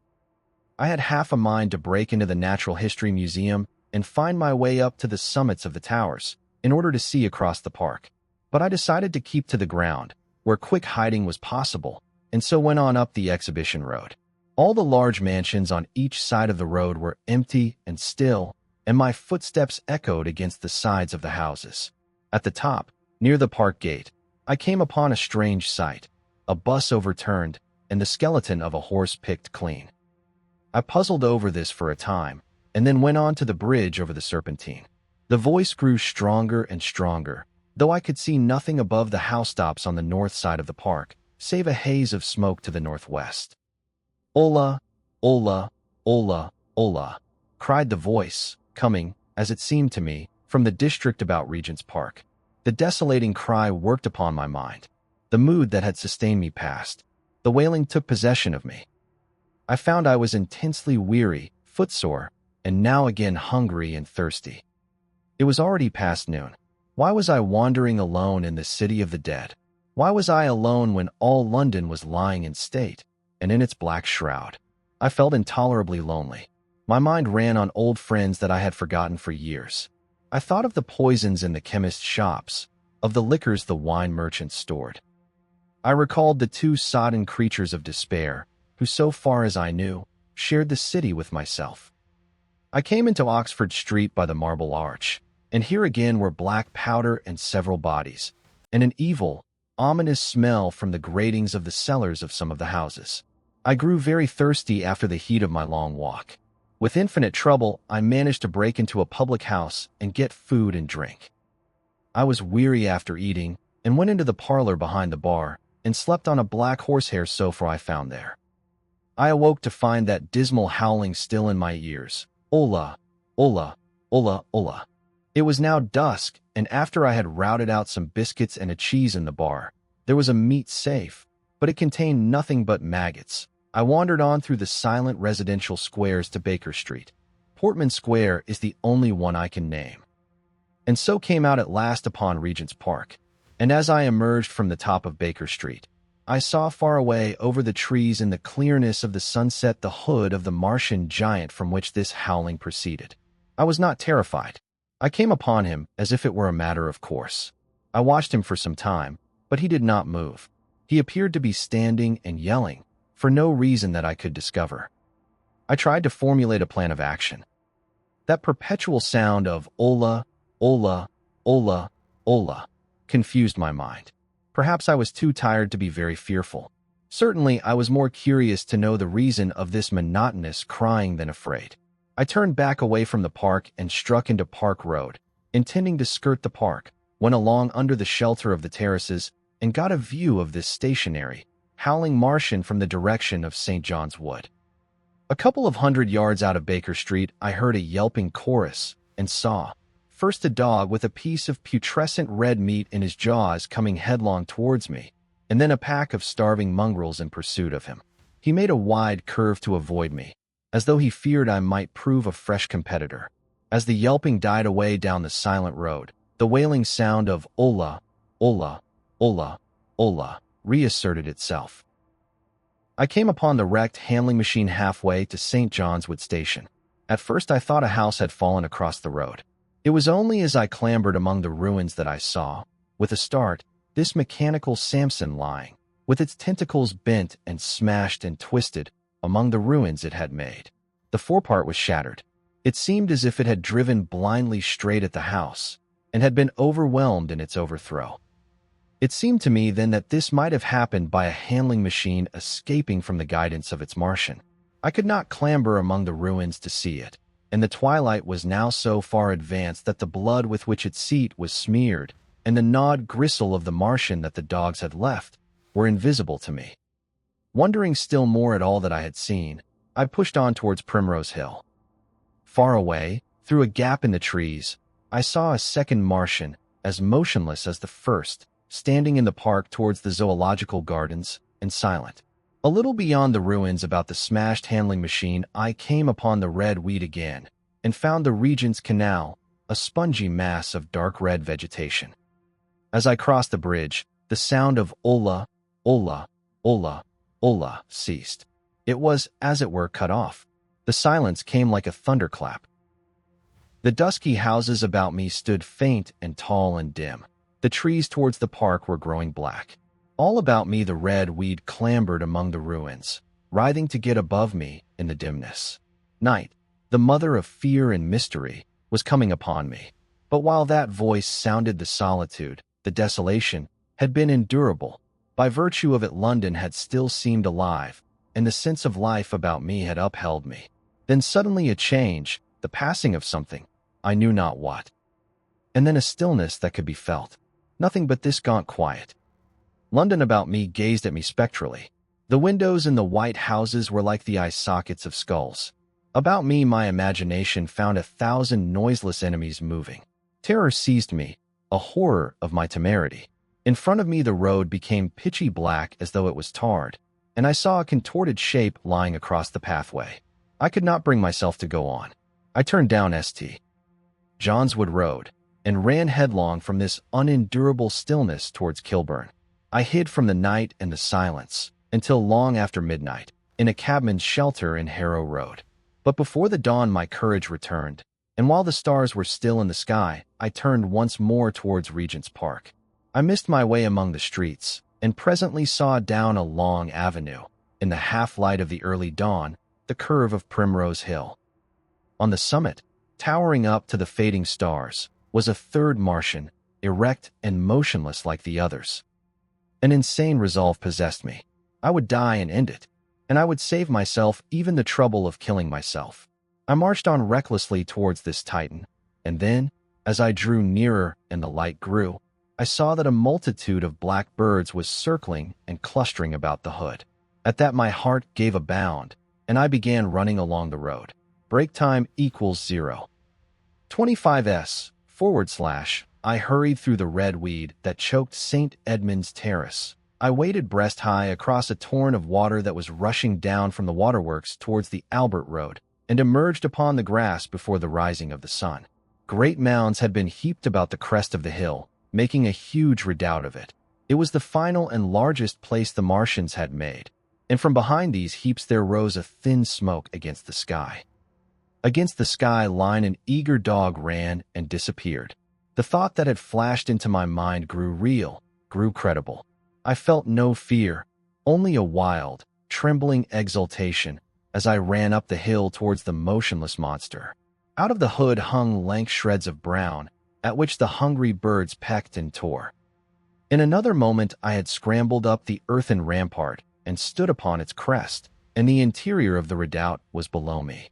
S1: I had half a mind to break into the Natural History Museum and find my way up to the summits of the towers in order to see across the park. But I decided to keep to the ground, where quick hiding was possible, and so went on up the exhibition road. All the large mansions on each side of the road were empty and still, and my footsteps echoed against the sides of the houses. At the top, near the park gate, I came upon a strange sight, a bus overturned, and the skeleton of a horse picked clean. I puzzled over this for a time, and then went on to the bridge over the Serpentine. The voice grew stronger and stronger, though I could see nothing above the housetops on the north side of the park, save a haze of smoke to the northwest. Ola, ola, ola, ola, cried the voice, coming, as it seemed to me, from the district about Regent's Park. The desolating cry worked upon my mind. The mood that had sustained me passed. The wailing took possession of me. I found I was intensely weary, footsore, and now again hungry and thirsty. It was already past noon. Why was I wandering alone in the city of the dead? Why was I alone when all London was lying in state and in its black shroud? I felt intolerably lonely. My mind ran on old friends that I had forgotten for years. I thought of the poisons in the chemist's shops, of the liquors the wine merchants stored. I recalled the two sodden creatures of despair, who, so far as I knew, shared the city with myself. I came into Oxford Street by the Marble Arch, and here again were black powder and several bodies, and an evil, ominous smell from the gratings of the cellars of some of the houses. I grew very thirsty after the heat of my long walk. With infinite trouble, I managed to break into a public house and get food and drink. I was weary after eating, and went into the parlor behind the bar, and slept on a black horsehair sofa I found there. I awoke to find that dismal howling still in my ears. Ola, ola, ola, ola. It was now dusk, and after I had routed out some biscuits and a cheese in the bar, there was a meat safe, but it contained nothing but maggots. I wandered on through the silent residential squares to Baker Street. Portman Square is the only one I can name. And so came out at last upon Regent's Park, and as I emerged from the top of Baker Street, I saw far away over the trees in the clearness of the sunset the hood of the Martian giant from which this howling proceeded. I was not terrified. I came upon him as if it were a matter of course. I watched him for some time, but he did not move. He appeared to be standing and yelling, for no reason that I could discover. I tried to formulate a plan of action. That perpetual sound of ola, ola, ola, ola confused my mind. Perhaps I was too tired to be very fearful. Certainly, I was more curious to know the reason of this monotonous crying than afraid. I turned back away from the park and struck into Park Road, intending to skirt the park, went along under the shelter of the terraces, and got a view of this stationary, howling Martian from the direction of St. John's Wood. A couple of 100 yards out of Baker Street, I heard a yelping chorus and saw, first a dog with a piece of putrescent red meat in his jaws coming headlong towards me, and then a pack of starving mongrels in pursuit of him. He made a wide curve to avoid me, as though he feared I might prove a fresh competitor. As the yelping died away down the silent road, the wailing sound of ola, ola, ola, ola reasserted itself. I came upon the wrecked handling machine halfway to St. John's Wood Station. At first I thought a house had fallen across the road. It was only as I clambered among the ruins that I saw, with a start, this mechanical Samson lying, with its tentacles bent and smashed and twisted, among the ruins it had made. The forepart was shattered. It seemed as if it had driven blindly straight at the house, and had been overwhelmed in its overthrow. It seemed to me then that this might have happened by a handling machine escaping from the guidance of its Martian. I could not clamber among the ruins to see it, and the twilight was now so far advanced that the blood with which its seat was smeared, and the gnawed gristle of the Martian that the dogs had left, were invisible to me. Wondering still more at all that I had seen, I pushed on towards Primrose Hill. Far away, through a gap in the trees, I saw a second Martian, as motionless as the first, standing in the park towards the zoological gardens, and silent. A little beyond the ruins about the smashed handling machine, I came upon the red weed again, and found the Regent's Canal, a spongy mass of dark red vegetation. As I crossed the bridge, the sound of ola, ola, ola, ola ceased. It was, as it were, cut off. The silence came like a thunderclap. The dusky houses about me stood faint and tall and dim. The trees towards the park were growing black. All about me the red weed clambered among the ruins, writhing to get above me in the dimness. Night, the mother of fear and mystery, was coming upon me. But while that voice sounded the solitude, the desolation, had been endurable, by virtue of it London had still seemed alive, and the sense of life about me had upheld me. Then suddenly a change, the passing of something, I knew not what. And then a stillness that could be felt. Nothing but this gaunt quiet. London about me gazed at me spectrally. The windows in the white houses were like the eye sockets of skulls. About me my imagination found 1,000 noiseless enemies moving. Terror seized me, a horror of my temerity. In front of me the road became pitchy black as though it was tarred, and I saw a contorted shape lying across the pathway. I could not bring myself to go on. I turned down St. Johnswood Road, and ran headlong from this unendurable stillness towards Kilburn. I hid from the night and the silence, until long after midnight, in a cabman's shelter in Harrow Road. But before the dawn my courage returned, and while the stars were still in the sky, I turned once more towards Regent's Park. I missed my way among the streets, and presently saw down a long avenue, in the half-light of the early dawn, the curve of Primrose Hill. On the summit, towering up to the fading stars, was a third Martian, erect and motionless like the others. An insane resolve possessed me. I would die and end it, and I would save myself even the trouble of killing myself. I marched on recklessly towards this Titan, and then, as I drew nearer and the light grew, I saw that a multitude of black birds was circling and clustering about the hood. At that my heart gave a bound, and I began running along the road. Break time equals 0. 25s / I hurried through the red weed that choked St. Edmund's Terrace. I waded breast-high across a torrent of water that was rushing down from the waterworks towards the Albert Road, and emerged upon the grass before the rising of the sun. Great mounds had been heaped about the crest of the hill, making a huge redoubt of it. It was the final and largest place the Martians had made, and from behind these heaps there rose a thin smoke against the sky. Against the sky line an eager dog ran and disappeared. The thought that had flashed into my mind grew real, grew credible. I felt no fear, only a wild, trembling exultation as I ran up the hill towards the motionless monster. Out of the hood hung lank shreds of brown, at which the hungry birds pecked and tore. In another moment I had scrambled up the earthen rampart and stood upon its crest, and the interior of the redoubt was below me.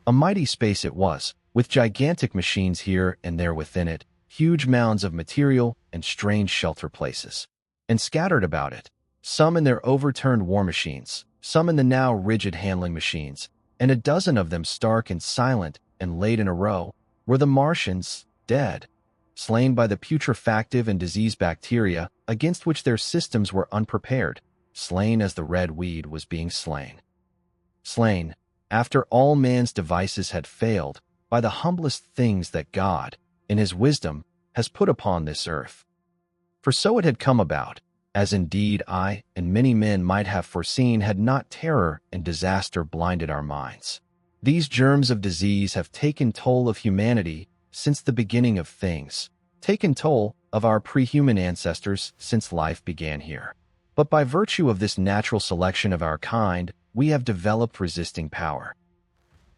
S1: A mighty space it was, with gigantic machines here and there within it, huge mounds of material and strange shelter places. And scattered about it, some in their overturned war machines, some in the now rigid handling machines, and a dozen of them stark and silent and laid in a row, were the Martians, dead, slain by the putrefactive and disease bacteria against which their systems were unprepared, slain as the red weed was being slain. Slain, after all man's devices had failed, by the humblest things that God, in his wisdom, has put upon this earth. For so it had come about, as indeed I and many men might have foreseen had not terror and disaster blinded our minds. These germs of disease have taken toll of humanity since the beginning of things, taken toll of our pre-human ancestors since life began here. But by virtue of this natural selection of our kind, we have developed resisting power.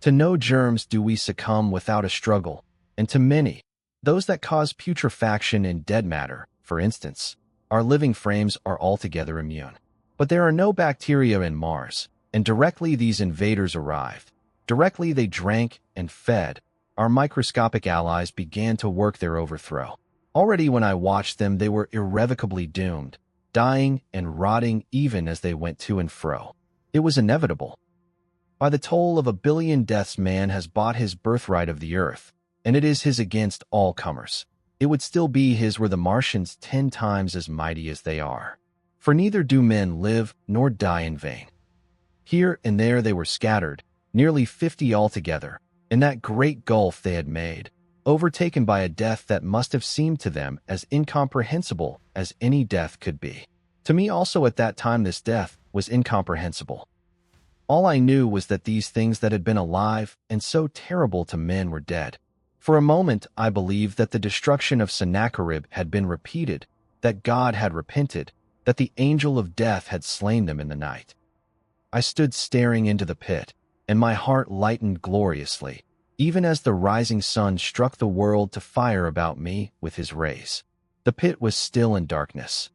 S1: To no germs do we succumb without a struggle, and to many, those that cause putrefaction in dead matter, for instance, our living frames are altogether immune. But there are no bacteria in Mars, and directly these invaders arrived, directly they drank and fed, our microscopic allies began to work their overthrow. Already when I watched them they were irrevocably doomed, dying and rotting even as they went to and fro. It was inevitable. By the toll of 1 billion deaths man has bought his birthright of the earth, and it is his against all comers. It would still be his were the Martians 10 times as mighty as they are. For neither do men live nor die in vain. Here and there they were scattered, nearly 50 altogether, in that great gulf they had made, overtaken by a death that must have seemed to them as incomprehensible as any death could be. To me also at that time this death was incomprehensible. All I knew was that these things that had been alive and so terrible to men were dead. For a moment I believed that the destruction of Sennacherib had been repeated, that God had repented, that the angel of death had slain them in the night. I stood staring into the pit, and my heart lightened gloriously, even as the rising sun struck the world to fire about me with his rays. The pit was still in darkness.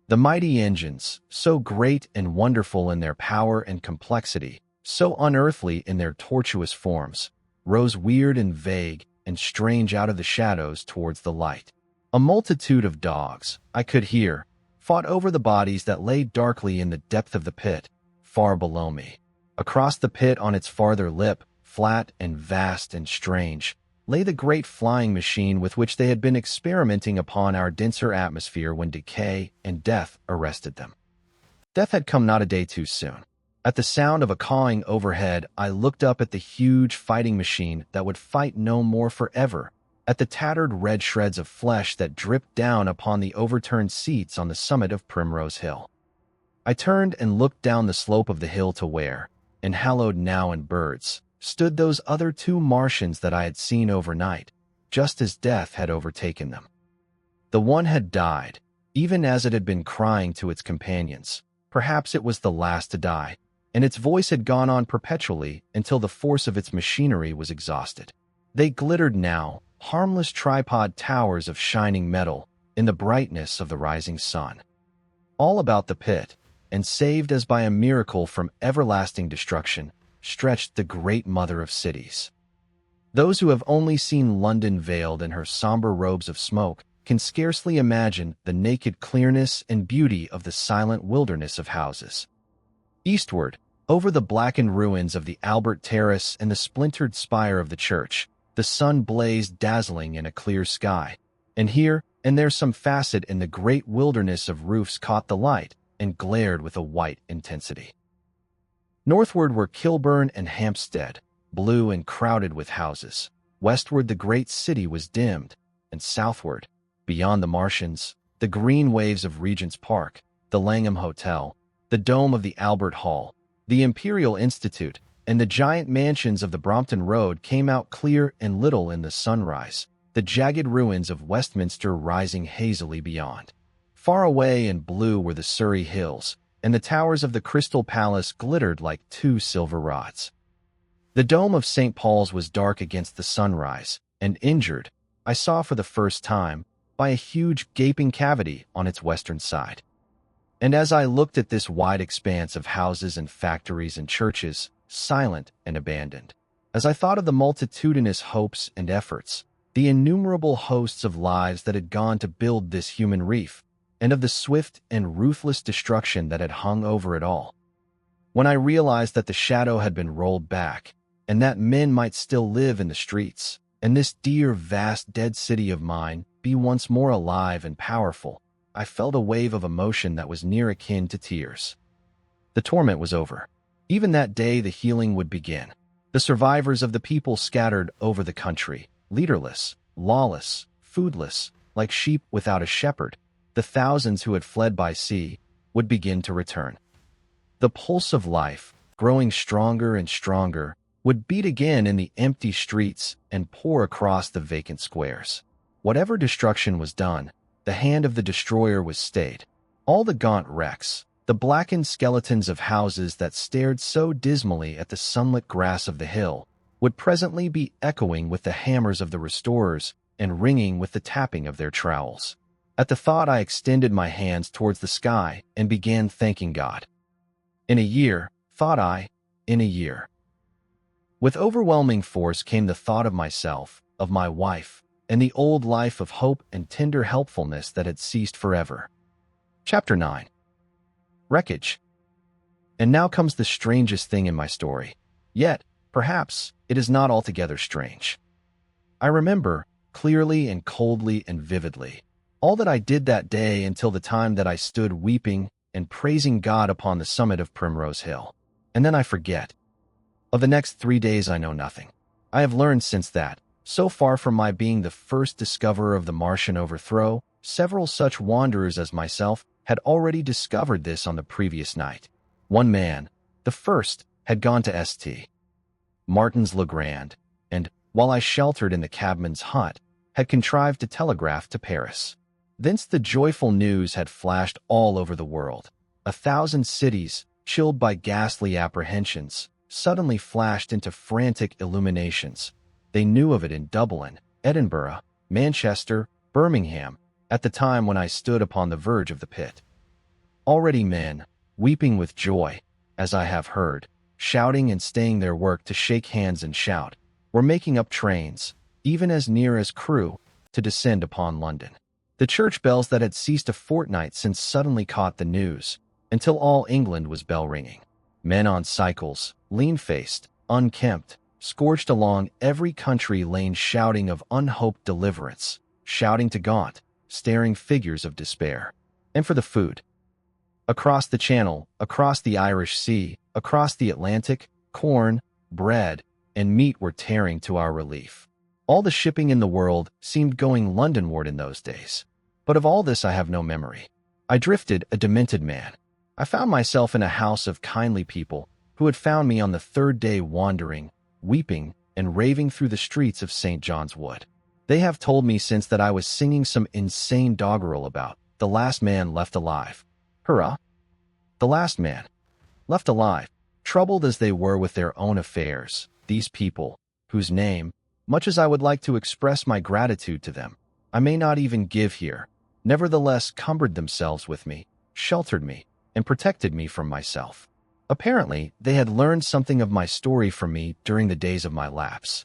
S1: The mighty engines, so great and wonderful in their power and complexity, so unearthly in their tortuous forms, rose weird and vague and strange out of the shadows towards the light. A multitude of dogs, I could hear, fought over the bodies that lay darkly in the depth of the pit, far below me. Across the pit on its farther lip, flat and vast and strange, lay the great flying machine with which they had been experimenting upon our denser atmosphere when decay and death arrested them. Death had come not a day too soon. At the sound of a cawing overhead, I looked up at the huge fighting machine that would fight no more forever, at the tattered red shreds of flesh that dripped down upon the overturned seats on the summit of Primrose Hill. I turned and looked down the slope of the hill to where, enhaloed now in birds, stood those other two Martians that I had seen overnight, just as death had overtaken them. The one had died, even as it had been crying to its companions. Perhaps it was the last to die, and its voice had gone on perpetually until the force of its machinery was exhausted. They glittered now, harmless tripod towers of shining metal, in the brightness of the rising sun. All about the pit, and saved as by a miracle from everlasting destruction, stretched the great mother of cities. Those who have only seen London veiled in her somber robes of smoke can scarcely imagine the naked clearness and beauty of the silent wilderness of houses. Eastward, over the blackened ruins of the Albert Terrace and the splintered spire of the church, the sun blazed dazzling in a clear sky, and here and there some facet in the great wilderness of roofs caught the light and glared with a white intensity. Northward were Kilburn and Hampstead, blue and crowded with houses. Westward the great city was dimmed, and southward, beyond the Martians, the green waves of Regent's Park, the Langham Hotel, the dome of the Albert Hall, the Imperial Institute, and the giant mansions of the Brompton Road came out clear and little in the sunrise, the jagged ruins of Westminster rising hazily beyond. Far away and blue were the Surrey Hills, and the towers of the Crystal Palace glittered like two silver rods. The dome of St. Paul's was dark against the sunrise, and injured, I saw for the first time, by a huge gaping cavity on its western side. And as I looked at this wide expanse of houses and factories and churches, silent and abandoned, as I thought of the multitudinous hopes and efforts, the innumerable hosts of lives that had gone to build this human reef, and of the swift and ruthless destruction that had hung over it all, when I realized that the shadow had been rolled back, and that men might still live in the streets, and this dear, vast, dead city of mine be once more alive and powerful, I felt a wave of emotion that was near akin to tears. The torment was over. Even that day the healing would begin. The survivors of the people scattered over the country, leaderless, lawless, foodless, like sheep without a shepherd, the thousands who had fled by sea, would begin to return. The pulse of life, growing stronger and stronger, would beat again in the empty streets and pour across the vacant squares. Whatever destruction was done, the hand of the destroyer was stayed. All the gaunt wrecks, the blackened skeletons of houses that stared so dismally at the sunlit grass of the hill, would presently be echoing with the hammers of the restorers and ringing with the tapping of their trowels. At the thought I extended my hands towards the sky and began thanking God. In a year, thought I, in a year. With overwhelming force came the thought of myself, of my wife, and the old life of hope and tender helpfulness that had ceased forever. Chapter 9. Wreckage. And now comes the strangest thing in my story. Yet, perhaps, it is not altogether strange. I remember, clearly and coldly and vividly, all that I did that day until the time that I stood weeping and praising God upon the summit of Primrose Hill. And then I forget. Of the next 3 days I know nothing. I have learned since that, so far from my being the first discoverer of the Martian overthrow, several such wanderers as myself had already discovered this on the previous night. One man, the first, had gone to St. Martin's le Grand, and, while I sheltered in the cabman's hut, had contrived to telegraph to Paris. Thence the joyful news had flashed all over the world. 1,000 cities, chilled by ghastly apprehensions, suddenly flashed into frantic illuminations. They knew of it in Dublin, Edinburgh, Manchester, Birmingham, at the time when I stood upon the verge of the pit. Already men, weeping with joy, as I have heard, shouting and staying their work to shake hands and shout, were making up trains, even as near as Crewe, to descend upon London. The church bells that had ceased a fortnight since suddenly caught the news, until all England was bell-ringing. Men on cycles, lean-faced, unkempt, scorched along every country lane shouting of unhoped deliverance, shouting to gaunt, staring figures of despair. And for the food. Across the Channel, across the Irish Sea, Across the Atlantic, corn, bread, and meat were tearing to our relief. All the shipping in the world seemed going Londonward in those days. But of all this I have no memory. I drifted, a demented man. I found myself in a house of kindly people who had found me on the third day wandering, weeping, and raving through the streets of St. John's Wood. They have told me since that I was singing some insane doggerel about the last man left alive. Hurrah! The last man left alive. Troubled as they were with their own affairs, these people, whose name, much as I would like to express my gratitude to them, I may not even give here, nevertheless cumbered themselves with me, sheltered me, and protected me from myself. Apparently, they had learned something of my story from me during the days of my lapse.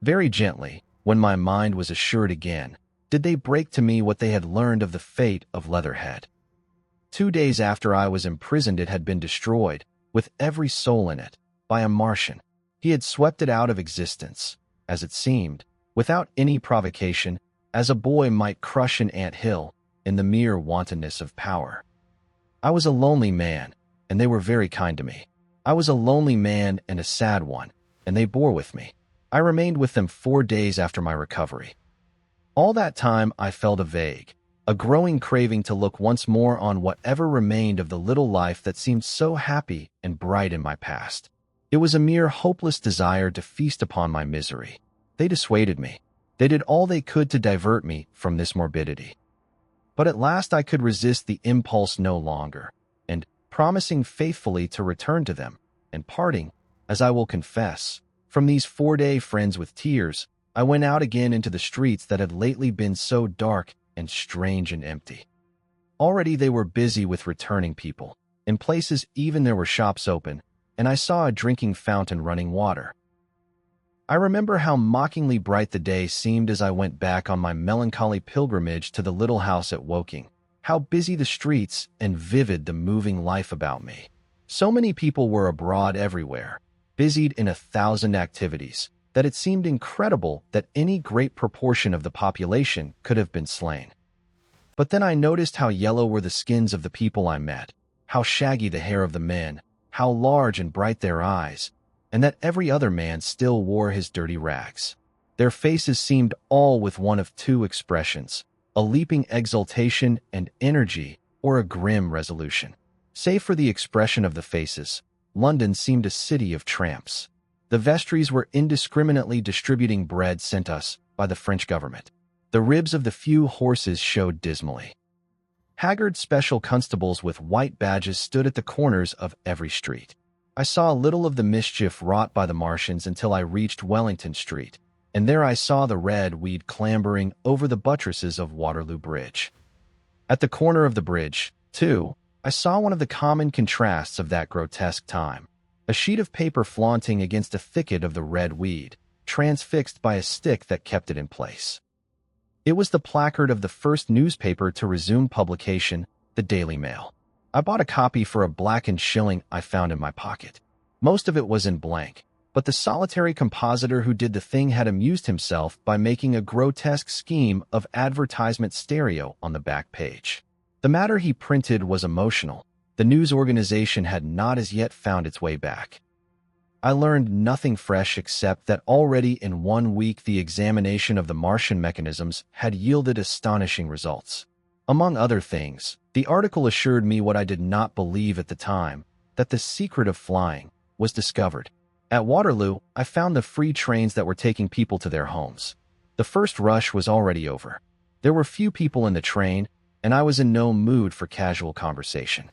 S1: Very gently, when my mind was assured again, did they break to me what they had learned of the fate of Leatherhead. 2 days after I was imprisoned, it had been destroyed, with every soul in it, by a Martian. He had swept it out of existence, as it seemed, without any provocation, as a boy might crush an ant-hill in the mere wantonness of power. I was a lonely man, and they were very kind to me. I was a lonely man and a sad one, and they bore with me. I remained with them 4 days after my recovery. All that time I felt a growing craving to look once more on whatever remained of the little life that seemed so happy and bright in my past. It was a mere hopeless desire to feast upon my misery. They dissuaded me. They did all they could to divert me from this morbidity. But at last I could resist the impulse no longer, and, promising faithfully to return to them, and parting, as I will confess, from these 4-day friends with tears, I went out again into the streets that had lately been so dark and strange and empty. Already they were busy with returning people. In places even there were shops open, and I saw a drinking fountain running water. I remember how mockingly bright the day seemed as I went back on my melancholy pilgrimage to the little house at Woking, how busy the streets and vivid the moving life about me. So many people were abroad everywhere, busied in 1,000 activities, that it seemed incredible that any great proportion of the population could have been slain. But then I noticed how yellow were the skins of the people I met, how shaggy the hair of the men, how large and bright their eyes, and that every other man still wore his dirty rags. Their faces seemed all with one of two expressions, a leaping exultation and energy, or a grim resolution. Save for the expression of the faces, London seemed a city of tramps. The vestries were indiscriminately distributing bread sent us by the French government. The ribs of the few horses showed dismally. Haggard special constables with white badges stood at the corners of every street. I saw little of the mischief wrought by the Martians until I reached Wellington Street, and there I saw the red weed clambering over the buttresses of Waterloo Bridge. At the corner of the bridge, too, I saw one of the common contrasts of that grotesque time. A sheet of paper flaunting against a thicket of the red weed, transfixed by a stick that kept it in place. It was the placard of the first newspaper to resume publication, the Daily Mail. I bought a copy for a blackened shilling I found in my pocket. Most of it was in blank, but the solitary compositor who did the thing had amused himself by making a grotesque scheme of advertisement stereo on the back page. The matter he printed was emotional. The news organization had not as yet found its way back. I learned nothing fresh except that already in 1 week the examination of the Martian mechanisms had yielded astonishing results. Among other things, the article assured me what I did not believe at the time, that the secret of flying was discovered. At Waterloo, I found the free trains that were taking people to their homes. The first rush was already over. There were few people in the train, and I was in no mood for casual conversation.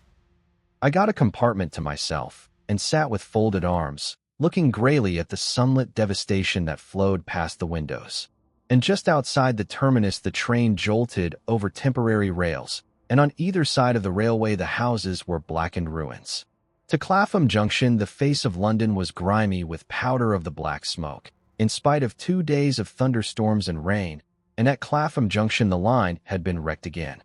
S1: I got a compartment to myself and sat with folded arms, looking grayly at the sunlit devastation that flowed past the windows. And just outside the terminus the train jolted over temporary rails, and on either side of the railway the houses were blackened ruins. To Clapham Junction the face of London was grimy with powder of the black smoke, in spite of 2 days of thunderstorms and rain, and at Clapham Junction the line had been wrecked again.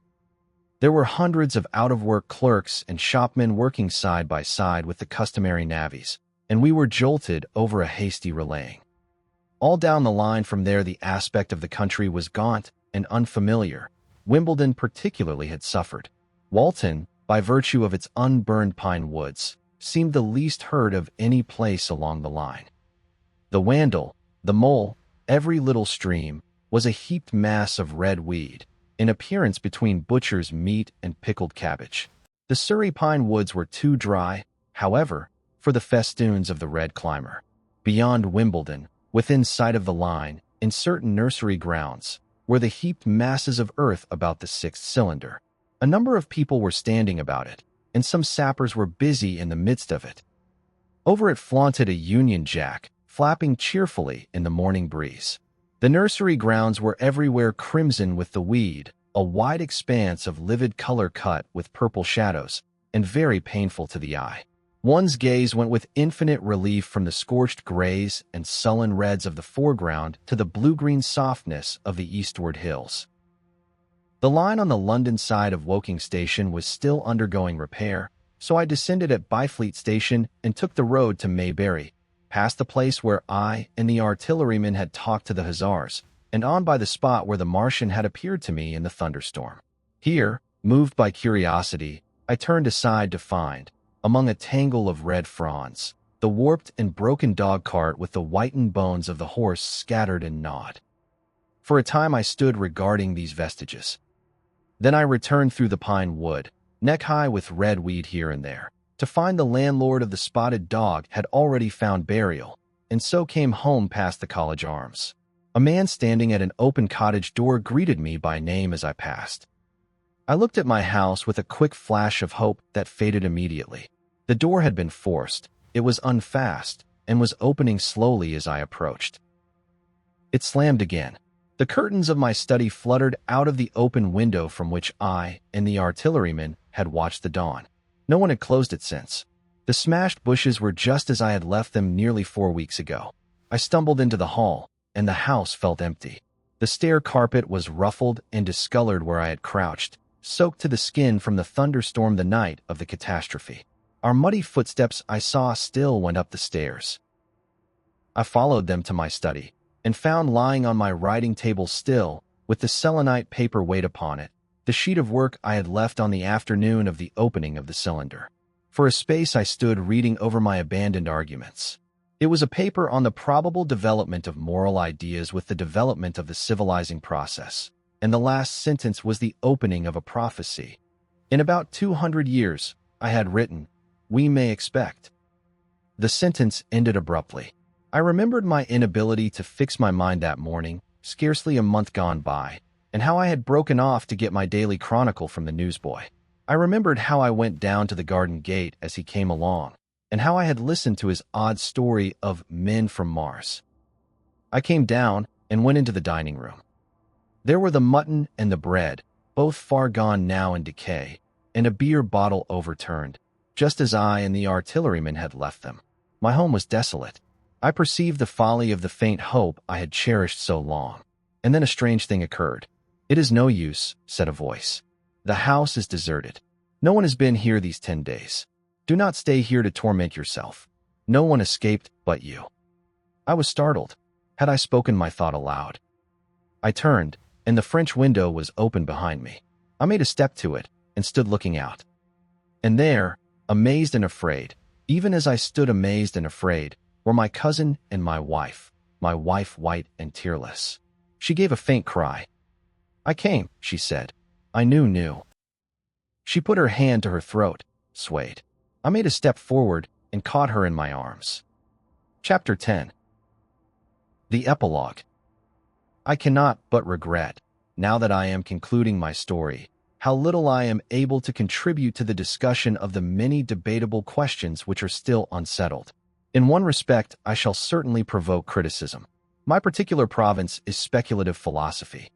S1: There were hundreds of out-of-work clerks and shopmen working side by side with the customary navvies, and we were jolted over a hasty relaying. All down the line from there the aspect of the country was gaunt and unfamiliar. Wimbledon particularly had suffered. Walton, by virtue of its unburned pine woods, seemed the least heard of any place along the line. The Wandle, the Mole, every little stream, was a heaped mass of red weed, in appearance between butcher's meat and pickled cabbage. The Surrey pine woods were too dry, however, for the festoons of the red climber. Beyond Wimbledon, within sight of the line, in certain nursery grounds, were the heaped masses of earth about the sixth cylinder. A number of people were standing about it, and some sappers were busy in the midst of it. Over it flaunted a Union Jack, flapping cheerfully in the morning breeze. The nursery grounds were everywhere crimson with the weed, a wide expanse of livid color cut with purple shadows, and very painful to the eye. One's gaze went with infinite relief from the scorched grays and sullen reds of the foreground to the blue-green softness of the eastward hills. The line on the London side of Woking Station was still undergoing repair, so I descended at Byfleet Station and took the road to Maybury, past the place where I and the artilleryman had talked to the hussars, and on by the spot where the Martian had appeared to me in the thunderstorm. Here, moved by curiosity, I turned aside to find, among a tangle of red fronds, the warped and broken dog-cart with the whitened bones of the horse scattered and gnawed. For a time I stood regarding these vestiges. Then I returned through the pine wood, neck-high with red weed here and there, to find the landlord of the Spotted Dog had already found burial, and so came home past the College Arms. A man standing at an open cottage door greeted me by name as I passed. I looked at my house with a quick flash of hope that faded immediately. The door had been forced, it was unfast, and was opening slowly as I approached. It slammed again. The curtains of my study fluttered out of the open window from which I and the artilleryman had watched the dawn. No one had closed it since. The smashed bushes were just as I had left them nearly 4 weeks ago. I stumbled into the hall, and the house felt empty. The stair carpet was ruffled and discolored where I had crouched, soaked to the skin from the thunderstorm the night of the catastrophe. Our muddy footsteps I saw still went up the stairs. I followed them to my study, and found lying on my writing table still, with the selenite paper weight upon it, the sheet of work I had left on the afternoon of the opening of the cylinder. For a space I stood reading over my abandoned arguments. It was a paper on the probable development of moral ideas with the development of the civilizing process, and the last sentence was the opening of a prophecy. In about 200 years, I had written, we may expect. The sentence ended abruptly. I remembered my inability to fix my mind that morning, scarcely a month gone by, and how I had broken off to get my daily chronicle from the newsboy. I remembered how I went down to the garden gate as he came along, and how I had listened to his odd story of men from Mars. I came down and went into the dining room. There were the mutton and the bread, both far gone now in decay, and a beer bottle overturned, just as I and the artilleryman had left them. My home was desolate. I perceived the folly of the faint hope I had cherished so long. And then a strange thing occurred. It is no use, said a voice. The house is deserted. No one has been here these 10 days. Do not stay here to torment yourself. No one escaped but you. I was startled. Had I spoken my thought aloud? I turned, and the French window was open behind me. I made a step to it, and stood looking out. And there, amazed and afraid, even as I stood amazed and afraid, were my cousin and my wife white and tearless. She gave a faint cry. I came, she said. I knew. She put her hand to her throat, swayed. I made a step forward and caught her in my arms. Chapter 10. The Epilogue. I cannot but regret, now that I am concluding my story, how little I am able to contribute to the discussion of the many debatable questions which are still unsettled. In one respect, I shall certainly provoke criticism. My particular province is speculative philosophy.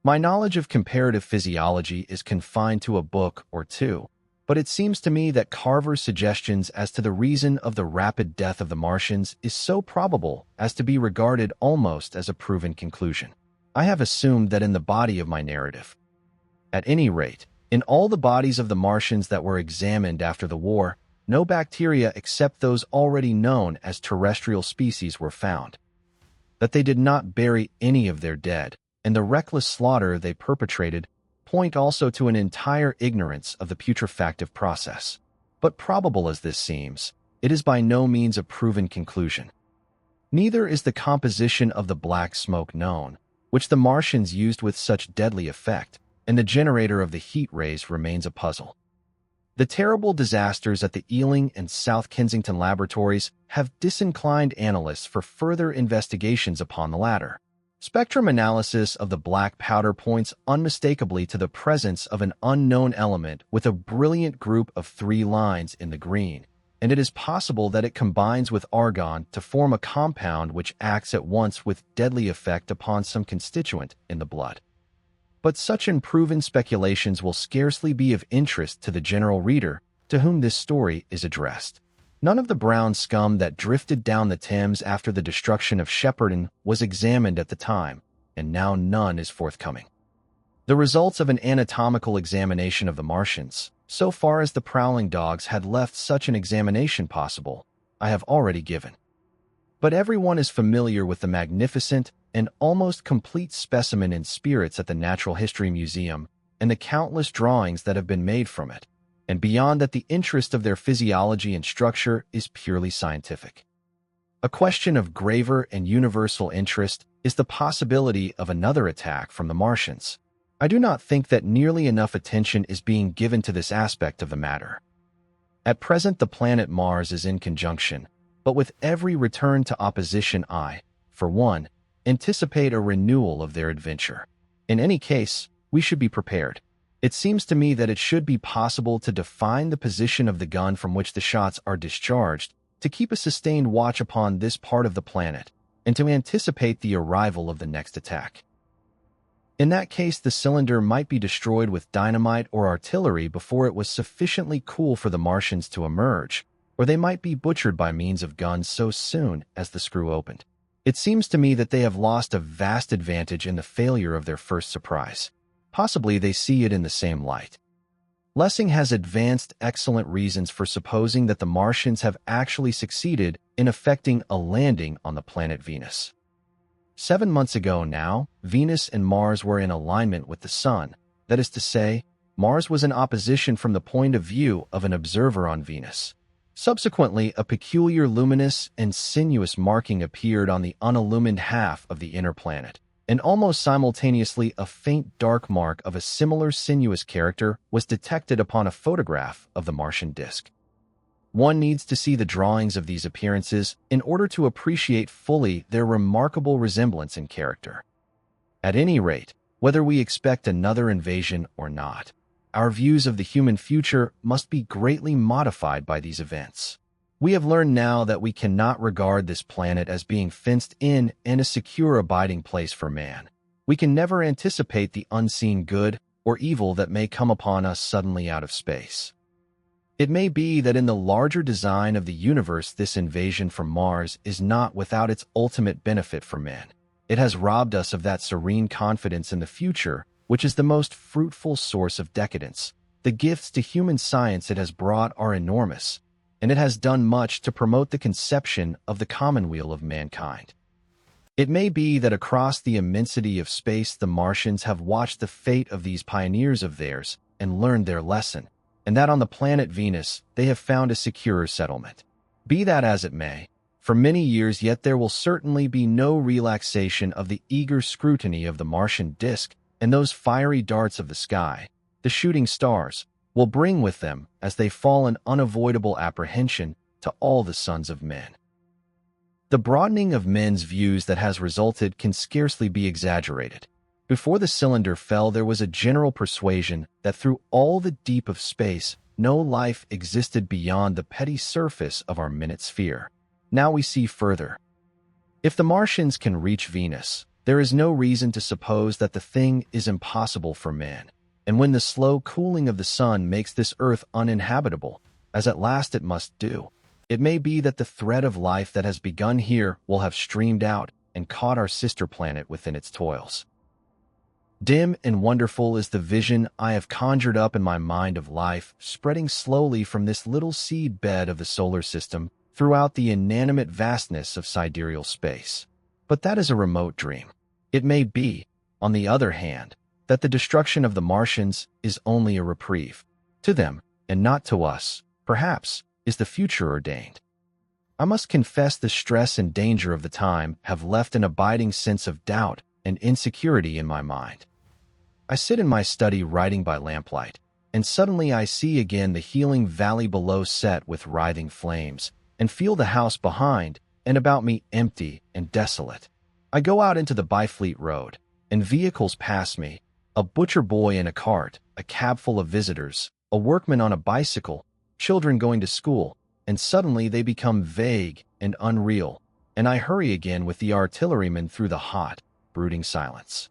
S1: My knowledge of comparative physiology is confined to a book or two, but it seems to me that Carver's suggestions as to the reason of the rapid death of the Martians is so probable as to be regarded almost as a proven conclusion. I have assumed that in the body of my narrative, at any rate, in all the bodies of the Martians that were examined after the war, no bacteria except those already known as terrestrial species were found. That they did not bury any of their dead, and the reckless slaughter they perpetrated, point also to an entire ignorance of the putrefactive process. But probable as this seems, it is by no means a proven conclusion. Neither is the composition of the black smoke known, which the Martians used with such deadly effect, and the generator of the heat rays remains a puzzle. The terrible disasters at the Ealing and South Kensington laboratories have disinclined analysts for further investigations upon the latter. Spectrum analysis of the black powder points unmistakably to the presence of an unknown element with a brilliant group of 3 lines in the green, and it is possible that it combines with argon to form a compound which acts at once with deadly effect upon some constituent in the blood. But such unproven speculations will scarcely be of interest to the general reader to whom this story is addressed. None of the brown scum that drifted down the Thames after the destruction of Shepperton was examined at the time, and now none is forthcoming. The results of an anatomical examination of the Martians, so far as the prowling dogs had left such an examination possible, I have already given. But everyone is familiar with the magnificent and almost complete specimen in spirits at the Natural History Museum and the countless drawings that have been made from it, and beyond that the interest of their physiology and structure is purely scientific. A question of graver and universal interest is the possibility of another attack from the Martians. I do not think that nearly enough attention is being given to this aspect of the matter. At present the planet Mars is in conjunction, but with every return to opposition I, for one, anticipate a renewal of their adventure. In any case, we should be prepared. It seems to me that it should be possible to define the position of the gun from which the shots are discharged, to keep a sustained watch upon this part of the planet, and to anticipate the arrival of the next attack. In that case, the cylinder might be destroyed with dynamite or artillery before it was sufficiently cool for the Martians to emerge, or they might be butchered by means of guns so soon as the screw opened. It seems to me that they have lost a vast advantage in the failure of their first surprise. Possibly they see it in the same light. Lessing has advanced excellent reasons for supposing that the Martians have actually succeeded in effecting a landing on the planet Venus. 7 months ago now, Venus and Mars were in alignment with the Sun. That is to say, Mars was in opposition from the point of view of an observer on Venus. Subsequently, a peculiar luminous and sinuous marking appeared on the unillumined half of the inner planet, and almost simultaneously a faint dark mark of a similar sinuous character was detected upon a photograph of the Martian disk. One needs to see the drawings of these appearances in order to appreciate fully their remarkable resemblance in character. At any rate, whether we expect another invasion or not, our views of the human future must be greatly modified by these events. We have learned now that we cannot regard this planet as being fenced in and a secure abiding place for man. We can never anticipate the unseen good or evil that may come upon us suddenly out of space. It may be that in the larger design of the universe this invasion from Mars is not without its ultimate benefit for men. It has robbed us of that serene confidence in the future, which is the most fruitful source of decadence. The gifts to human science it has brought are enormous, and it has done much to promote the conception of the commonweal of mankind. It may be that across the immensity of space the Martians have watched the fate of these pioneers of theirs and learned their lesson, and that on the planet Venus they have found a securer settlement. Be that as it may, for many years yet there will certainly be no relaxation of the eager scrutiny of the Martian disk, and those fiery darts of the sky, the shooting stars, will bring with them, as they fall, an unavoidable apprehension to all the sons of men. The broadening of men's views that has resulted can scarcely be exaggerated. Before the cylinder fell, there was a general persuasion that through all the deep of space, no life existed beyond the petty surface of our minute sphere. Now we see further. If the Martians can reach Venus, there is no reason to suppose that the thing is impossible for man. And when the slow cooling of the sun makes this earth uninhabitable, as at last it must do, it may be that the thread of life that has begun here will have streamed out and caught our sister planet within its toils. Dim and wonderful is the vision I have conjured up in my mind of life spreading slowly from this little seed bed of the solar system throughout the inanimate vastness of sidereal space. But that is a remote dream. It may be, on the other hand, that the destruction of the Martians is only a reprieve. To them, and not to us, perhaps, is the future ordained. I must confess the stress and danger of the time have left an abiding sense of doubt and insecurity in my mind. I sit in my study writing by lamplight, and suddenly I see again the healing valley below set with writhing flames, and feel the house behind and about me empty and desolate. I go out into the Byfleet Road, and vehicles pass me, a butcher boy in a cart, a cab full of visitors, a workman on a bicycle, children going to school, and suddenly they become vague and unreal, and I hurry again with the artilleryman through the hot, brooding silence.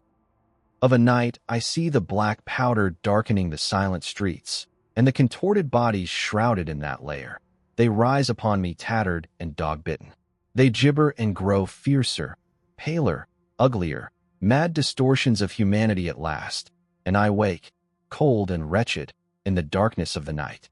S1: Of a night, I see the black powder darkening the silent streets, and the contorted bodies shrouded in that layer. They rise upon me tattered and dog-bitten. They gibber and grow fiercer, paler, uglier, mad distortions of humanity at last, and I wake, cold and wretched, in the darkness of the night.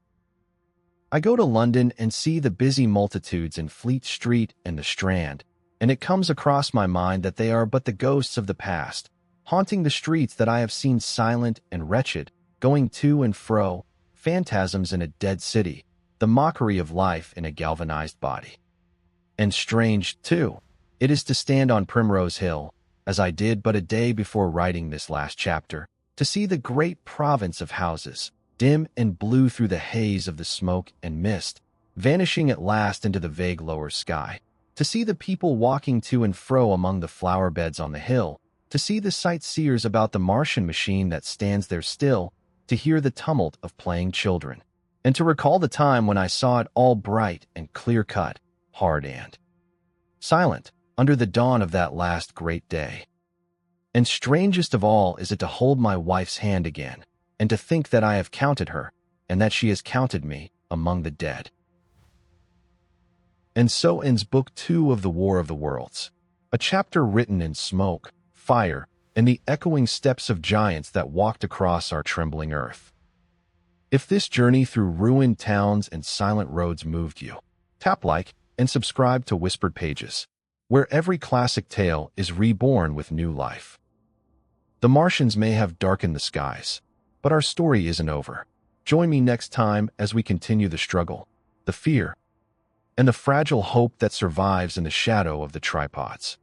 S1: I go to London and see the busy multitudes in Fleet Street and the Strand, and it comes across my mind that they are but the ghosts of the past, haunting the streets that I have seen silent and wretched, going to and fro, phantasms in a dead city, the mockery of life in a galvanized body. And strange, too, it is to stand on Primrose Hill, as I did but a day before writing this last chapter, to see the great province of houses, dim and blue through the haze of the smoke and mist, vanishing at last into the vague lower sky, to see the people walking to and fro among the flower beds on the hill, to see the sightseers about the Martian machine that stands there still, to hear the tumult of playing children, and to recall the time when I saw it all bright and clear-cut, hard and silent, under the dawn of that last great day. And strangest of all is it to hold my wife's hand again, and to think that I have counted her, and that she has counted me, among the dead. And so ends Book 2 of The War of the Worlds, a chapter written in smoke, fire, and the echoing steps of giants that walked across our trembling earth. If this journey through ruined towns and silent roads moved you, tap like and subscribe to Whispered Pages, where every classic tale is reborn with new life. The Martians may have darkened the skies, but our story isn't over. Join me next time as we continue the struggle, the fear, and the fragile hope that survives in the shadow of the tripods.